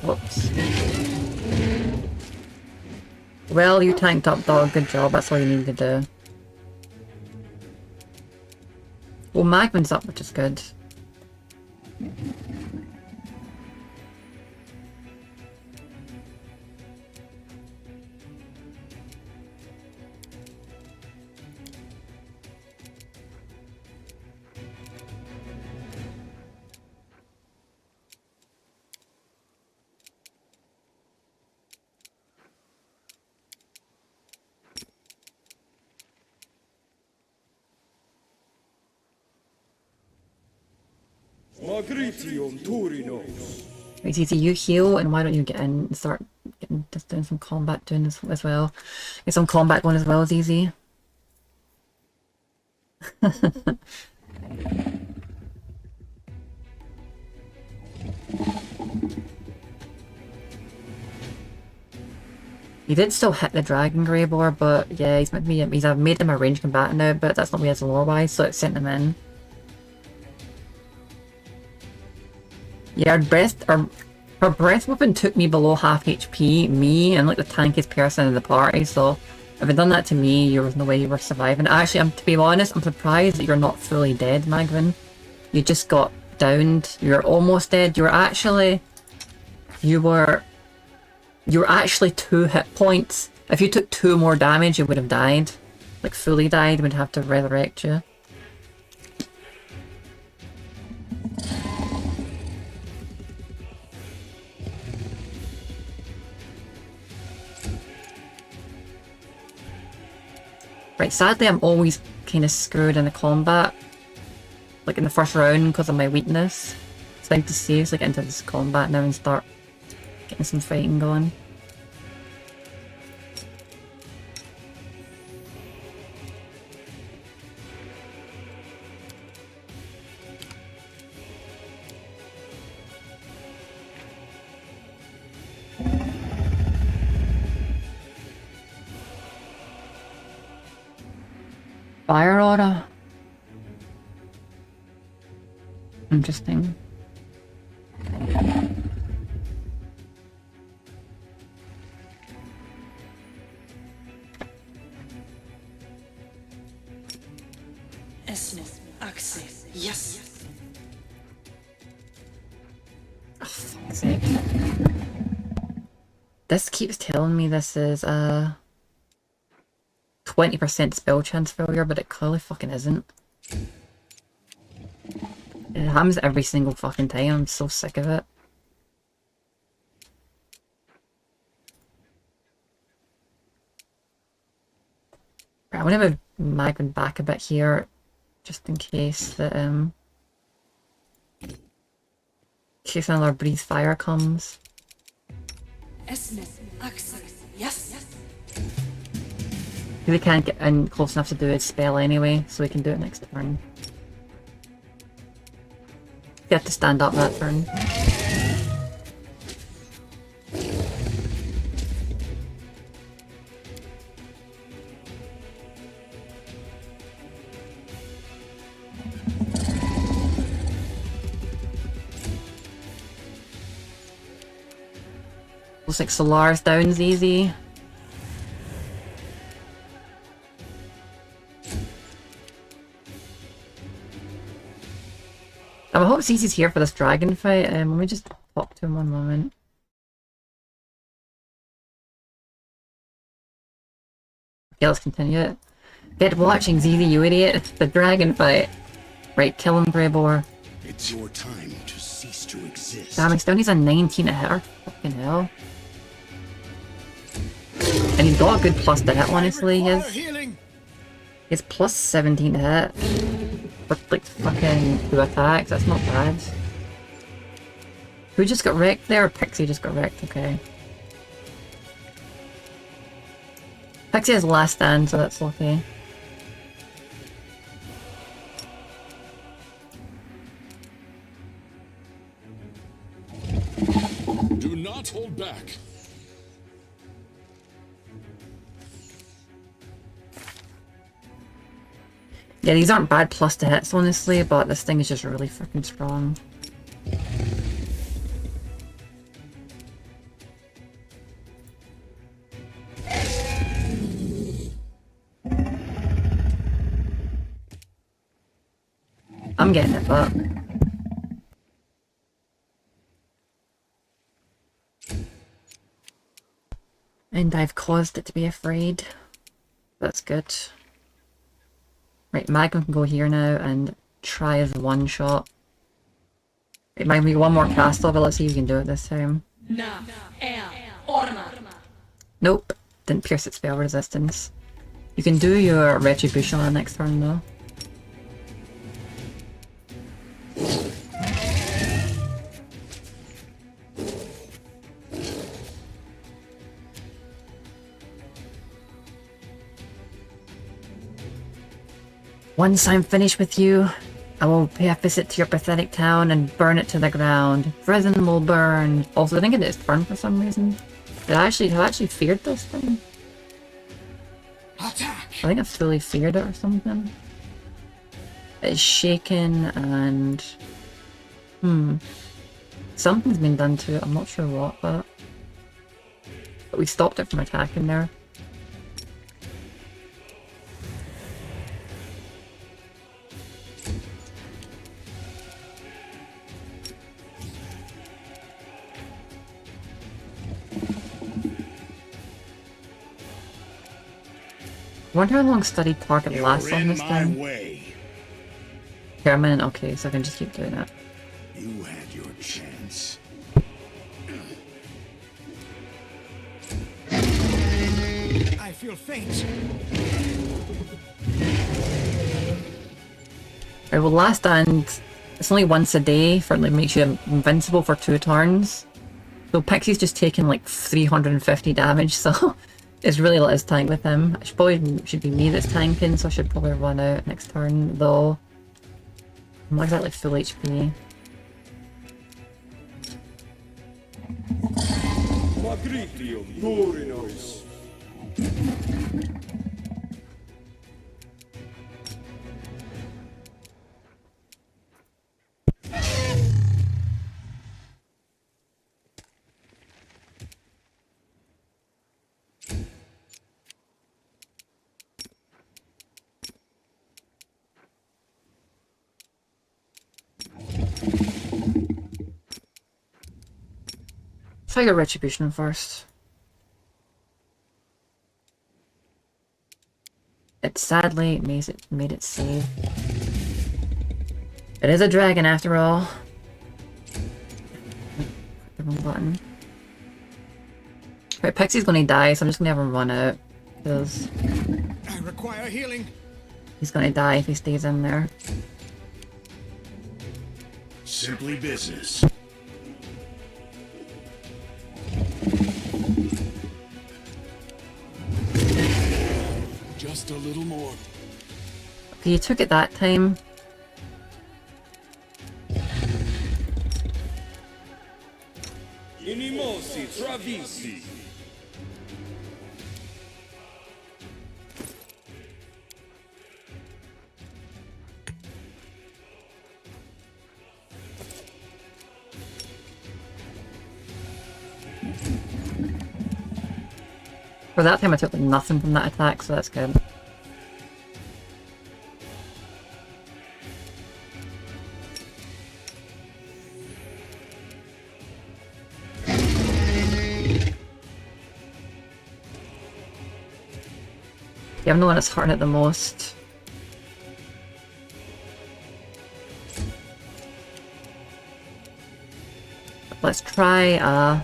Whoops. Well, you tanked up, dog. Good job. That's all you need to do. Well, Magman's up, which is good. Magrition Turinos. Right, easy, you heal, and why don't you get in and start just doing some combat doing this as well. Get some combat going as well as easy. He did still hit the dragon grey boar, but yeah, he's made him a ranged combatant now, but that's not what he has lore wise, so it sent him in. Yeah, her breath weapon took me below half HP, me and like the tankiest person in the party, so if it done that to me, there was no way you were surviving. Actually, to be honest, I'm surprised that you're not fully dead, Magvin. You just got downed. You're almost dead. You were actually 2 hit points. If you took 2 more damage, you would have died. Like fully died, we'd have to resurrect you. Right, sadly I'm always kind of screwed in the combat. Like in the first round because of my weakness. It's time to save, like into this combat now and start getting some fighting going. Fire aura. Interesting. اسمه أكسي يس. Oh, fuck's sake. This keeps telling me this is 20% spell chance failure, but it clearly fucking isn't. It happens every single fucking time. I'm so sick of it. Right, I'm gonna move Magvin back a bit here, just in case that in case another breathe fire comes. اسمه أكسي يس. He can't get in close enough to do his spell anyway, so he can do it next turn. You have to stand up that turn. Looks like Solar's down's easy. I hope Cece's here for this dragon fight. Let me just talk to him one moment. Okay, let's continue it. Get watching, ZZ, you idiot. It's the dragon fight. Right, kill him, Grey Boar. It's your time to cease to exist. Damn, he's down, he's a 19 to hit her. Fucking hell. And he's got a good plus to hit, honestly. He's plus 17 to hit. For like fucking 2 attacks, that's not bad. Who just got wrecked there? Pixie just got wrecked, okay. Pixie has last stand, so that's okay. Do not hold back. Yeah, these aren't bad plus to hits, honestly, but this thing is just really freaking strong. I'm getting it, but... And I've caused it to be afraid. That's good. Right, Magnum can go here now and try his one shot. It might be one more castle, but let's see if you can do it this time. Nope, didn't pierce its spell resistance. You can do your retribution on the next turn though. Once I'm finished with you, I will pay a visit to your pathetic town and burn it to the ground. Prison will burn. Also, I think it is burned for some reason. Have I actually feared this thing? Attack! I think I fully feared it or something. It's shaken and... Something's been done to it, I'm not sure what, but we stopped it from attacking there. I wonder how long study target lasts on this thing. Permanent, okay, so I can just keep doing it. You had your chance. I feel faint. Alright, well, last stand, it's only once a day for like makes you invincible for 2 turns. So Pixie's just taking like 350 damage, so it's really let us tank with him. It should be me that's tanking, so I should probably run out next turn, though. I'm not exactly full HP. Try your retribution first. It sadly made it save. It is a dragon after all. The wrong button. Right, Pixie's gonna die, so I'm just gonna have him run out. Because I require healing. he's gonna die if he stays in there. Simply business. Just a little more. Okay, you took it that time. Inimosi Travisi. For that time I took nothing from that attack, so that's good. Yeah, I'm the one that's hurting it the most. Let's try,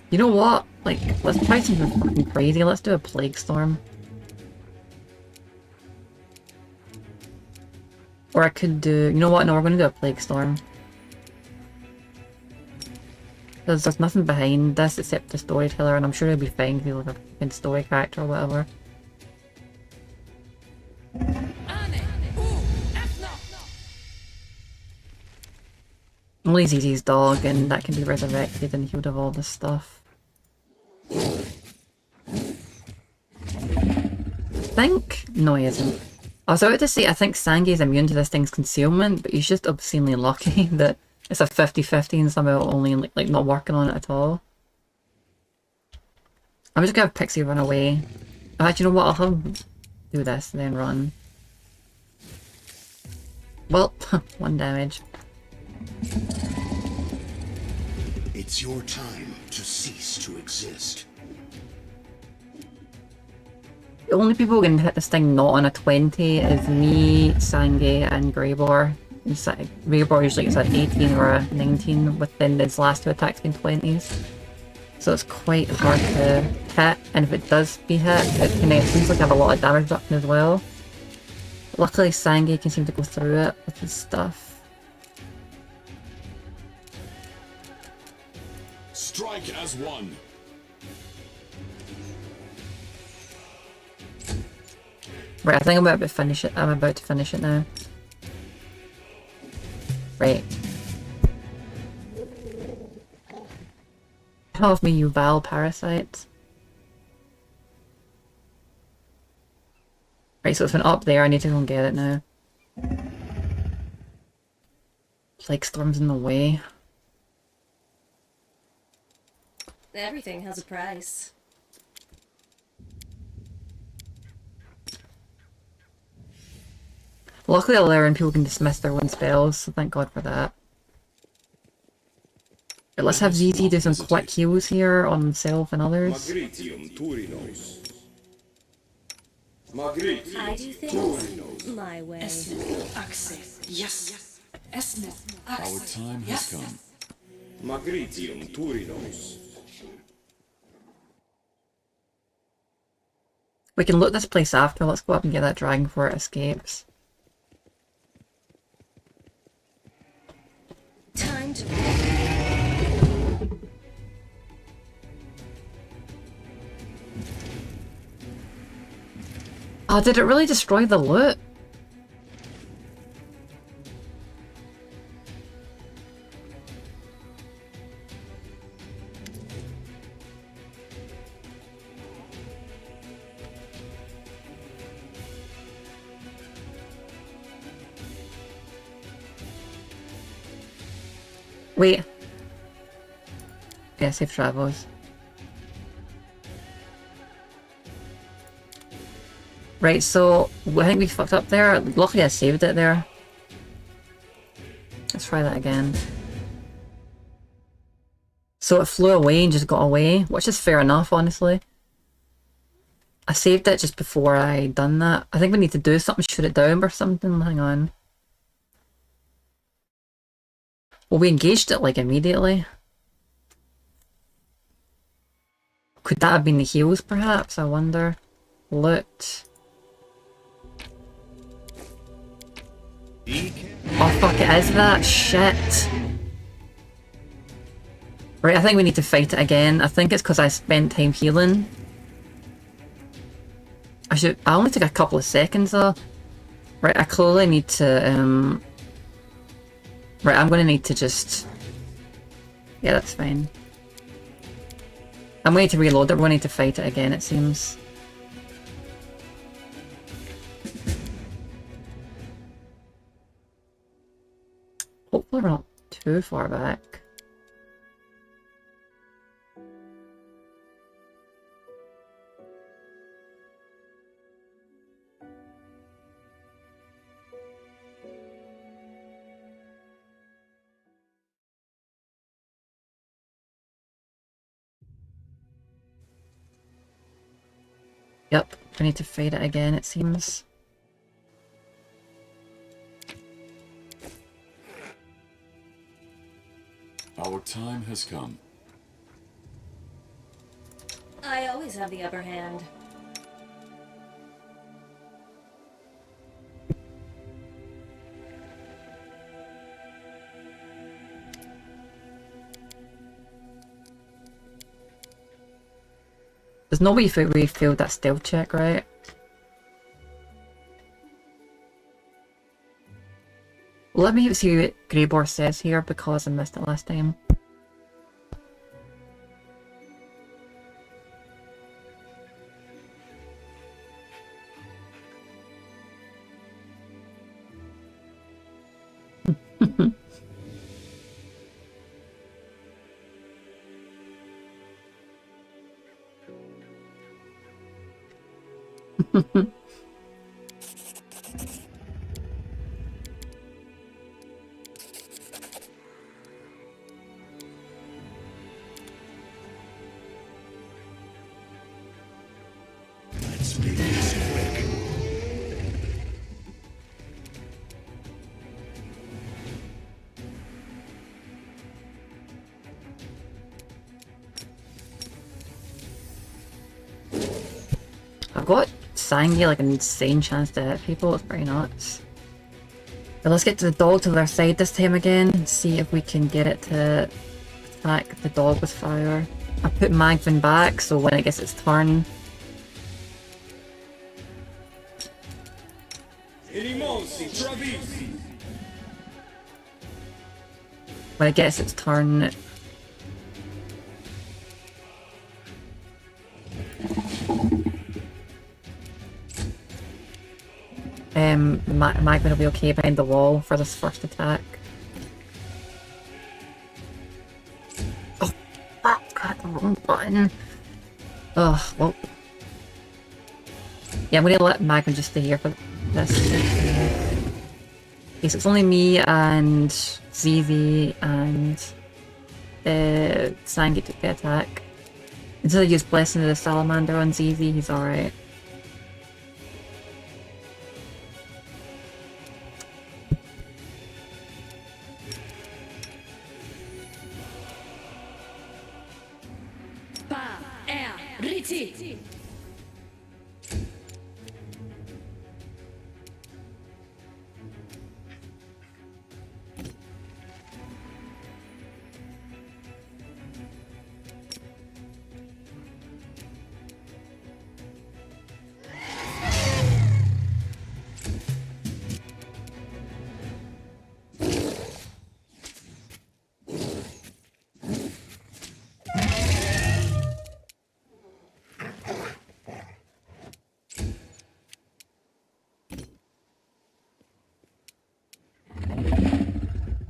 you know what? Like, let's try something fucking crazy. Let's do a Plague Storm. Or I could do... You know what? No, we're gonna do a Plague Storm. Because there's nothing behind this except the storyteller, and I'm sure he'll be fine if he's like a fucking story character or whatever. Only Zizi's dog, and that can be resurrected and healed of all this stuff. Think? No, he isn't. I was about to say, I think Sangi is immune to this thing's concealment, but he's just obscenely lucky that it's a 50-50 and somehow only like not working on it at all. I'm just gonna have Pixie run away. Actually, you know what? I'll have him do this and then run. Well, 1 damage. It's your time to cease to exist. The only people who can hit this thing not on a 20 is me, Sange, and Greybor. Greybor usually gets an 18 or a 19 within his last 2 attacks being 20s. So it's quite hard to hit, and if it does be hit, it seems like I have a lot of damage reduction as well. Luckily Sange can seem to go through it with his stuff. Strike as one. Right, I think I'm about to finish it. I'm about to finish it now. Right. Get off me, you vile parasites. Right, so it's been up there. I need to go and get it now. Plague storm's in the way. Everything has a price. Luckily, I learned people can dismiss their own spells, so thank God for that. Right, let's have ZZ do some quick heals here on himself and others. Magritium Turinos. I do things my way. Access. Yes. Esmith. Our time has come. Magritium Turinos. We can loot this place after. Let's go up and get that dragon before it escapes. Time to. Oh, did it really destroy the loot? Wait. Yeah, safe travels. Right, so I think we fucked up there. Luckily I saved it there. Let's try that again. So it flew away and just got away, which is fair enough, honestly. I saved it just before I done that. I think we need to do something, shoot it down or something. Hang on. Well, we engaged it like immediately. Could that have been the heals perhaps? I wonder. Loot. Oh fuck, it is that? Shit. Right, I think we need to fight it again. I think it's because I spent time healing. I only took a couple of seconds though. Right, I clearly need to, right, I'm gonna need to just... Yeah, that's fine. I'm going to reload it, we're going to need to fight it again, it seems. Hopefully we're not too far back. Yep, we need to fight it again, it seems. Our time has come. I always have the upper hand. There's no way we failed that stealth check, right? Let me see what Greybor says here because I missed it last time. Let's make this quick. I've got Sangi like an insane chance to hit people, it's pretty nuts. But let's get to the dog to their side this time again and see if we can get it to attack the dog with fire. I put Magvin back so when it gets its turn When it gets its turn, Magma will be okay behind the wall for this first attack. Oh, fuck, got the wrong button. Ugh, well. Yeah, I'm gonna let Magma just stay here for this. Okay, so it's only me and ZZ and Sangi took the attack. Until I use Blessing of the Salamander on ZZ, he's alright.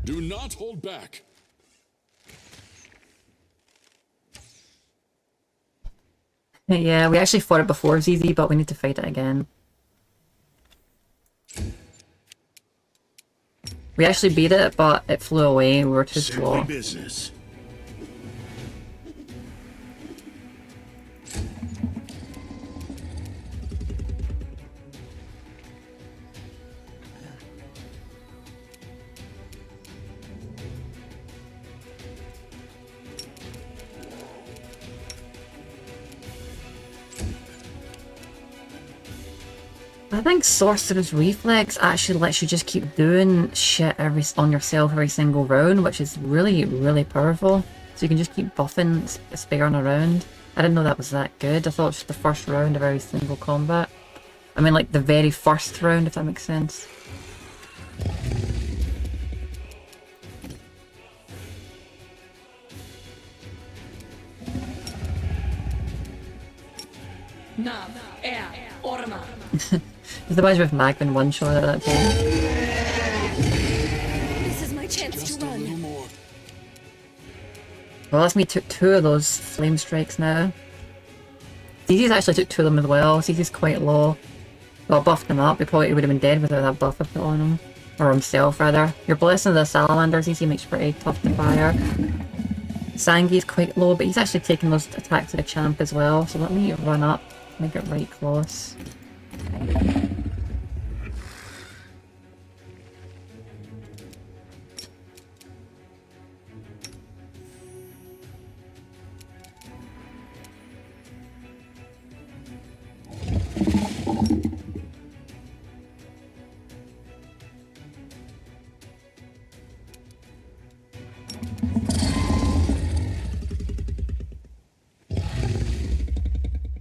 Do not hold back. Yeah, we actually fought it before ZZ, but we need to fight it again. We actually beat it, but it flew away. We were too slow. Business. I think Sorcerer's Reflex actually lets you just keep doing shit on yourself every single round, which is really, really powerful. So you can just keep buffing sparing around. I didn't know that was that good. I thought it was just the first round of every single combat. I mean, like the very first round, if that makes sense. There's a bunch of Magman one-shot at that point. This is my chance to run. Well, that's me took 2 of those flame strikes now. ZZ's actually took 2 of them as well. ZZ's quite low. Well, buffed him up. He probably would have been dead without that buff I put on him. Or himself, rather. Your Blessing of the Salamander, ZZ makes pretty tough to fire. Sangi's quite low, but he's actually taking those attacks to the champ as well. So let me run up, make it right close.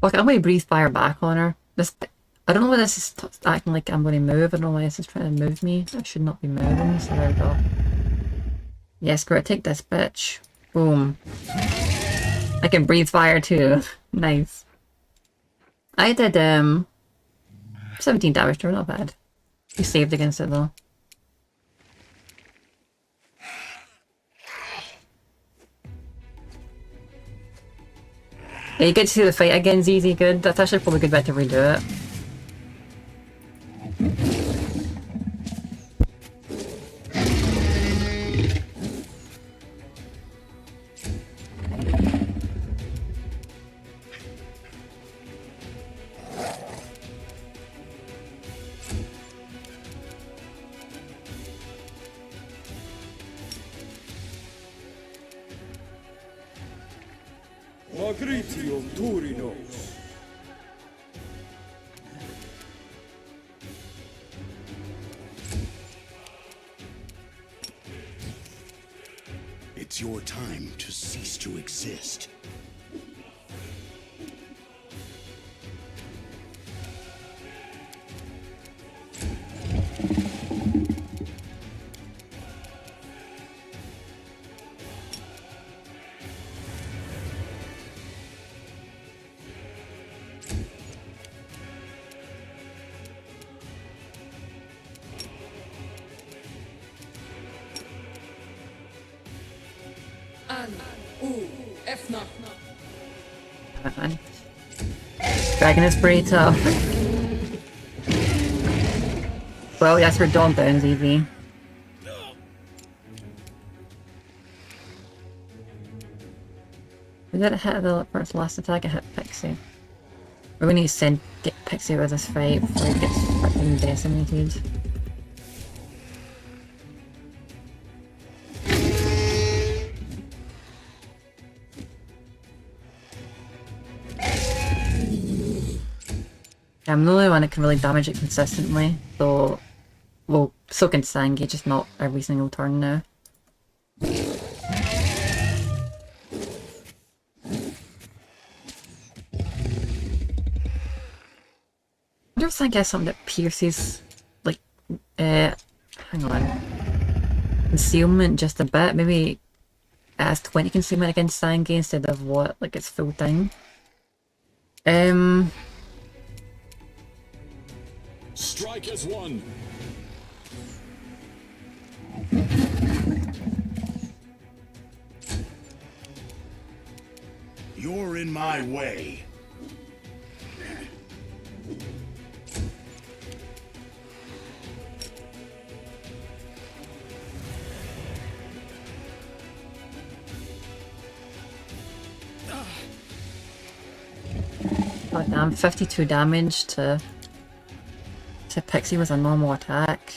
Okay, I'm going to breathe fire back on her. I don't know why this is acting like I'm going to move. I don't know why this is trying to move me. I should not be moving, so there we go. Yeah, screw it. Take this, bitch. Boom. I can breathe fire too. Nice. I did 17 damage to her, not bad. You saved against it though. Yeah, you get to see the fight again, ZZ, good. That's actually probably a good bet to redo it. It's your time to cease to exist. Man. Dragon is pretty tough. Well, yes, we're done down, easy. Did it hit the first last attack? It hit Pixie. We're gonna get Pixie with this fight before he gets freaking decimated. I'm the only one that can really damage it consistently, so... Well, so can Sangi, just not every single turn now. I wonder if Sangi has something that pierces, like, hang on. Concealment just a bit, maybe it has 20 concealment against Sangi instead of what, like it's full time. Strike as one. You're in my way. God damn, 52 damage to Pixie with a normal attack.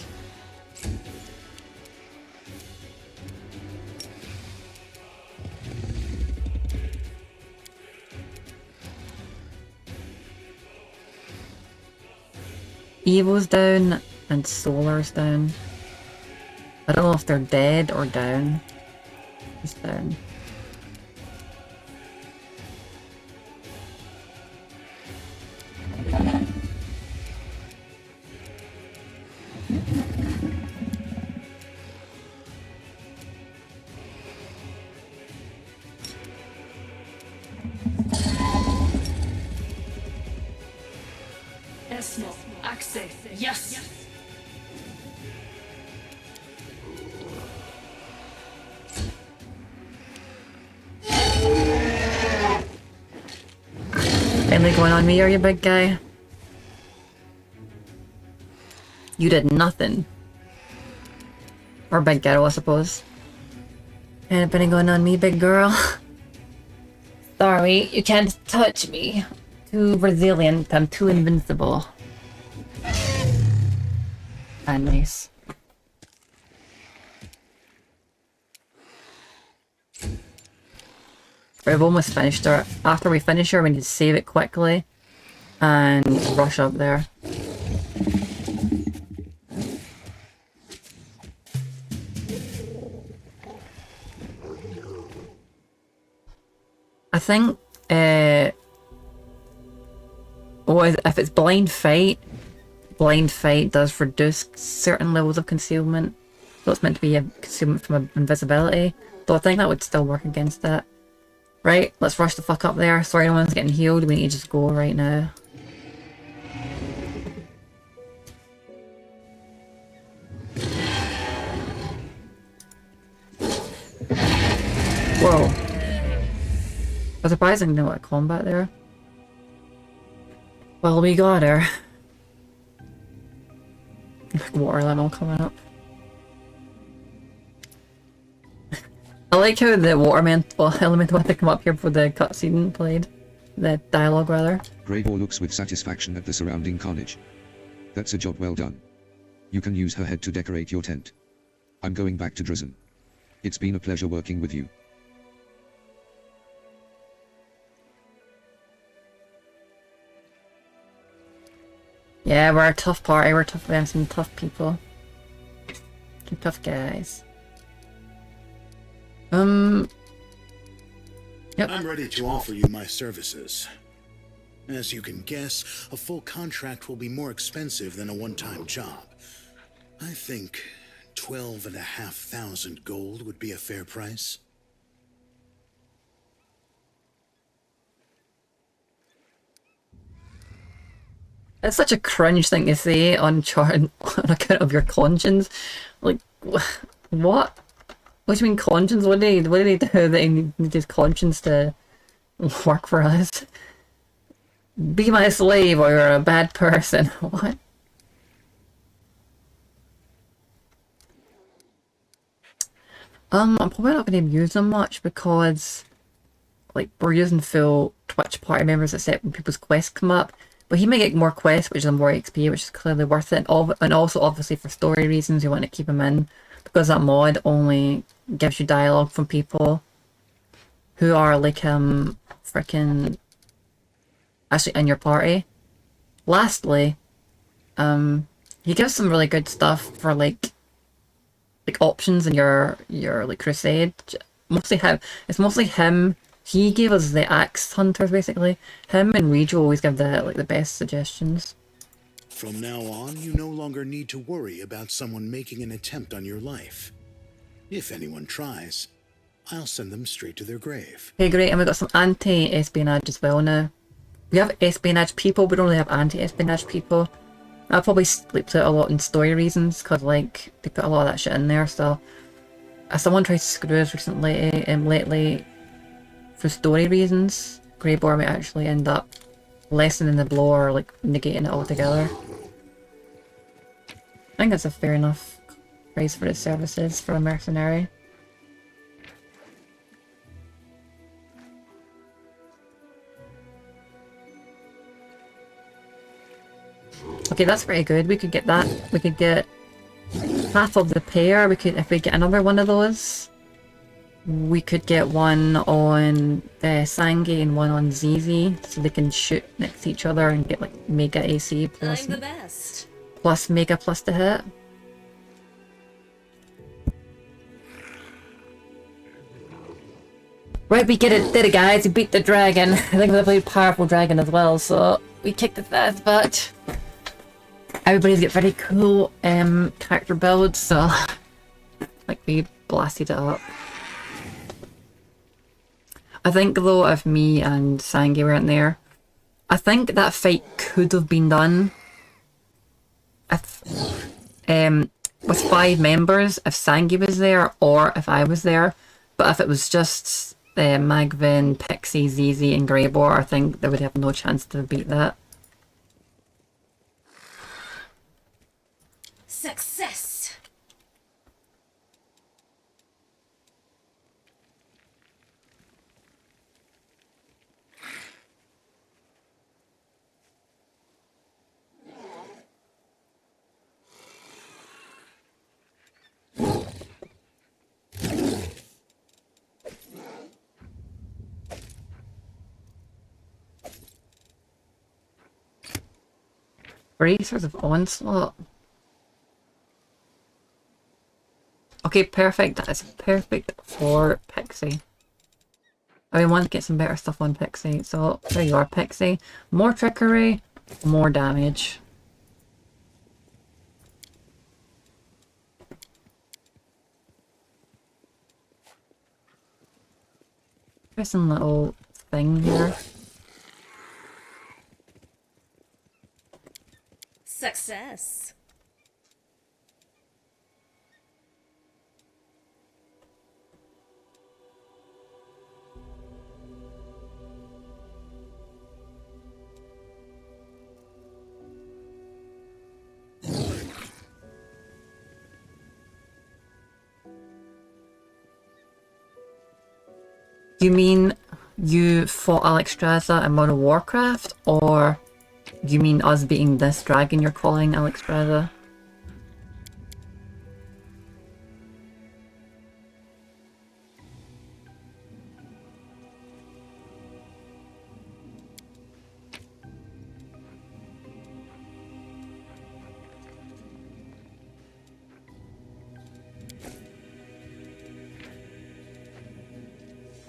Evo's down and Solar's down. I don't know if they're dead or down. He's down. Esmo, access, yes. Finally going on me, are you, big guy? You did nothing. Or big girl, I suppose. Anybody going on me, big girl? Sorry, you can't touch me. Too resilient, I'm too invincible. Ah, nice. We've almost finished her. After we finish her, we need to save it quickly and rush up there. I think, if it's blind fight does reduce certain levels of concealment. So it's meant to be a concealment from invisibility. Though I think that would still work against that. Right, let's rush the fuck up there. Sorry, no one's getting healed. We need to just go right now. Whoa. I was surprising no combat there. Well, we got her. Water level coming up. I like how the water elemental had to come up here before the cutscene played. The dialogue, rather. Greybore looks with satisfaction at the surrounding carnage. That's a job well done. You can use her head to decorate your tent. I'm going back to Drizzen. It's been a pleasure working with you. Yeah, we're a tough party. We have some tough people. Some tough guys. Yep. I'm ready to offer you my services. As you can guess, a full contract will be more expensive than a one-time job. I think 12,500 gold would be a fair price. It's such a cringe thing to say on account of your conscience. Like, what? What do you mean conscience? What did he do that he needed his conscience to work for us? Be my slave or you're a bad person. What? I'm probably not going to use them much because, like, we're using full Twitch party members except when people's quests come up. But he may get more quests, which is more XP, which is clearly worth it. And also, obviously, for story reasons, you want to keep him in. Because that mod only gives you dialogue from people who are, like, freaking actually in your party. Lastly, he gives some really good stuff for, like options in your like crusade. Mostly him. It's mostly him. He gave us the axe hunters basically. Him and Rejo always give the best suggestions. From now on, you no longer need to worry about someone making an attempt on your life. If anyone tries, I'll send them straight to their grave. Okay, great, and we got some anti-espionage as well now. We have espionage people, we don't really have anti-espionage people. I'll probably like put a lot in story reasons, because like they put a lot of that shit in there, so if someone tried to screw us recently lately for story reasons, Greybor might actually end up lessening the blow or like negating it altogether. I think that's a fair enough price for its services for a mercenary. Okay, that's pretty good. We could get that. We could get half of the pair. We could, if we get another one of those, we could get one on Sangi and one on ZZ, so they can shoot next to each other and get like mega AC plus. I'm the best. Plus mega plus to hit. Right, we did it guys, we beat the dragon. I think we're a very powerful dragon as well, so we kicked its ass, but everybody's got very cool character builds, so like we blasted it up. I think though if me and Sangi weren't there, I think that fight could have been done if with 5 members, if Sangi was there or if I was there. But if it was just Magvin, Pixie, ZZ and Greybor, I think they would have no chance to beat that. Success. Bracers of Onslaught. Okay, perfect. That is perfect for Pixie. I want to get some better stuff on Pixie. So, there you are, Pixie. More trickery, more damage. There's some little thing here. Success. You mean you fought Alexstrasza in Modern Warcraft, or you mean us beating this dragon you're calling Alexstrasza?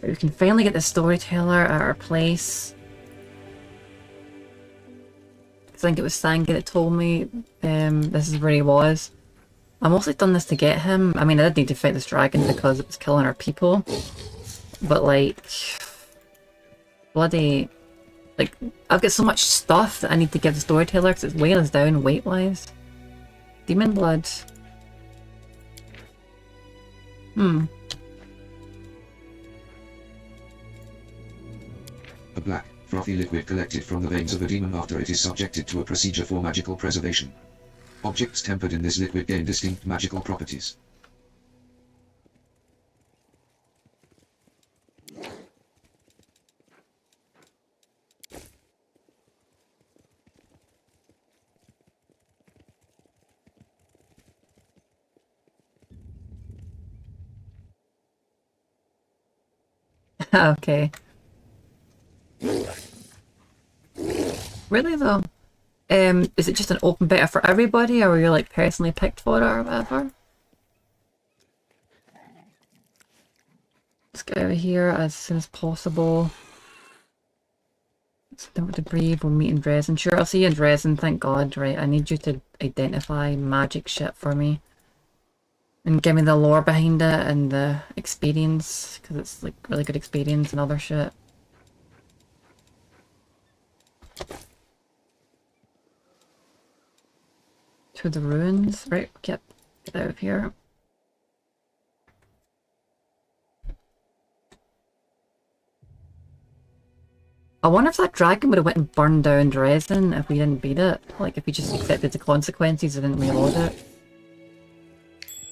We can finally get the storyteller at our place. I think it was Sangi that told me this is where he was. I mostly done this to get him. I mean, I did need to fight this dragon because it was killing our people. But like, bloody, like, I've got so much stuff that I need to give the storyteller because it's weighing us down weight-wise. Demon blood. A black, frothy liquid collected from the veins of a demon after it is subjected to a procedure for magical preservation. Objects tempered in this liquid gain distinct magical properties. Okay. Really though? Is it just an open beta for everybody, or were you like personally picked for it or whatever? Let's get out of here as soon as possible. Don't to breathe, we'll meet in Dresden. Sure, I'll see you in Dresden, thank God. Right, I need you to identify magic shit for me. And give me the lore behind it and the experience, because it's like really good experience and other shit. To the ruins. Right, get out of here. I wonder if that dragon would have went and burned down Dresden if we didn't beat it. Like if we just accepted the consequences and didn't reload it.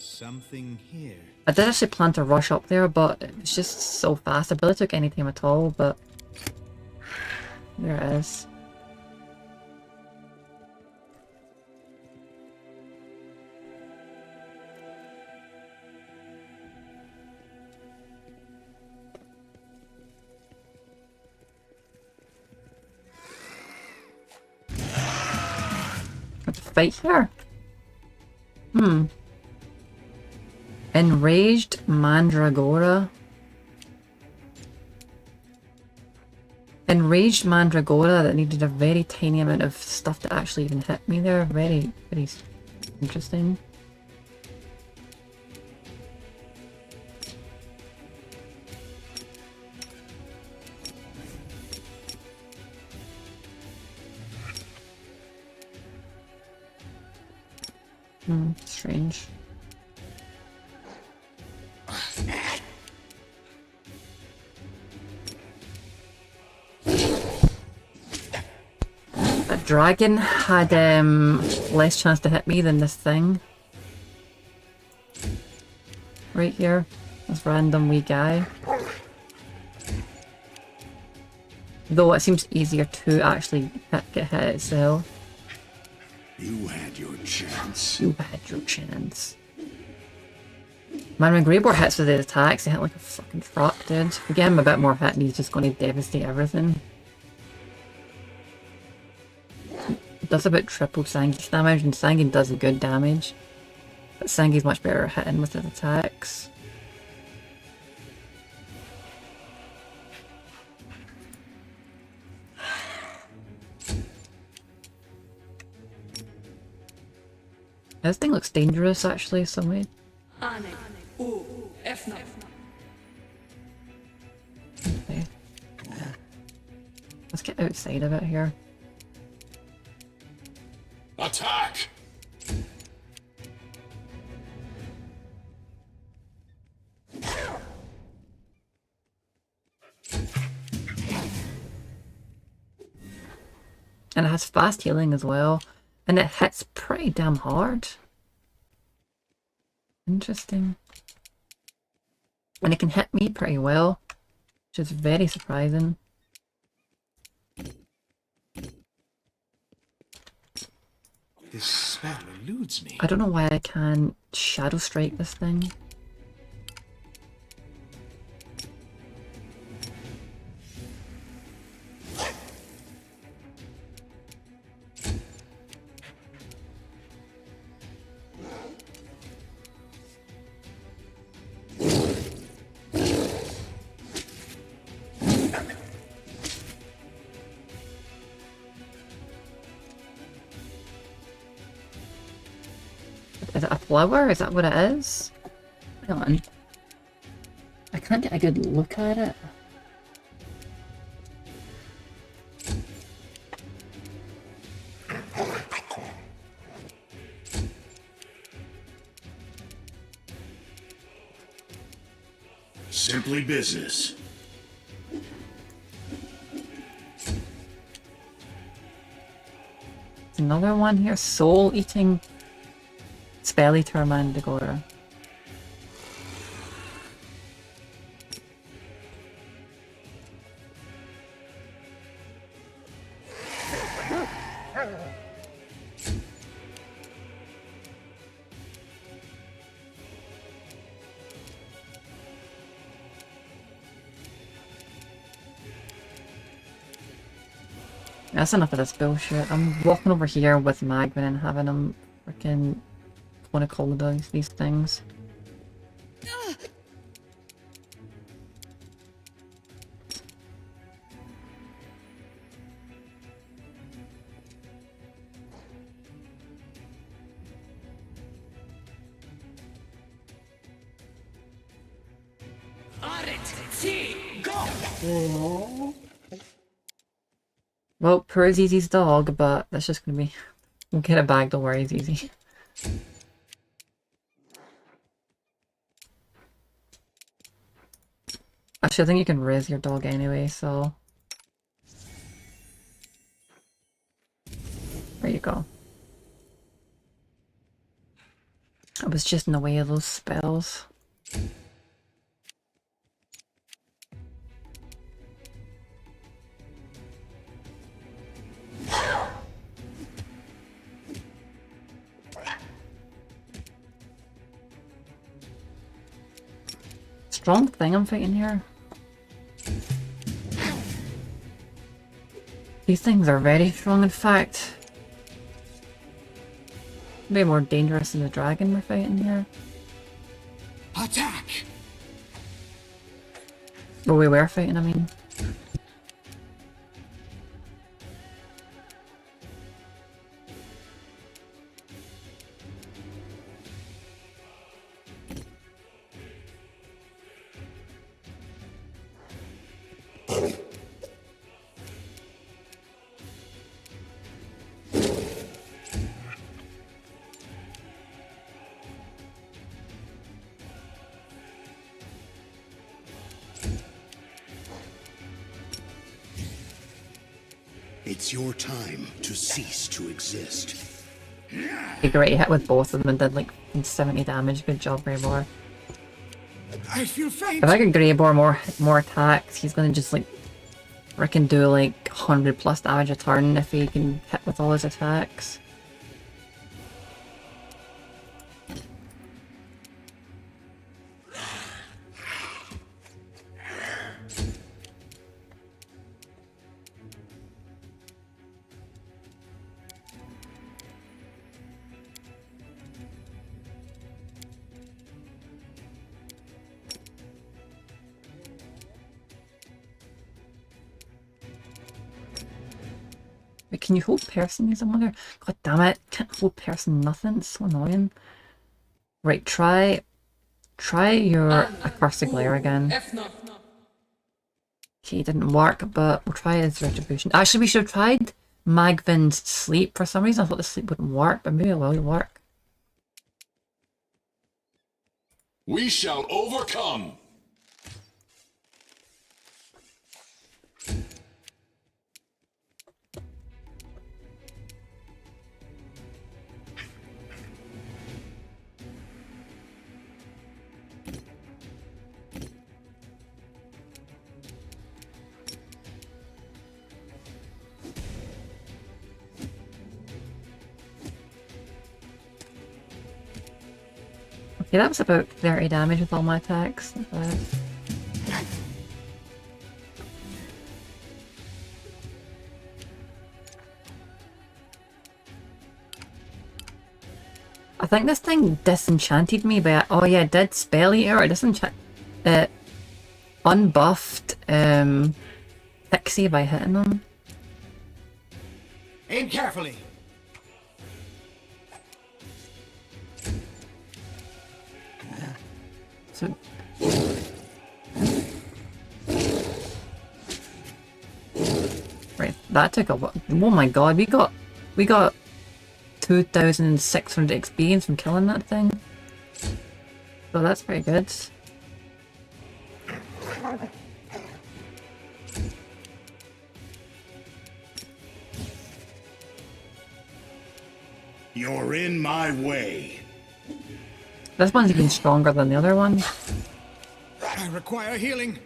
Something here. I did actually plan to rush up there, but it was just so fast. I barely took any time at all, but there it is. Let's fight here. Enraged Mandragora. Enraged Mandragora that needed a very tiny amount of stuff to actually even hit me there. Very, very interesting. Strange. That dragon had less chance to hit me than this thing. Right here. This random wee guy. Though it seems easier to actually get hit itself. You had your chance. You had your chance. Man, when Greybor hits with the attacks, they hit like a fucking truck, dude. If we get him a bit more hit and he's just going to devastate everything. It does about triple Sangi's damage, and Sangi does a good damage. But Sangi's much better at hitting with his attacks. This thing looks dangerous actually, some way. Okay. Let's get outside of it here. Attack! And it has fast healing as well. And it hits pretty damn hard. Interesting. And it can hit me pretty well, which is very surprising. This spell eludes me. I don't know why I can't shadow strike this thing. Is it a flower? Is that what it is? Hang on. I can't get a good look at it. Simply business. another one here. Soul eating spell eater mandragora. That's enough of this bullshit. I'm walking over here with Magvin and having him freaking want to call these things. On it! See! Go! Well, poor Zizi's dog, but that's just gonna be... We'll get it back, don't worry, Zizi. Actually, I think you can raise your dog anyway, so... There you go. I was just in the way of those spells. Strong thing I'm fighting here. These things are very strong, in fact. Way more dangerous than the dragon we're fighting here. Attack! Well, we were fighting, I mean. It's your time to cease to exist. You great hit with both of them and did like 70 damage. Good job, Greybor. I feel faint. If I get Greybor more attacks, he's gonna just like frickin' do like 100+ damage a turn if he can hit with all his attacks. Wait, can you hold person these? I wonder. God damn it! Can't hold person nothing. It's so annoying. Right, try your accursed glare again. Okay, it didn't work, but we'll try his retribution. Actually, we should have tried Magvin's sleep. For some reason, I thought the sleep wouldn't work, but maybe it will work. We shall overcome. Okay, that was about 30 damage with all my attacks. Not bad. I think this thing disenchanted me by... Oh yeah, it did spell eater. It it unbuffed Pixie by hitting him. Aim carefully. So... Right, that took a while. Oh my god, we got 2,600 experience from killing that thing. So that's pretty good. You're in my way. This one's even stronger than the other one. I require healing.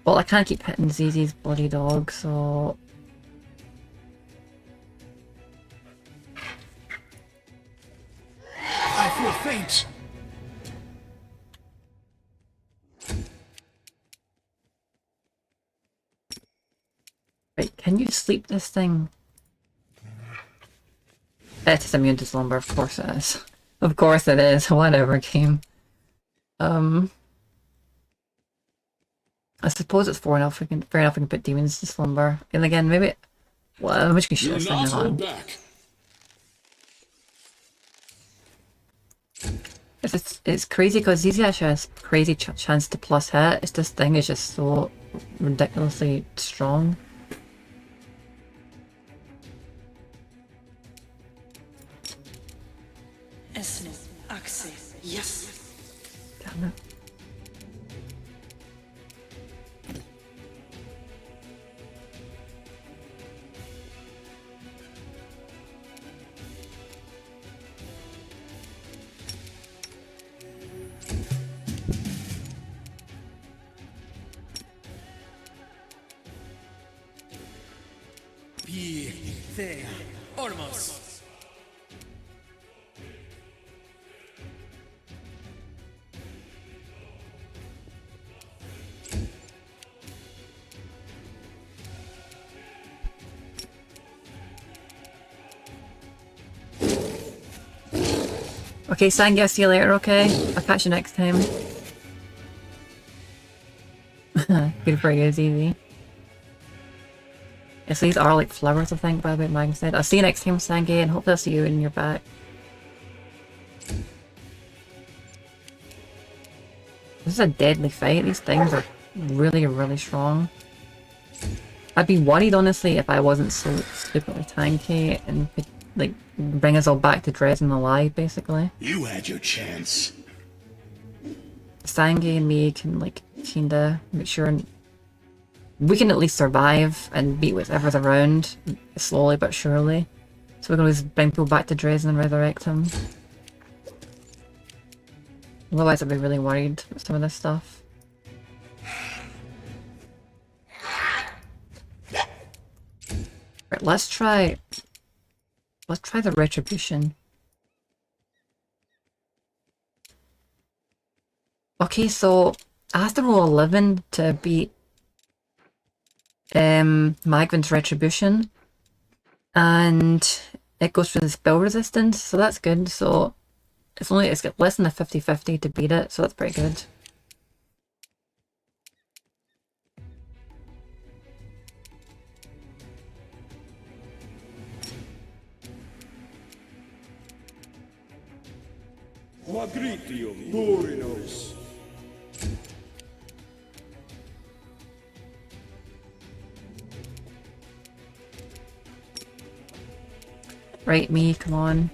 Well, I can't keep hitting ZZ's bloody dog, so... I feel faint. Right, can you sleep this thing? It is immune to slumber, of course it is. Of course it is, whatever game. I suppose it's fair enough we can put demons to slumber. And again, maybe... Well, I'm just gonna shoot this thing on. It's crazy because ZZ actually has crazy chance to plus hit. It's this thing is just so ridiculously strong. Yes. Damn it. Be there. Ormos. Okay, Sangi, see you later, okay? I'll catch you next time. Good for you, easy. Yes, these are like flowers, I think, by the way Mag said. I'll see you next time, Sangi, and hopefully I'll see you when you're back. This is a deadly fight. These things are really, really strong. I'd be worried, honestly, if I wasn't so stupidly tanky and could, like, bring us all back to Dresden alive, basically. You had your chance. Sangi and me can, like, kinda make sure we can at least survive and beat whatever's around, slowly but surely. So we're gonna just bring people back to Dresden and resurrect him. Otherwise I'd be really worried with some of this stuff. Right, let's try the retribution. Okay, so I have to roll 11 to beat Magvin's retribution, and it goes for the spell resistance, so that's good. So it's got less than a 50-50 to beat it, so that's pretty good. Magritium Durinos. Right, me, come on.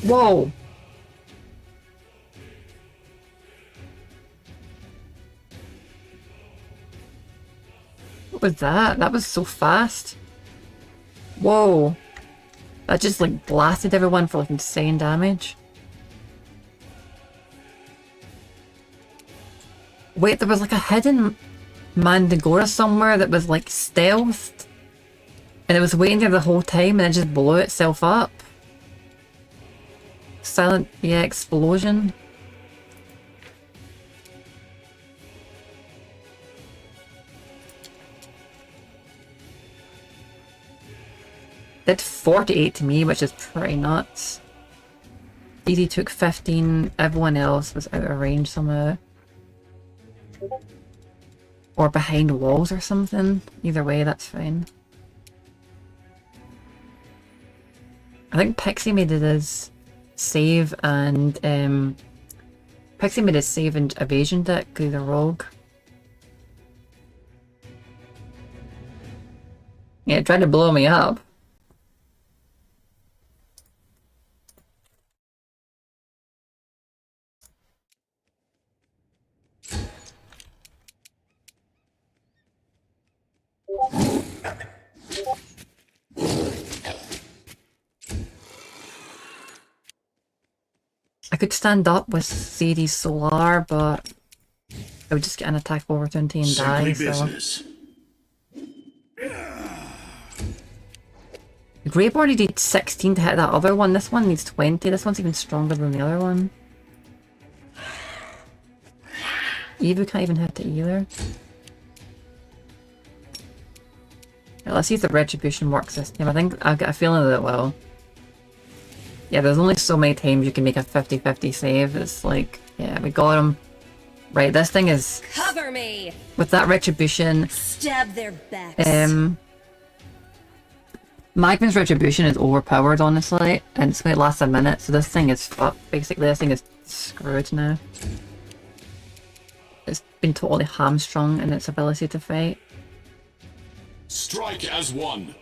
Whoa! What was that? That was so fast. Whoa! That just like blasted everyone for like insane damage. Wait, there was like a hidden Mandragora somewhere that was like stealthed. And it was waiting there the whole time and it just blew itself up. Silent, yeah, explosion. Did 48 to me, which is pretty nuts. Easy took 15, everyone else was out of range somehow. Or behind walls or something. Either way, that's fine. I think Pixie made it as save and Pixie made his save and evasion deck because he's a rogue. Yeah, it tried to blow me up. I could stand up with Sadie's Solar, but I would just get an attack of opportunity and die, business. Greyboard needed 16 to hit that other one. This one needs 20. This one's even stronger than the other one. Evu can't even hit it either. Right, let's see if the retribution works this time. I think I've got a feeling that it will. Yeah, there's only so many times you can make a 50-50 save. It's like, yeah, we got him. Right, this thing is... Cover me! With that retribution... Stab their backs. Magman's retribution is overpowered, honestly, and it's going to last a minute, so this thing is fucked. Basically, this thing is screwed now. It's been totally hamstrung in its ability to fight. Strike as one.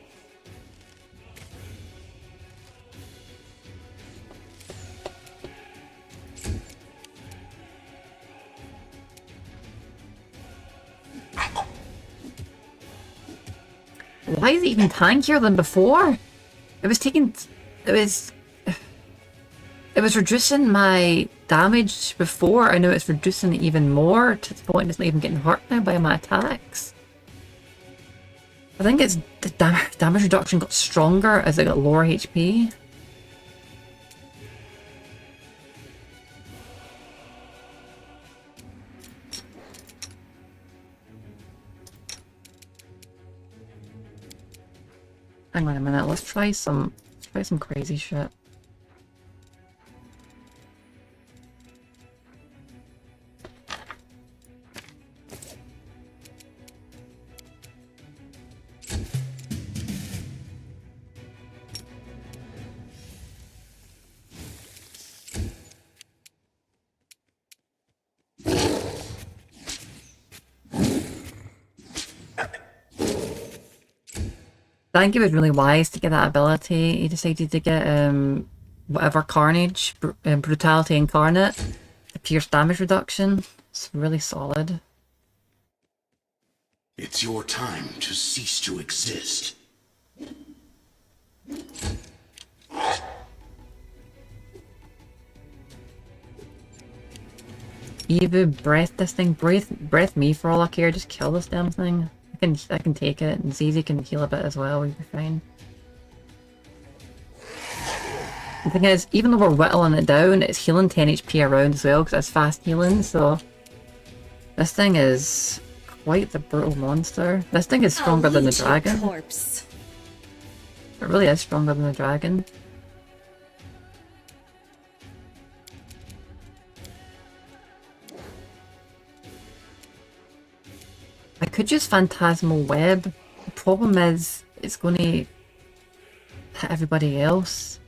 Why is it even tankier than before? It was taking... It was reducing my damage before. I know it's reducing it even more to the point it's not even getting hurt now by my attacks. I think it's the damage reduction got stronger as it got lower HP. Hang on a minute, let's try some crazy shit. I think it was really wise to get that ability. He decided to get whatever Carnage, Brutality Incarnate, the pierce damage reduction. It's really solid. It's your time to cease to exist. Evu, breath this thing, breath me for all I care. Just kill this damn thing. I can take it, and Zizi can heal a bit as well. We'll be fine. The thing is, even though we're whittling it down, it's healing 10 HP around as well because it's fast healing. So this thing is quite the brutal monster. This thing is stronger than the dragon. Corpse. It really is stronger than the dragon. I could use Phantasmal Web. The problem is, it's going to hit everybody else.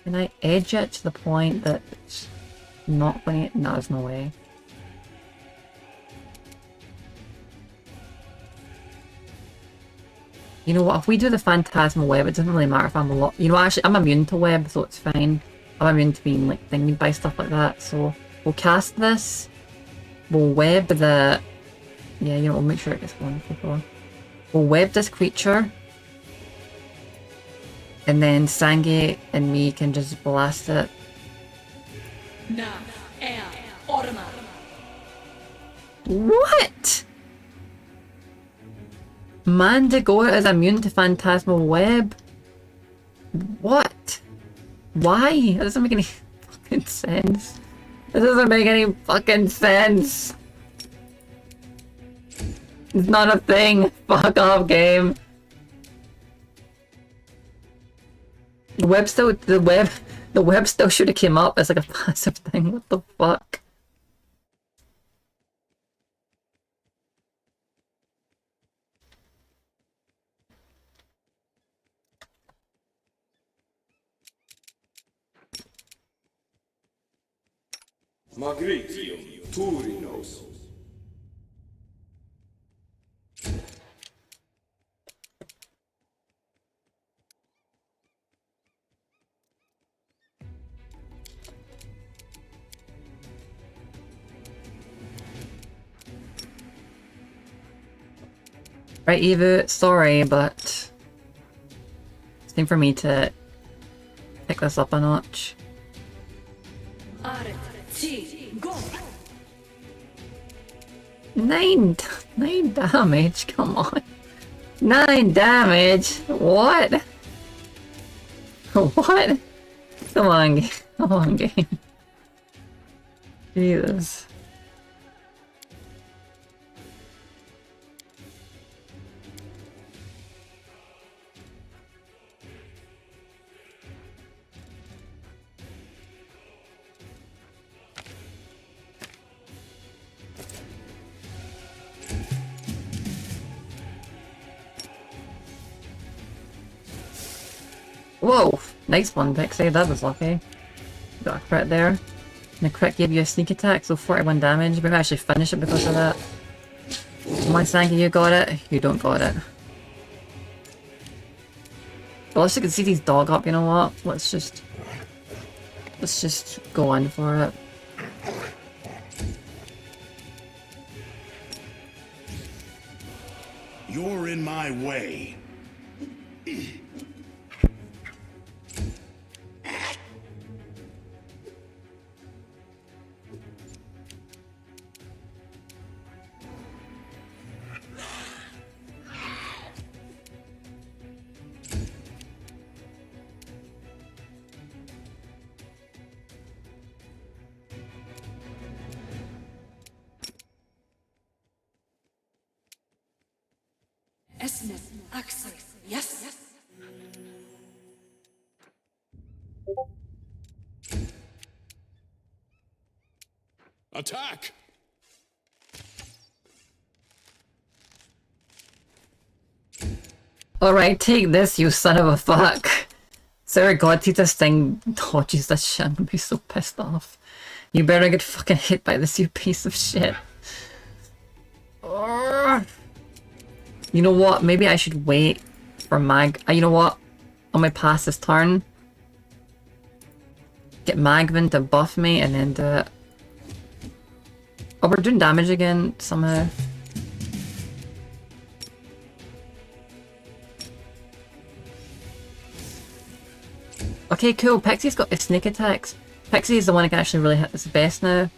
Can I edge it to the point that it's not going to... No, there's no way. You know what, if we do the Phantasmal Web, it doesn't really matter if I'm a lot... You know, actually, I'm immune to web, so it's fine. I'm immune to being, like, thingied by stuff like that, so... We'll cast this. We'll web the... Yeah, you know, we'll make sure it gets one before. We'll web this creature. And then Sange and me can just blast it. Now, air, Orma. What? Mandragora is immune to Phantasmal Web? What? Why? That doesn't make any fucking sense. This doesn't make any fucking sense. It's not a thing. Fuck off, game. The web still should have came up as like a passive thing. What the fuck? Magritium Turinos. Right, Evu, sorry, but it's time for me to pick this up a notch. Nine damage, come on. 9 damage? What? What? Come on, game. Jesus. Whoa! Nice one, Pixie. That was lucky. Got a crit there. And the crit gave you a sneak attack, so 41 damage. Maybe I should finish it because of that. Am I saying you got it? You don't got it. But let's just see these dog up, you know what? Let's just go in for it. You're in my way. Yes. Attack! Alright, take this, you son of a fuck. Sarah God, see this thing dodges this shit. I'm gonna be so pissed off. You better get fucking hit by this, you piece of shit. Urgh. You know what? Maybe I should wait for you know what? On my pass this turn, get Magvin to buff me and then do it. Oh, we're doing damage again somehow. Okay, cool. Pixie's got his sneak attacks. Pixie is the one that can actually really hit us the best now.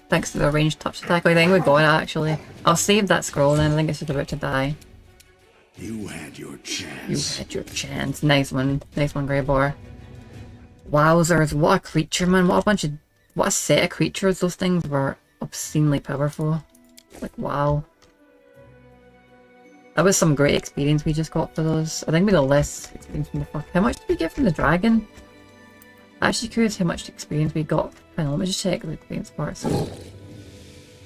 Thanks to the ranged touch attack. I think we got it actually. I'll save that scroll then. I think it's just about to die. You had your chance. You had your chance. Nice one, Greybor. Wowzers, what a creature, man. What a set of creatures. Those things were obscenely powerful. Like, wow. That was some great experience we just got for those. I think we got less experience from the fuck. How much did we get from the dragon? I'm actually curious how much experience we got. Hang on, let me just check the experience parts.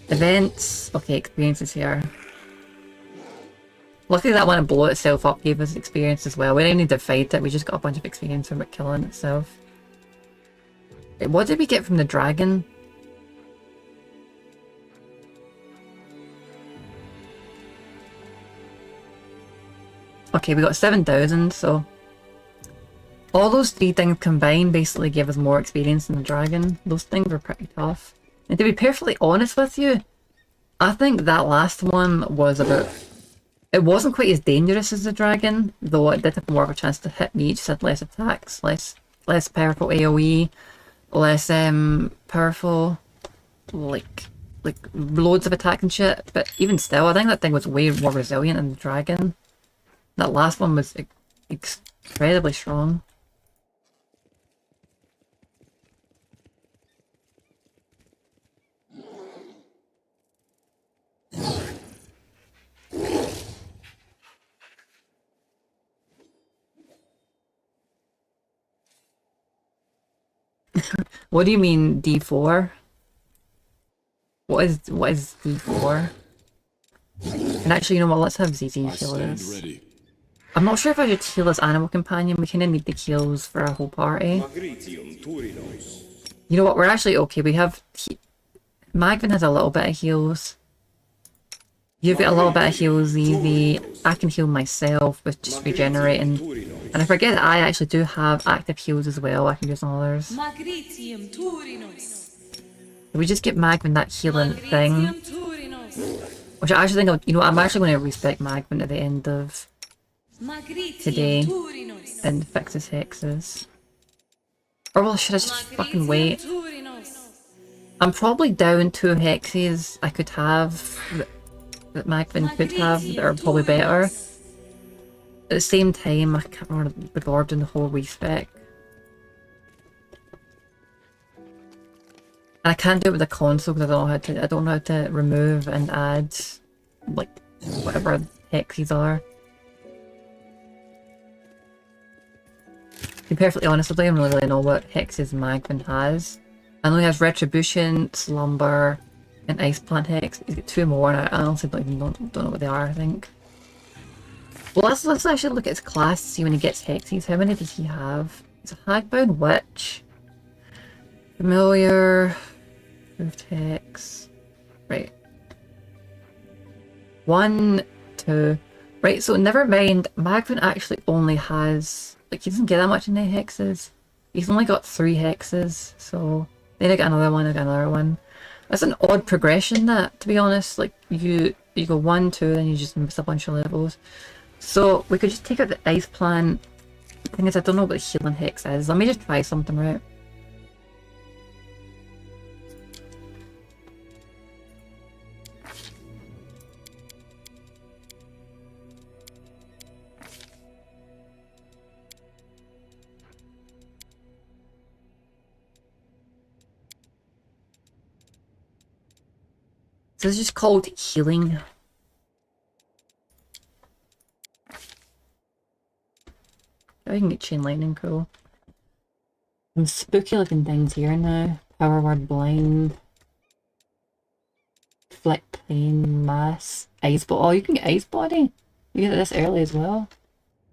Events. Okay, experience is here. Luckily that one to blow itself up gave us experience as well. We didn't need to fight it, we just got a bunch of experience from it killing itself. Wait, what did we get from the dragon? Okay, we got 7,000, so... all those 3 things combined basically gave us more experience than the dragon. Those things were pretty tough. And to be perfectly honest with you, I think that last one was about... it wasn't quite as dangerous as the dragon, though it did have more of a chance to hit me. It just had less attacks, less powerful AoE, less powerful, like loads of attack and shit. But even still, I think that thing was way more resilient than the dragon. That last one was incredibly strong. What do you mean D4? What is D4? And actually, you know what? Let's have ZZ kill this. Ready. I'm not sure if I should heal this animal companion. We kind of need the heals for our whole party. You know what? We're actually okay. We have... Magvin has a little bit of heals. You've got a little bit of heals, Evie. I can heal myself with just regenerating. And I forget that I actually do have active heals as well. I can use on others. We just get Magvin that healing thing. Which I actually think, you know, I'm actually going to respec Magvin at the end of today and fix his hexes. Or well, should I just fucking wait? I'm probably down 2 hexes I could have that Magvin could have that are probably better. At the same time, I can't remember the board doing the whole respec. And I can't do it with the console because I don't know how to remove and add like whatever hexes are. To be perfectly honest with you, I don't really know what hexes Magvin has. I know he has Retribution, Slumber, and Ice Plant Hex. He's got 2 more, and I honestly don't know what they are, I think. Well, let's actually look at his class to see when he gets hexes. How many does he have? He's a Hagbound Witch. Familiar. Proved Hex. Right. 1, 2. Right, so never mind. Magvin actually only has... Like, he doesn't get that much in the hexes. He's only got 3 hexes, so... Then I get another one, I get another one. That's an odd progression, that, to be honest. Like, you go 1, 2, then you just miss a bunch of levels. So, we could just take out the Ice Plant. The thing is, I don't know what the healing hex is. Let me just try something, right? So it's just called healing. Oh, you can get Chain Lightning, cool. Some spooky looking things here now. Power Word Blind. Flick Plane, Mass, Ice Body. Oh, you can get Ice Body. You get it this early as well.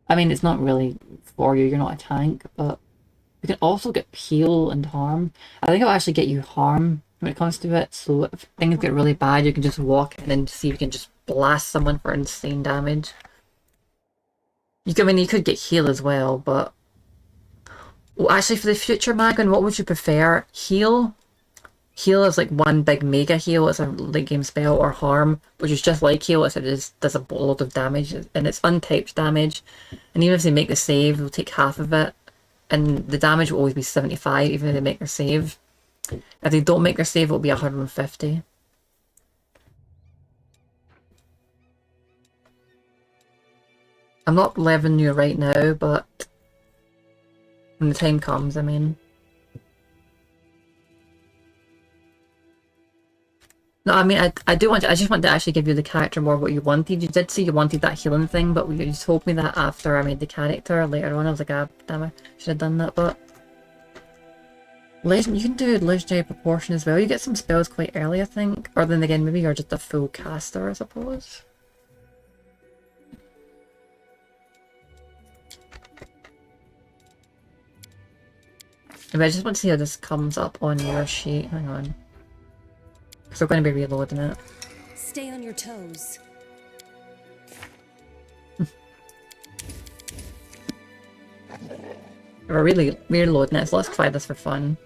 I mean, it's not really for you, you're not a tank, but you can also get Heal and Harm. I think it'll actually get you Harm when it comes to it, so if things get really bad, you can just walk in and see if you can just blast someone for insane damage. I mean, you could get Heal as well, but... Well, actually, for the future, Magvin, what would you prefer? Heal? Heal is like 1 big mega heal, it's a late game spell, or Harm, which is just like Heal, it just does a boatload of damage, and it's untyped damage, and even if they make the save, they'll take half of it, and the damage will always be 75, even if they make their save. If they don't make their save, it'll be 150. I'm not leveling you right now, but when the time comes, I mean. No, I mean, I just want to actually give you the character more what you wanted. You did say you wanted that healing thing, but you told me that after I made the character later on. I was like, ah, damn, I should have done that, but... Legend, you can do legendary proportion as well. You get some spells quite early, I think. Or then again, maybe you're just a full caster, I suppose. Maybe I just want to see how this comes up on your sheet. Hang on. Because we're going to be reloading it. Stay on your toes. We're really reloading it, so let's try this for fun.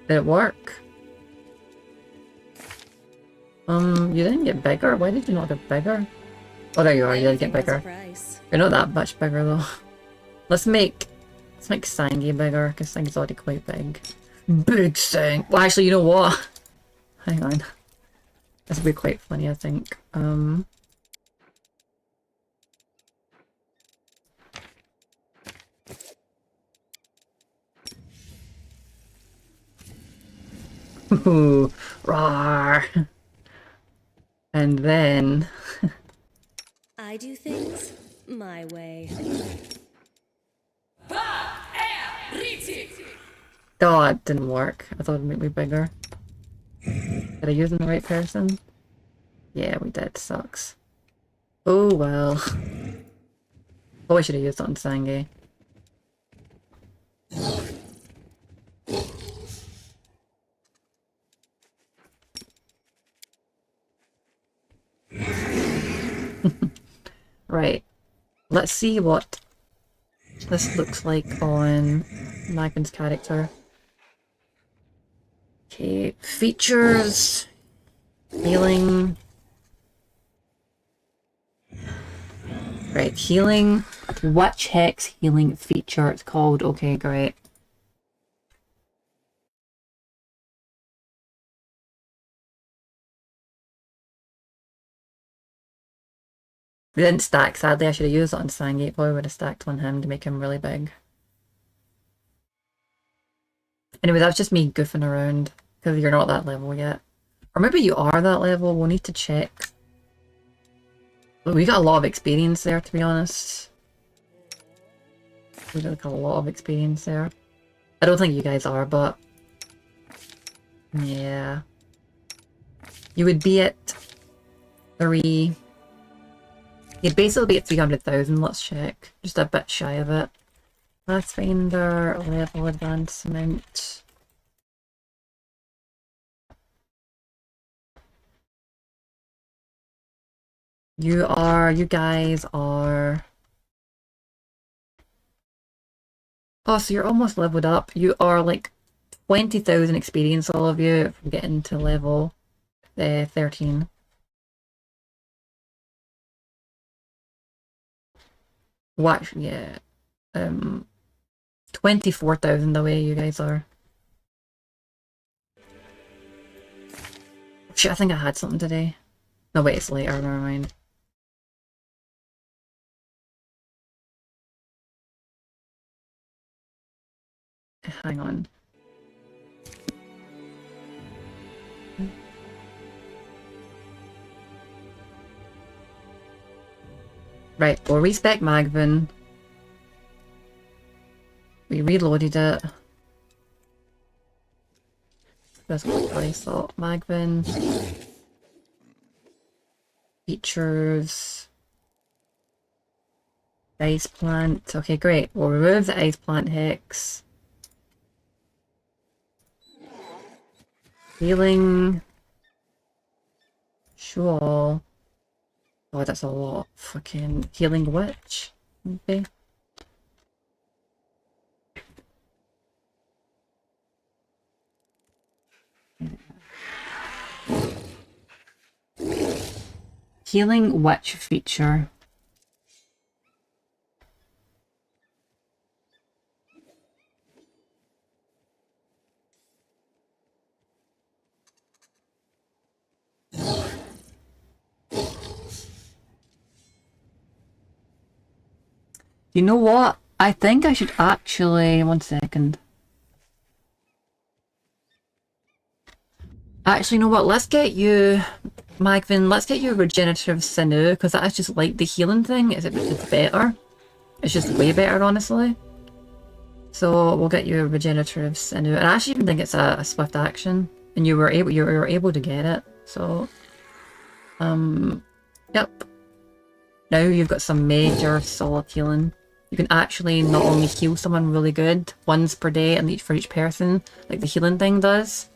Did it work? You didn't get bigger? Why did you not get bigger? Oh, there you are, you did get bigger. You're not that much bigger though. Let's make Sangi bigger, because Sangi's already quite big. Big Sang! Well, actually, you know what? Hang on. This will be quite funny, I think. Ooh, roar! And then... I do things my way. Oh, it didn't work. I thought it'd make me bigger. Did I use the right person? Yeah, we did. Sucks. Oh well. Probably should have used it on Sange. Right. Let's see what this looks like on Magman's character. Okay, features, healing. Right, healing. Witch Hex healing feature it's called. Okay, great. We didn't stack, sadly. I should have used it on Sangate. Probably would have stacked on him to make him really big. Anyway, that's just me goofing around, because you're not that level yet. Or maybe you are that level, we'll need to check. We got a lot of experience there, to be honest. We got like a lot of experience there. I don't think you guys are, but... yeah. You would be at 3... you'd basically be at 300,000, let's check. Just a bit shy of it. Pathfinder, level advancement... you guys are... oh, so you're almost leveled up. You are like 20,000 experience, all of you, from getting to level 13. What? Yeah. 24,000 the way you guys are. Shit, I think I had something today. No, wait, it's later, never mind. Hang on. Right, we'll respec Magvin. We reloaded it. Just quickly sort Magvin. Features. Ice plant. Okay, great. We'll remove the ice plant hex. Healing. Show all. Oh, that's a lot. Fucking healing witch. Okay. Healing witch feature. You know what? I think I should actually... one second. Actually, you know what? Let's get you... Magvin, let's get you regenerative sinew, because that's just like the healing thing. It's better. It's just way better, honestly. So we'll get you a regenerative sinew. And I actually even think it's a swift action. And you were able to get it. So... yep. Now you've got some major solid healing. You can actually not only heal someone really good once per day and for each person, like the healing thing does.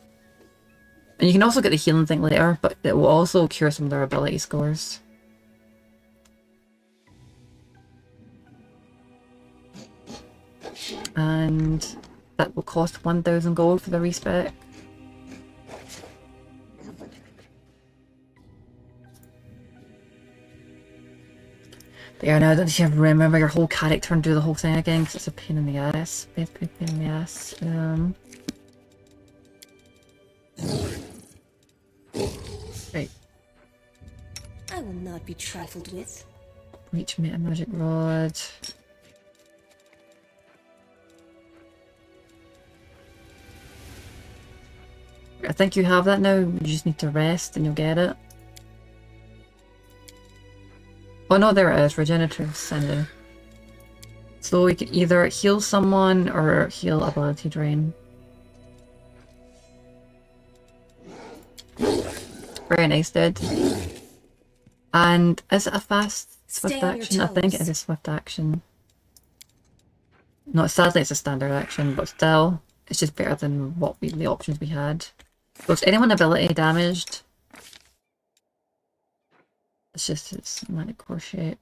And you can also get the healing thing later, but it will also cure some of their ability scores. And that will cost 1,000 gold for the respec. Yeah, now don't you have to remember your whole character and do the whole thing again, because it's a pain in the ass. It's a pain in the ass. Right. I will not be trifled with. Reach meta magic rod. I think you have that now. You just need to rest and you'll get it. Oh no, there it is. Regenerative sinew. So you can either heal someone or heal ability drain. Very nice, dude. And is it a fast swift Stay on your action? I think it toes. is a swift action. No, sadly it's a standard action, but still, it's just better than the options we had. So is anyone ability damaged? It's just its manic core shape.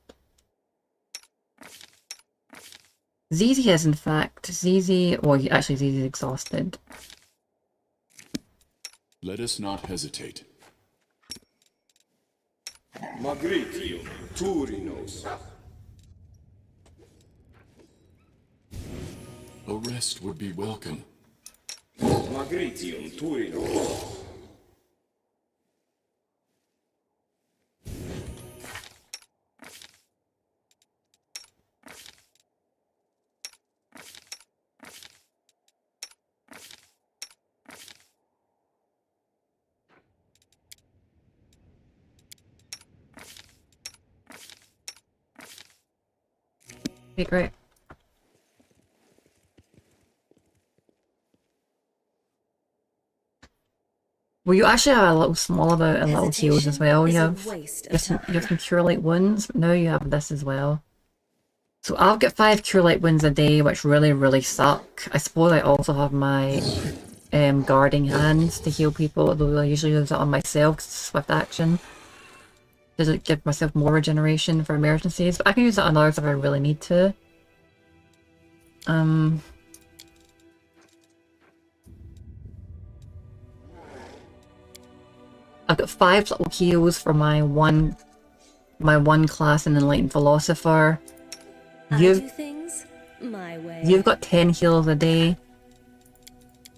ZZ is in fact ZZ. Well, actually ZZ is exhausted. Let us not hesitate. Magritio, Turinos. A rest would be welcome. Magritium, Turinos. Okay, great. Well, you actually have a little small about and little heals as well. You have some cure light wounds, but now you have this as well. So I'll get 5 cure light wounds a day, which really suck. I suppose I also have my guarding hands to heal people, although I usually use it on myself because it's a swift action. Does it give myself more regeneration for emergencies? But I can use it on others if I really need to. I've got 5 little heals for my one class in Enlightened Philosopher. I do things my way. You've got 10 heals a day.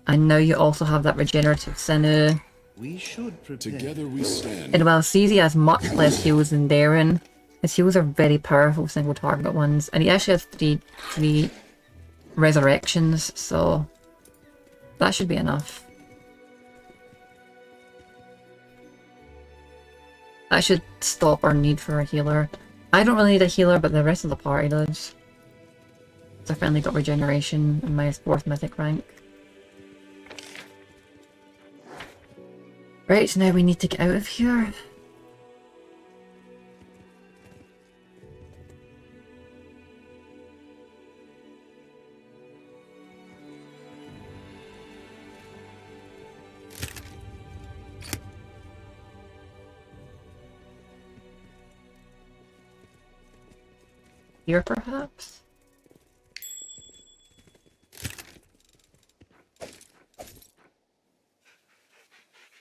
And now you also have that regenerative sinew. We should prepare. Together we stand. And while CZ has much less heals than Darren, his heals are very powerful single target ones. And he actually has three resurrections, so that should be enough. That should stop our need for a healer. I don't really need a healer, but the rest of the party does. So I finally got regeneration in my 4th mythic rank. Right, so now we need to get out of here. Here, perhaps?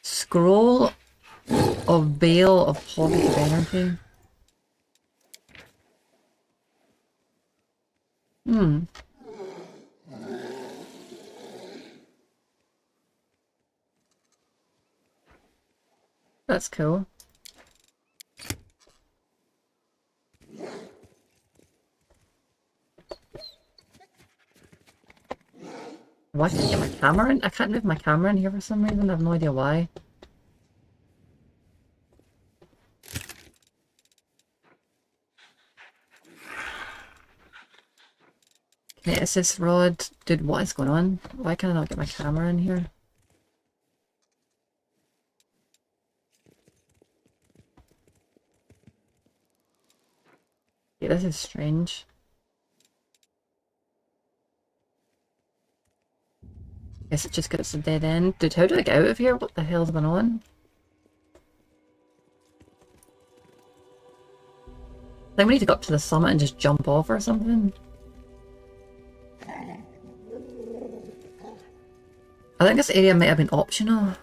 Scroll of Bale of Positive Energy. That's cool. Why can't I get my camera in? I can't move my camera in here for some reason. I have no idea why. Okay, assist rod. Dude, what is going on? Why can I not get my camera in here? Yeah, this is strange. Guess it just gets a dead end. Dude, how do I get out of here? What the hell's going on? I think we need to go up to the summit and just jump off or something. I think this area might have been optional.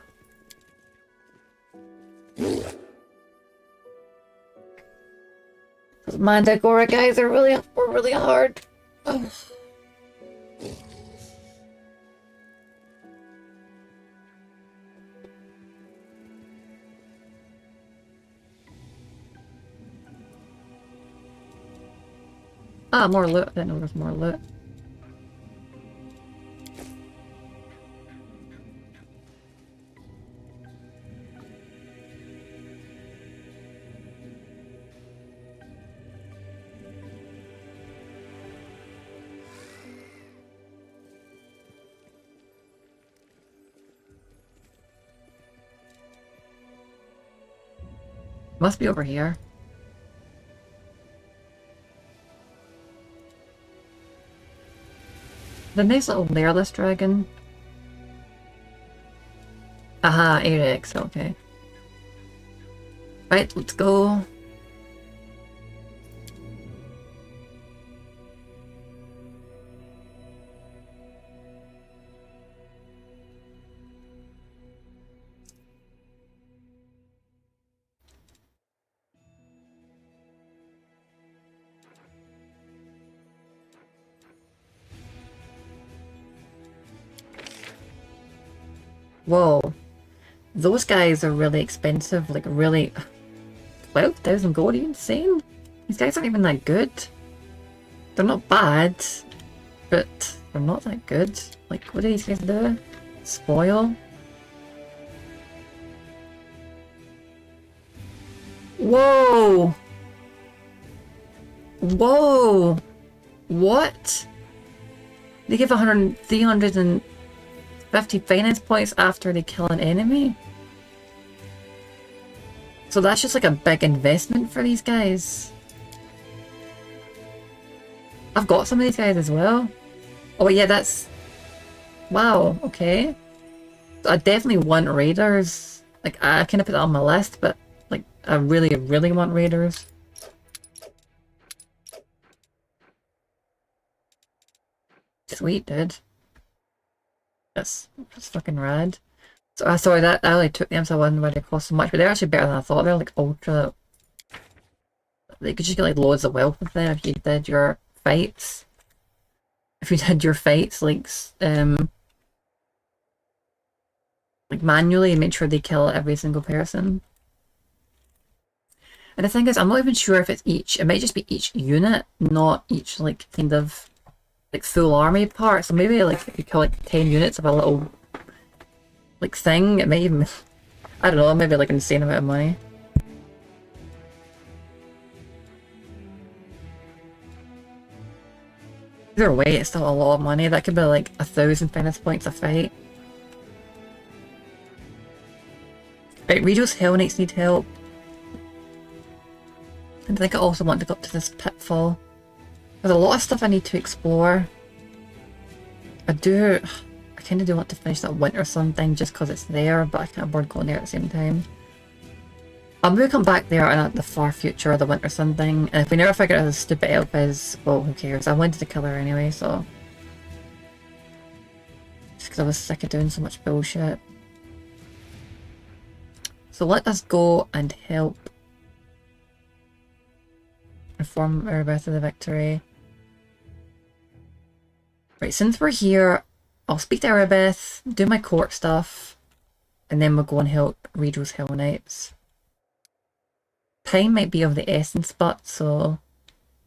Those Mandragora guys are really hard. Oh. Ah, more loot. I didn't know there was more loot. Must be over here. The nice little lairless dragon. Aha, Arex, okay. Right, let's go. Whoa. Those guys are really expensive, like really... 12,000 gold, are you insane? These guys aren't even that good. They're not bad, but they're not that good. Like, what do these guys do? Spoil? Whoa! Whoa! What? They give 350 finance points after they kill an enemy? So that's just like a big investment for these guys. I've got some of these guys as well. Oh yeah, that's... Wow, okay. So I definitely want raiders. Like, I kind of put that on my list, but like, I really, really want raiders. Sweet, dude. That's fucking rad. So sorry, that I only took them, so I wasn't why they cost so much, but they're actually better than I thought. They're like ultra... They could just get like loads of wealth with them if you did your fights. If you did your fights like manually and made sure they kill every single person. And the thing is, I'm not even sure if it's each. It might just be each unit, not each like kind of like full army part. So maybe like if you kill like 10 units of a little like thing, it may even, I don't know, maybe like an insane amount of money. Either way, it's still a lot of money. That could be like 1,000 finance points a fight. Right, Regio's Hell Knights need help. And I think I also want to go up to this pitfall. There's a lot of stuff I need to explore. I kind of do want to finish that Winter Sun thing just because it's there, but I can't afford going there at the same time. I'm going to come back there in the far future of the Winter Sun thing, and if we never figure out how the stupid elf is, well, who cares? I wanted to kill her anyway, so... Just because I was sick of doing so much bullshit. So let us go and help reform our Birth of the Victory. Right, since we're here, I'll speak to Erebeth, do my court stuff, and then we'll go and help Regio's Hell Knights. Time might be of the essence, but so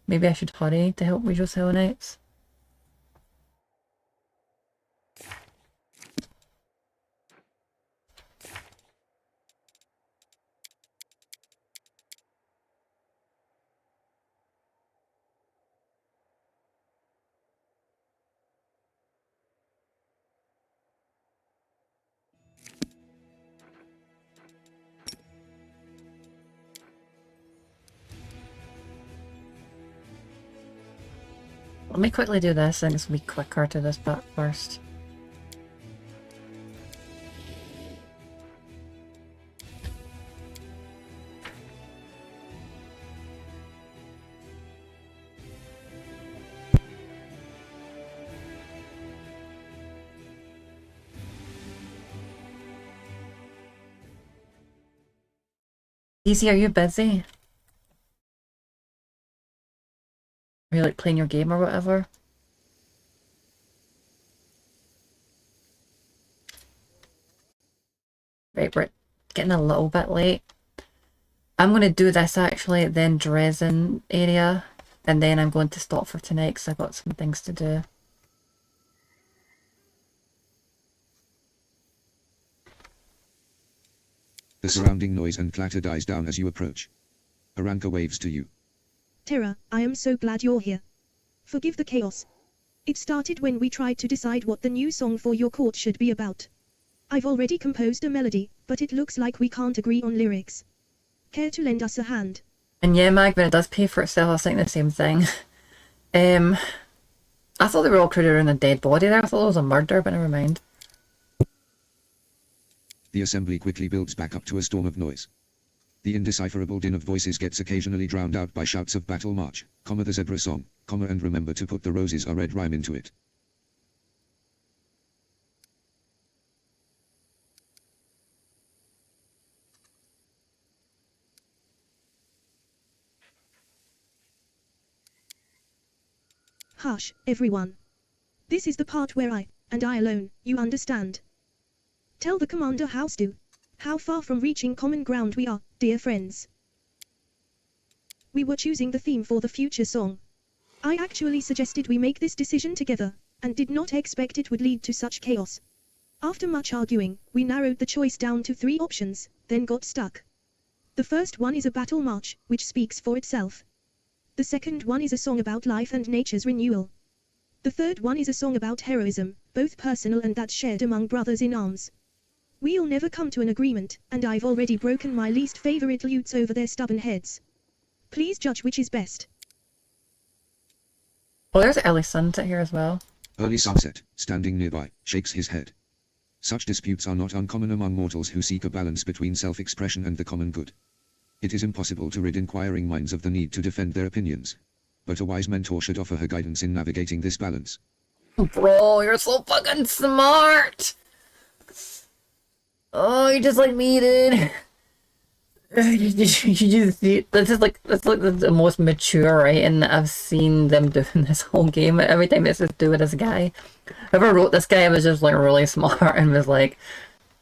maybe I should hurry to help Regio's Hell Knights. Let me quickly do this, and it's going to be quicker to this part first. Easy, are you busy? Are you like playing your game or whatever? Right, we're getting a little bit late. I'm going to do this actually, then Dresden area, and then I'm going to stop for tonight because I've got some things to do. The surrounding noise and clatter dies down as you approach. Aranka waves to you. Terra, I am so glad you're here. Forgive the chaos. It started when we tried to decide what the new song for your court should be about. I've already composed a melody, but it looks like we can't agree on lyrics. Care to lend us a hand? And yeah, Magman, it does pay for itself. I was thinking the same thing. I thought they were all crewed around a dead body there. I thought it was a murder, but never mind. The assembly quickly builds back up to a storm of noise. The indecipherable din of voices gets occasionally drowned out by shouts of battle march, the zebra song, and remember to put the roses are red rhyme into it. Hush, everyone. This is the part where and I alone, you understand. Tell the commander how far from reaching common ground we are, dear friends. We were choosing the theme for the future song. I actually suggested we make this decision together, and did not expect it would lead to such chaos. After much arguing, we narrowed the choice down to 3 options, then got stuck. The first one is a battle march, which speaks for itself. The second one is a song about life and nature's renewal. The third one is a song about heroism, both personal and that shared among brothers in arms. We'll never come to an agreement, and I've already broken my least favorite lutes over their stubborn heads. Please judge which is best. Oh, there's early sunset here as well. Early sunset, standing nearby, shakes his head. Such disputes are not uncommon among mortals who seek a balance between self-expression and the common good. It is impossible to rid inquiring minds of the need to defend their opinions. But a wise mentor should offer her guidance in navigating this balance. Bro, you're so fucking smart! Oh, you're just like me, dude. This is like the most mature writing that I've seen them do in this whole game. Every time it's just do with this guy. Whoever wrote this guy was just like really smart and was like,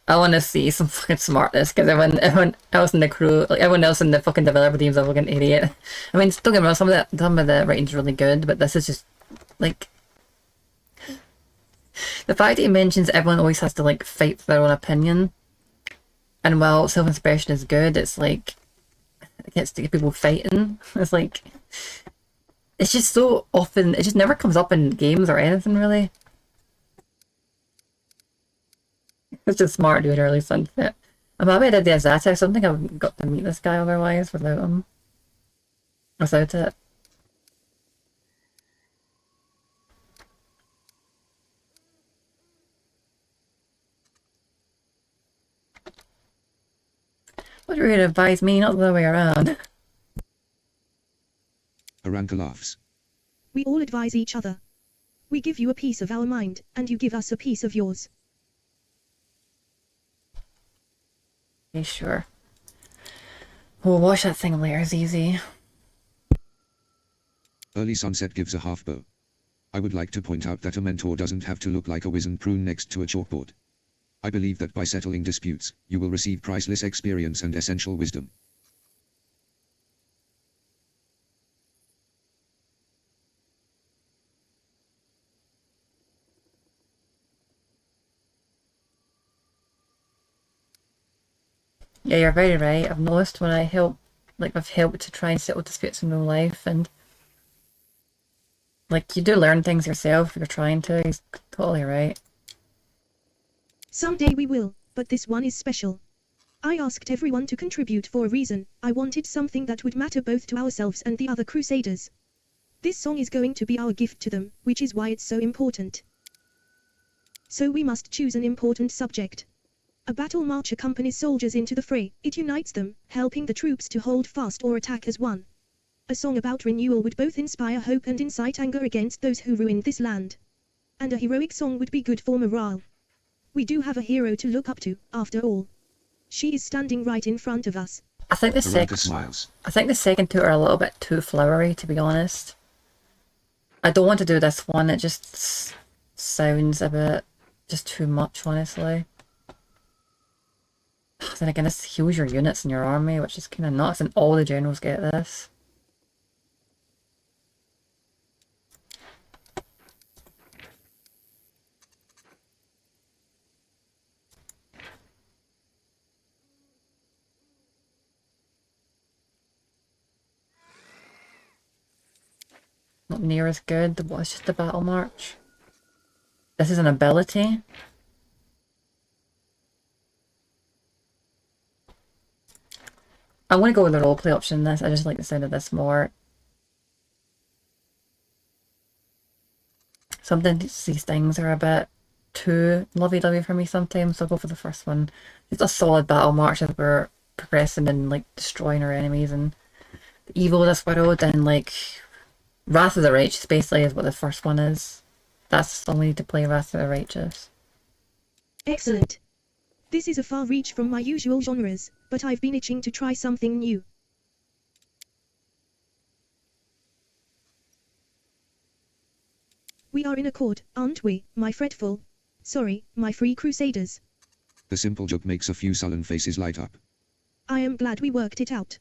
I want to see some fucking smartness, because everyone else in the crew, like everyone else in the fucking developer team's a fucking idiot. I mean, don't get me wrong, some of the writing's really good, but this is just like the fact that he mentions everyone always has to like fight for their own opinion, and while self-expression is good, it's like it gets to get people fighting. It's like it's just so often, it just never comes up in games or anything really. It's just smart doing early sunset. I'm happy I did the Azatec. I don't think I've got to meet this guy otherwise without him. Without it. What are you to advise me, not the other way around? Aranka laughs. We all advise each other. We give you a piece of our mind, and you give us a piece of yours. Okay, sure. We'll watch that thing later, it's easy. Early sunset gives a half bow. I would like to point out that a mentor doesn't have to look like a wizened prune next to a chalkboard. I believe that by settling disputes, you will receive priceless experience and essential wisdom. Yeah, you're very right. I've noticed when I've helped to try and settle disputes in real life, and like you do learn things yourself if you're trying to. He's totally right. Someday we will, but this one is special. I asked everyone to contribute for a reason. I wanted something that would matter both to ourselves and the other Crusaders. This song is going to be our gift to them, which is why it's so important. So we must choose an important subject. A battle march accompanies soldiers into the fray. It unites them, helping the troops to hold fast or attack as one. A song about renewal would both inspire hope and incite anger against those who ruined this land. And a heroic song would be good for morale. We do have a hero to look up to, after all. She is standing right in front of us. I think the second two are a little bit too flowery, to be honest. I don't want to do this one, it just sounds a bit just too much, honestly. Then again, this heals your units in your army, which is kind of nuts, and all the generals get this. Not near as good. What's just a battle march? This is an ability. I want to go with the roleplay option in this. I just like the sound of this more. Sometimes these things are a bit too lovey-dovey for me sometimes, so I'll go for the first one. It's a solid battle march as we're progressing and like destroying our enemies and the evil of this world, and like Wrath of the Righteous basically is what the first one is. That's the song we need to play, Wrath of the Righteous. Excellent. This is a far reach from my usual genres, but I've been itching to try something new. We are in accord, aren't we, my fretful? Sorry, my free crusaders. The simple joke makes a few sullen faces light up. I am glad we worked it out.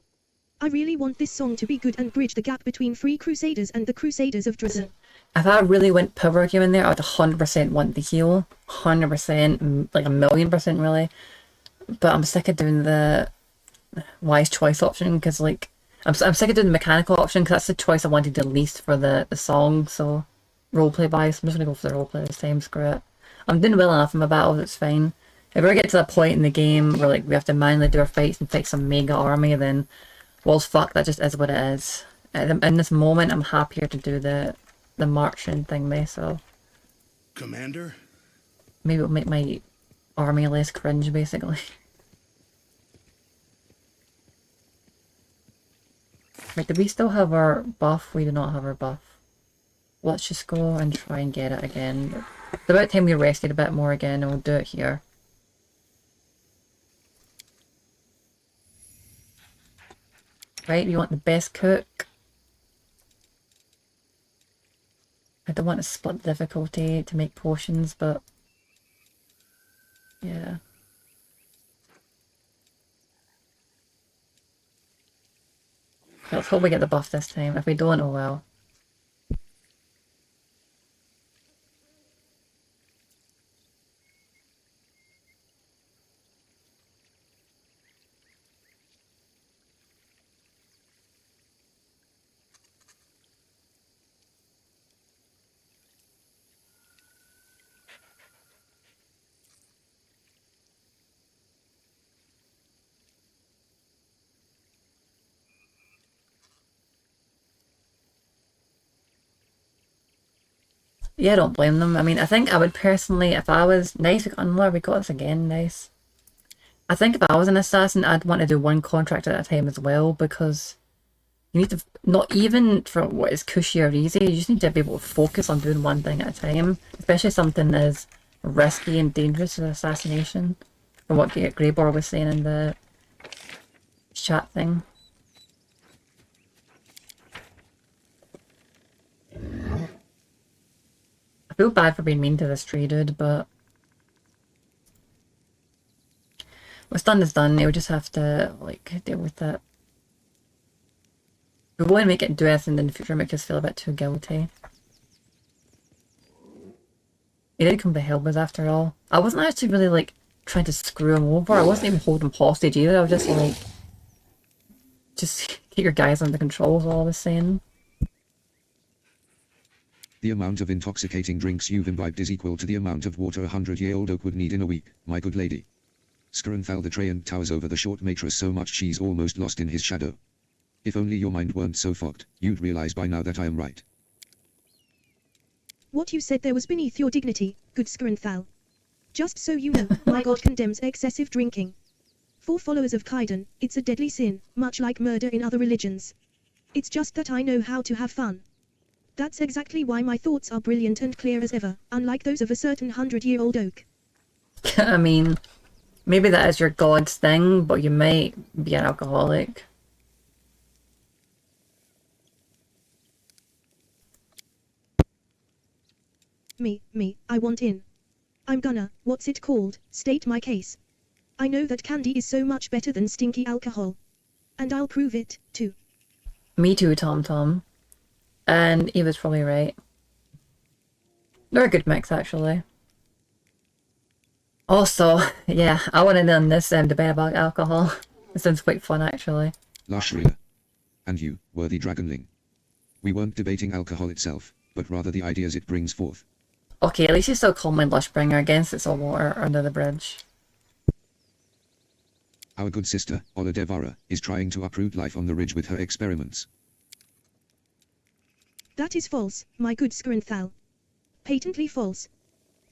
I really want this song to be good and bridge the gap between Free Crusaders and the Crusaders of Dresden. If I really went power game in there, I would 100% want the heal. 100%, like 1,000,000% really. But I'm sick of doing the wise choice option, because like, I'm sick of doing the mechanical option, because that's the choice I wanted the least for the song, so roleplay bias, I'm just going to go for the roleplay this time, screw it. I'm doing well enough in my battles, it's fine. If we ever get to that point in the game where like we have to manually do our fights and fight some mega army, then well, fuck, that just is what it is. In this moment, I'm happier to do the marching thing myself. Commander? Maybe it'll make my army less cringe, basically. Right, do we still have our buff? We do not have our buff. Let's just go and try and get it again. It's about time we rested a bit more again, and we'll do it here. Right, you want the best cook. I don't want to split the difficulty to make potions, but yeah. Let's hope we get the buff this time. If we don't, oh well. Yeah, I don't blame them. I mean, I think I would personally, if I was nice, we got this again, nice. I think if I was an assassin, I'd want to do one contract at a time as well, because you need to, not even for what is cushy or easy, you just need to be able to focus on doing one thing at a time, especially something as risky and dangerous as assassination, from what Greybor was saying in the chat thing. I feel bad for being mean to this tree dude, but what's done is done. We'll just have to like deal with it. We won't make it do anything in the future, make us feel a bit too guilty. He did come to help us after all. I wasn't actually really like trying to screw him over. I wasn't even holding him hostage either. I was just like, just get your guys under control is all I was saying. The amount of intoxicating drinks you've imbibed is equal to the amount of water a 100-year-old oak would need in a week, my good lady. Skurenthal the Trayan towers over the short mattress so much she's almost lost in his shadow. If only your mind weren't so fogged, you'd realize by now that I am right. What you said there was beneath your dignity, good Skurenthal. Just so you know, my god condemns excessive drinking. For followers of Kaiden, it's a deadly sin, much like murder in other religions. It's just that I know how to have fun. That's exactly why my thoughts are brilliant and clear as ever, unlike those of a certain 100-year-old oak. I mean, maybe that is your god's thing, but you might be an alcoholic. Me, I want in. I'm gonna, what's it called, state my case. I know that candy is so much better than stinky alcohol. And I'll prove it, too. Me too, Tom. And he was probably right. They're a good mix, actually. Also, yeah, I want to end on this debate about alcohol. It sounds quite fun, actually. Lashria. And you, worthy dragonling. We weren't debating alcohol itself, but rather the ideas it brings forth. Okay, at least you still call me Lushbringer against it's all water under the bridge. Our good sister, Ola Devara, is trying to uproot life on the ridge with her experiments. That is false, my good Skrinthal. Patently false.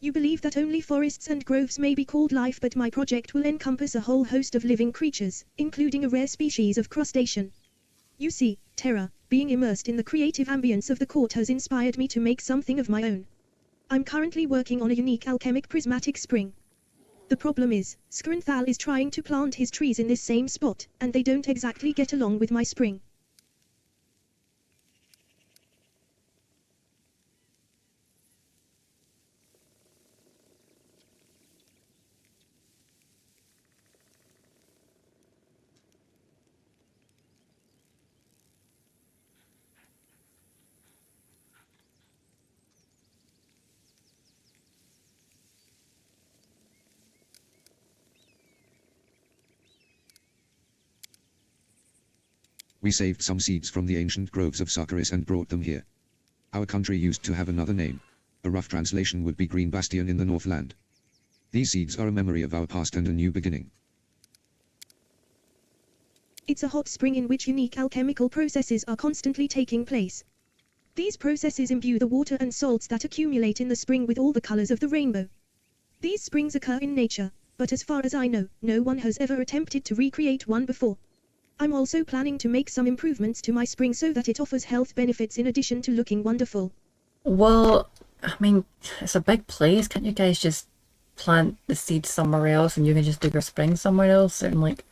You believe that only forests and groves may be called life, but my project will encompass a whole host of living creatures, including a rare species of crustacean. You see, Terra, being immersed in the creative ambience of the court has inspired me to make something of my own. I'm currently working on a unique alchemic prismatic spring. The problem is, Skrinthal is trying to plant his trees in this same spot, and they don't exactly get along with my spring. We saved some seeds from the ancient groves of Sarkaris and brought them here. Our country used to have another name. A rough translation would be Green Bastion in the Northland. These seeds are a memory of our past and a new beginning. It's a hot spring in which unique alchemical processes are constantly taking place. These processes imbue the water and salts that accumulate in the spring with all the colors of the rainbow. These springs occur in nature, but as far as I know, no one has ever attempted to recreate one before. I'm also planning to make some improvements to my spring so that it offers health benefits in addition to looking wonderful. Well, I mean, it's a big place. Can't you guys just plant the seeds somewhere else and you can just do your spring somewhere else? And like,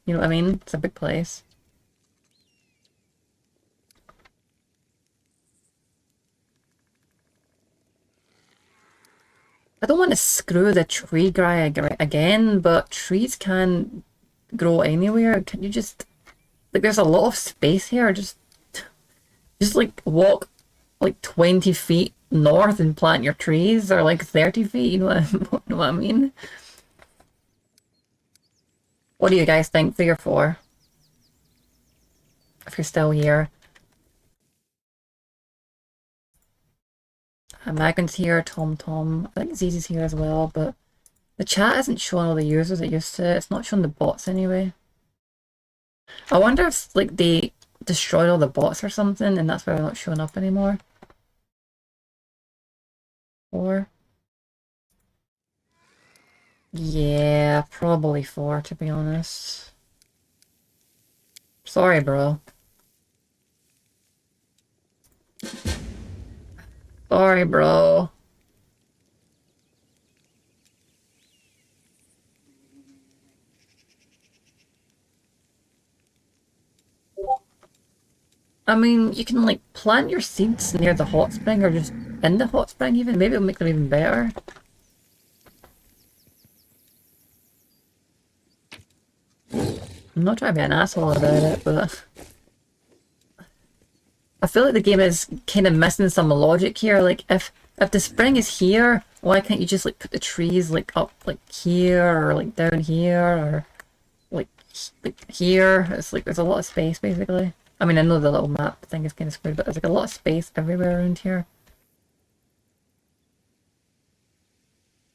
you know what I mean? It's a big place. I don't want to screw the tree guy again, but trees can grow anywhere. Can you just, like, there's a lot of space here. Just like walk like 20 feet north and plant your trees, or like 30 feet, you know what, you know what I mean? What do you guys think, 3 or 4? If you're still here. Megan's here, Tom. I think Zizi's here as well, but the chat isn't showing all the users it used to. It's not showing the bots anyway. I wonder if like they destroyed all the bots or something and that's why they're not showing up anymore. Or yeah, probably 4 to be honest. Sorry, bro. Sorry, bro. I mean, you can like plant your seeds near the hot spring or just in the hot spring even. Maybe it'll make them even better. I'm not trying to be an asshole about it, but I feel like the game is kind of missing some logic here. Like if the spring is here, why can't you just like put the trees like up like here or like down here or like here? It's like there's a lot of space basically. I mean, I know the little map thing is kind of screwed, but there's like a lot of space everywhere around here.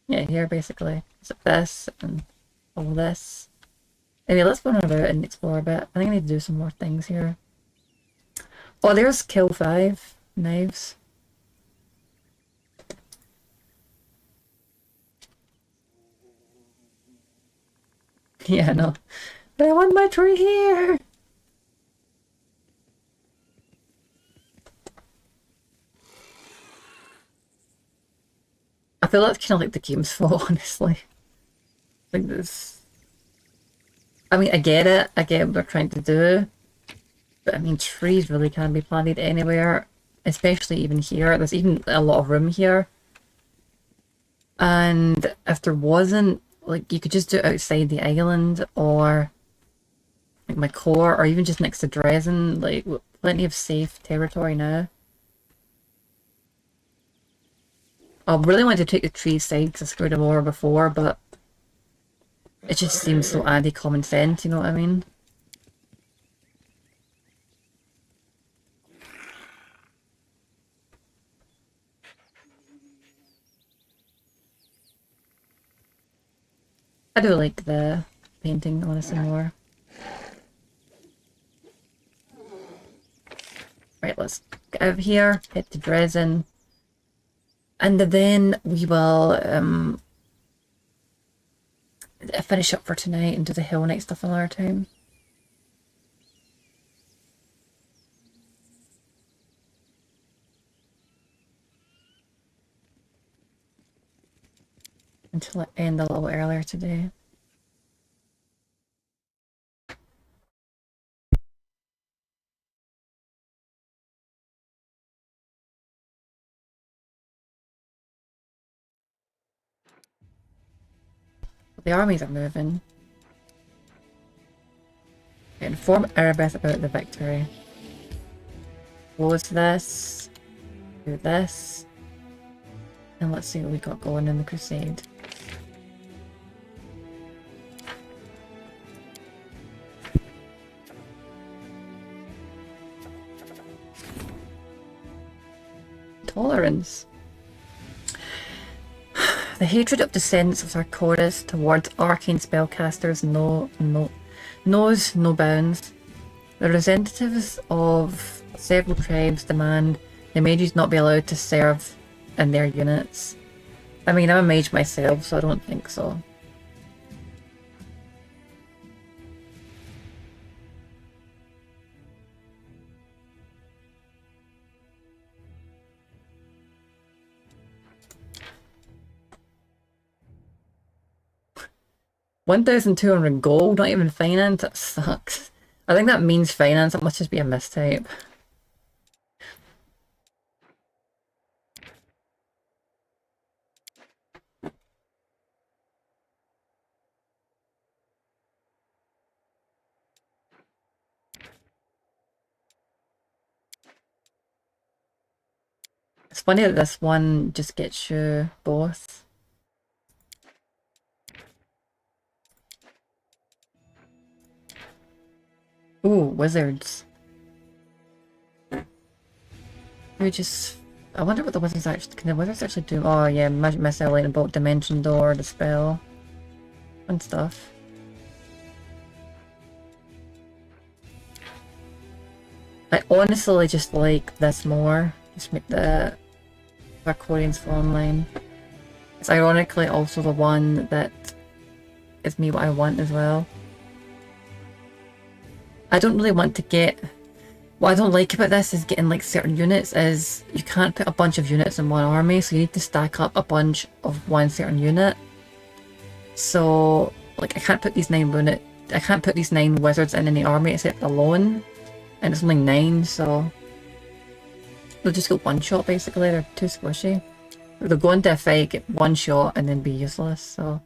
Yeah, here basically. It's like this and all this. Anyway, let's go on about and explore a bit. I think I need to do some more things here. Oh, there's kill 5 knives. Yeah, no. But I want my tree here! I feel that's kind of like the game's fault, honestly. Like this. I mean, I get it. I get what they're trying to do. But I mean, trees really can be planted anywhere. Especially even here. There's even a lot of room here. And if there wasn't, like, you could just do it outside the island or like my core or even just next to Dresden. Like, plenty of safe territory now. I really wanted to take the tree side because I screwed them over before, but it just seems so anti-common sense, you know what I mean? I do like the painting on this some more. Right, let's get out of here, head to Dresden. And then we will finish up for tonight and do the Hill Knight stuff another time. Until it end a little earlier today. The armies are moving. Inform Erebeth about the victory. Close this. Do this. And let's see what we got going in the crusade. Tolerance. The hatred of descendants of Sarkoris towards arcane spellcasters knows no bounds. The representatives of several tribes demand the mages not be allowed to serve in their units. I mean, I'm a mage myself, so I don't think so. $1,200 gold, not even finance, that sucks. I think that means finance, that must just be a mistype. It's funny that this one just gets you both. Ooh, wizards. I wonder what the wizards actually, can the wizards actually do? Oh yeah, magic missile, lightning bolt, dimension door, dispel. Fun stuff. I honestly just like this more. Just make the Sarkorians fall in line. It's ironically also the one that is me what I want as well. I don't really want to get... What I don't like about this is getting like certain units is you can't put a bunch of units in one army, so you need to stack up a bunch of one certain unit. So like I can't put these 9 wizards in any army except alone. And it's only 9, so they'll just get one shot basically. They're too squishy. They'll go into a fight, get one shot, and then be useless, so.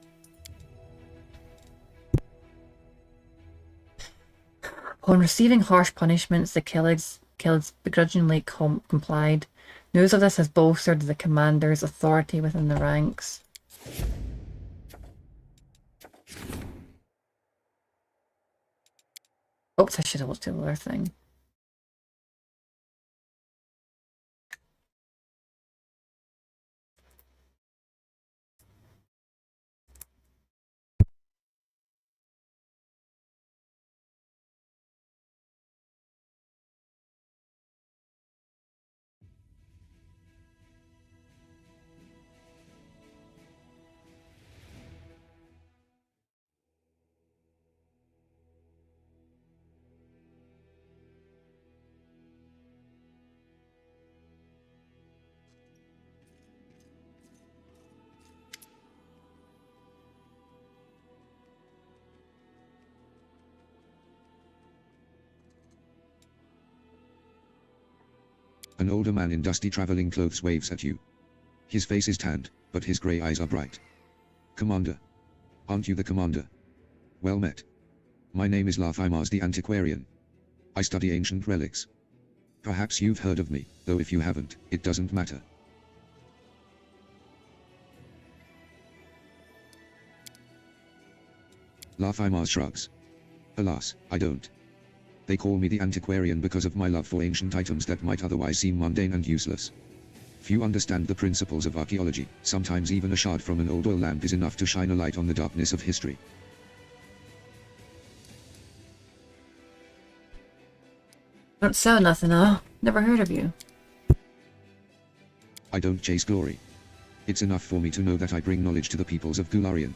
Upon receiving harsh punishments, the Killigs begrudgingly complied. News of this has bolstered the commander's authority within the ranks. Oops, I should have looked at the other thing. An older man in dusty traveling clothes waves at you. His face is tanned, but his grey eyes are bright. Commander. Aren't you the commander? Well met. My name is Lathimars the Antiquarian. I study ancient relics. Perhaps you've heard of me, though if you haven't, it doesn't matter. Lathimars shrugs. Alas, I don't. They call me the Antiquarian because of my love for ancient items that might otherwise seem mundane and useless. Few understand the principles of archaeology, sometimes even a shard from an old oil lamp is enough to shine a light on the darkness of history. Don't sound nothing, huh? Never heard of you. I don't chase glory. It's enough for me to know that I bring knowledge to the peoples of Gularian.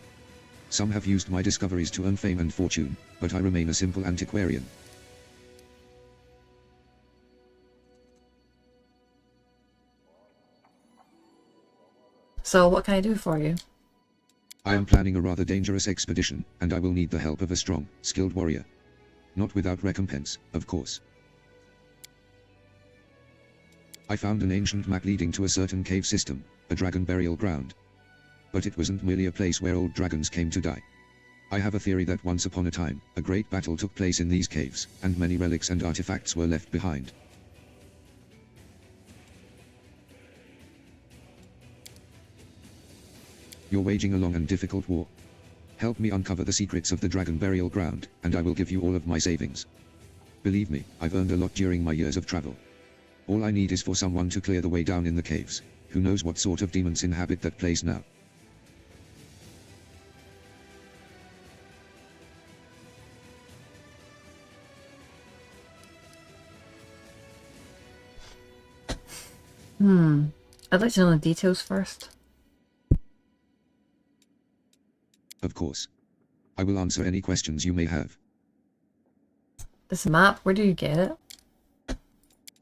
Some have used my discoveries to earn fame and fortune, but I remain a simple antiquarian. So what can I do for you? I am planning a rather dangerous expedition, and I will need the help of a strong, skilled warrior. Not without recompense, of course. I found an ancient map leading to a certain cave system, a dragon burial ground. But it wasn't merely a place where old dragons came to die. I have a theory that once upon a time, a great battle took place in these caves, and many relics and artifacts were left behind. You're waging a long and difficult war. Help me uncover the secrets of the dragon burial ground, and I will give you all of my savings. Believe me, I've earned a lot during my years of travel. All I need is for someone to clear the way down in the caves. Who knows what sort of demons inhabit that place now? I'd like to know the details first. Of course. I will answer any questions you may have. This map, where do you get it?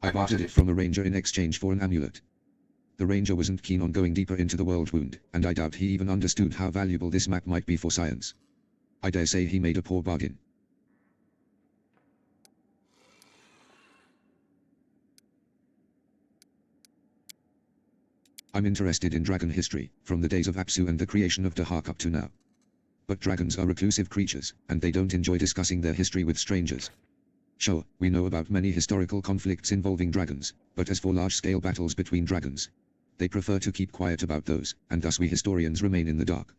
I bartered it from a ranger in exchange for an amulet. The ranger wasn't keen on going deeper into the world wound, and I doubt he even understood how valuable this map might be for science. I dare say he made a poor bargain. I'm interested in dragon history, from the days of Apsu and the creation of Dahak up to now. But dragons are reclusive creatures, and they don't enjoy discussing their history with strangers. Sure, we know about many historical conflicts involving dragons, but as for large-scale battles between dragons, they prefer to keep quiet about those, and thus we historians remain in the dark.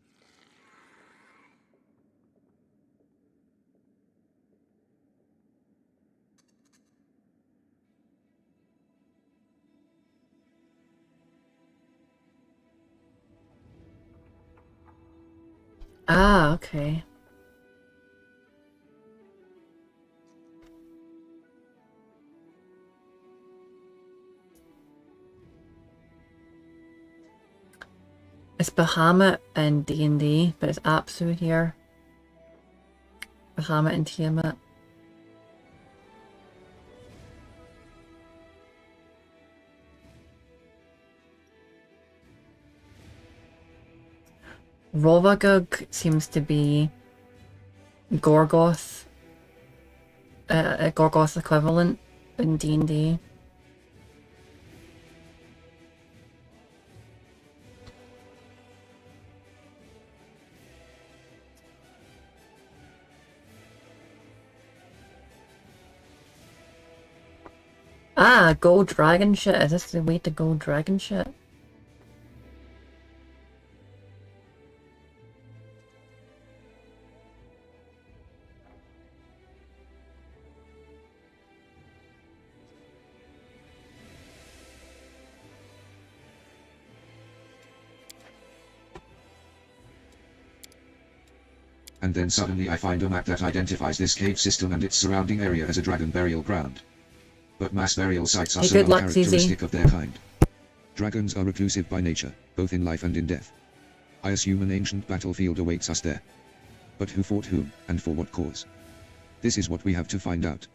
Ah, okay. It's Bahamut in D&D, but it's Apsu here. Bahamut and Tiamat. Rovagug seems to be Gorgoth, a Gorgoth equivalent in D&D. Ah, gold dragon shit. Is this the way to go dragon shit? And then suddenly I find a map that identifies this cave system and its surrounding area as a dragon burial ground. But mass burial sites are so uncharacteristic of their kind. Dragons are reclusive by nature, both in life and in death. I assume an ancient battlefield awaits us there. But who fought whom, and for what cause? This is what we have to find out.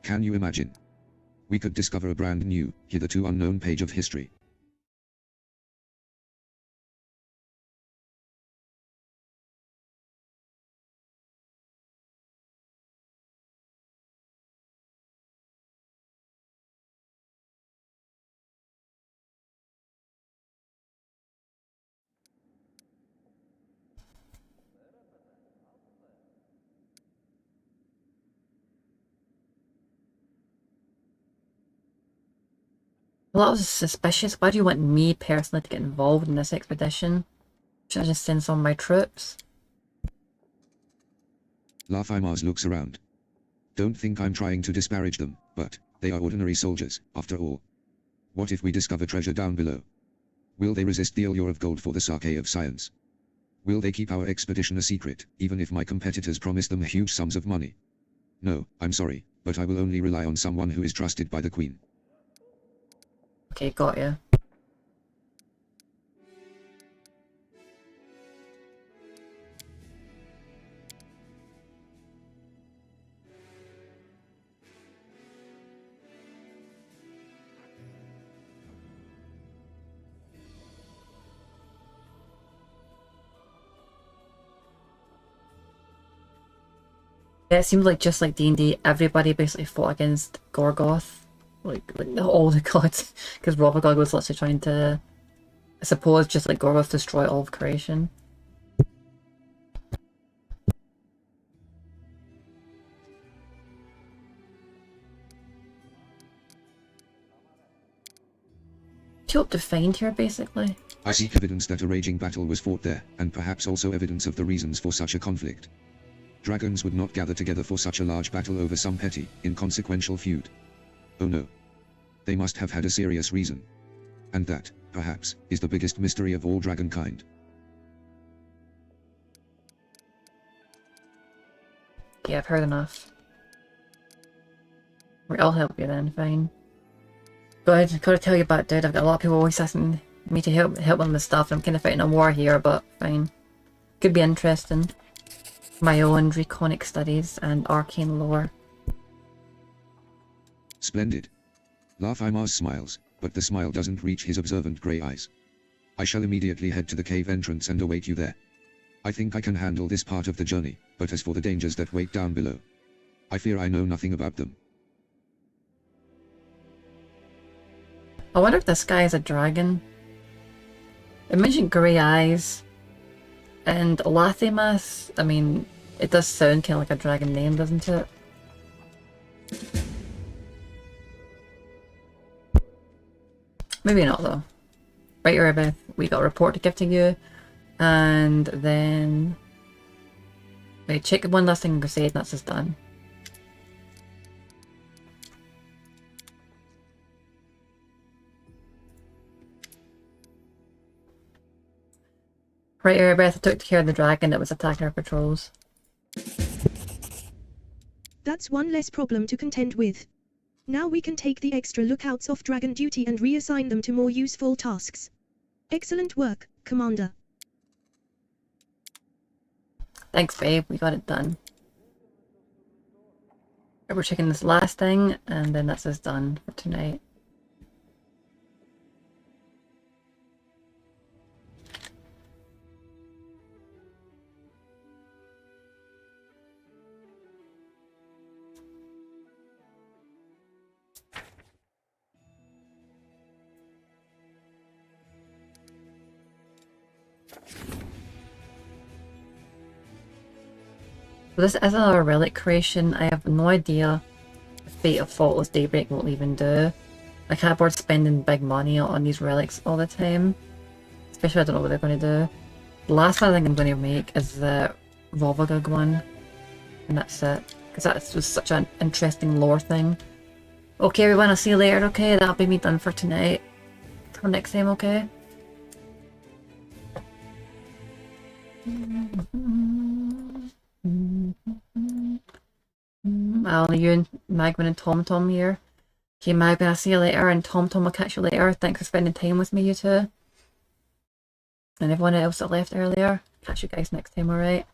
Can you imagine? We could discover a brand new, hitherto unknown page of history. Well, that was suspicious. Why do you want me personally to get involved in this expedition? Should I just send some of my troops? Lathimars looks around. Don't think I'm trying to disparage them, but they are ordinary soldiers, after all. What if we discover treasure down below? Will they resist the allure of gold for the sake of science? Will they keep our expedition a secret, even if my competitors promise them huge sums of money? No, I'm sorry, but I will only rely on someone who is trusted by the Queen. Okay, got ya. Yeah, it seems like just like D&D, everybody basically fought against Gorgoth. Like all the gods. Because Rovagog was literally trying to, I suppose, just like Gorgoth destroy all of creation. What do you hope to find here, basically? I seek evidence that a raging battle was fought there, and perhaps also evidence of the reasons for such a conflict. Dragons would not gather together for such a large battle over some petty, inconsequential feud. Oh no. They must have had a serious reason. And that, perhaps, is the biggest mystery of all dragonkind. Yeah, I've heard enough. Right, I'll help you then, fine. Gotta tell you about dude, I've got a lot of people always asking me to help them with stuff. I'm kind of fighting a war here, but fine. Could be interesting. My own draconic studies and arcane lore. Splendid. Laugh-Mars smiles, but the smile doesn't reach his observant grey eyes. I shall immediately head to the cave entrance and await you there. I think I can handle this part of the journey, but as for the dangers that wait down below, I fear I know nothing about them. I wonder if this guy is a dragon. It mentioned grey eyes. And Lathimas, I mean, it does sound kind of like a dragon name, doesn't it? Maybe not though. Right, Erebeth, we got a report to give to you. And then... Wait, check one last thing in Crusade, and that's just done. Right, Erebeth, I took care of the dragon that was attacking our patrols. That's one less problem to contend with. Now we can take the extra lookouts off dragon duty and reassign them to more useful tasks. Excellent work, Commander. Thanks, babe. We got it done. Right, we're checking this last thing, and then that's us done for tonight. So this is another relic creation. I have no idea if Fate of Faultless Daybreak will even do. I can't afford spending big money on these relics all the time. Especially I don't know what they're going to do. The last one I think I'm going to make is the Rovagog one. And that's it. Because that's just such an interesting lore thing. Okay everyone, I'll see you later, okay? That'll be me done for tonight. Till next time, okay? Only you and Magman and TomTom here. Okay, Magman, I'll see you later, and TomTom, I'll catch you later. Thanks for spending time with me, you two. And everyone else that left earlier. Catch you guys next time, alright?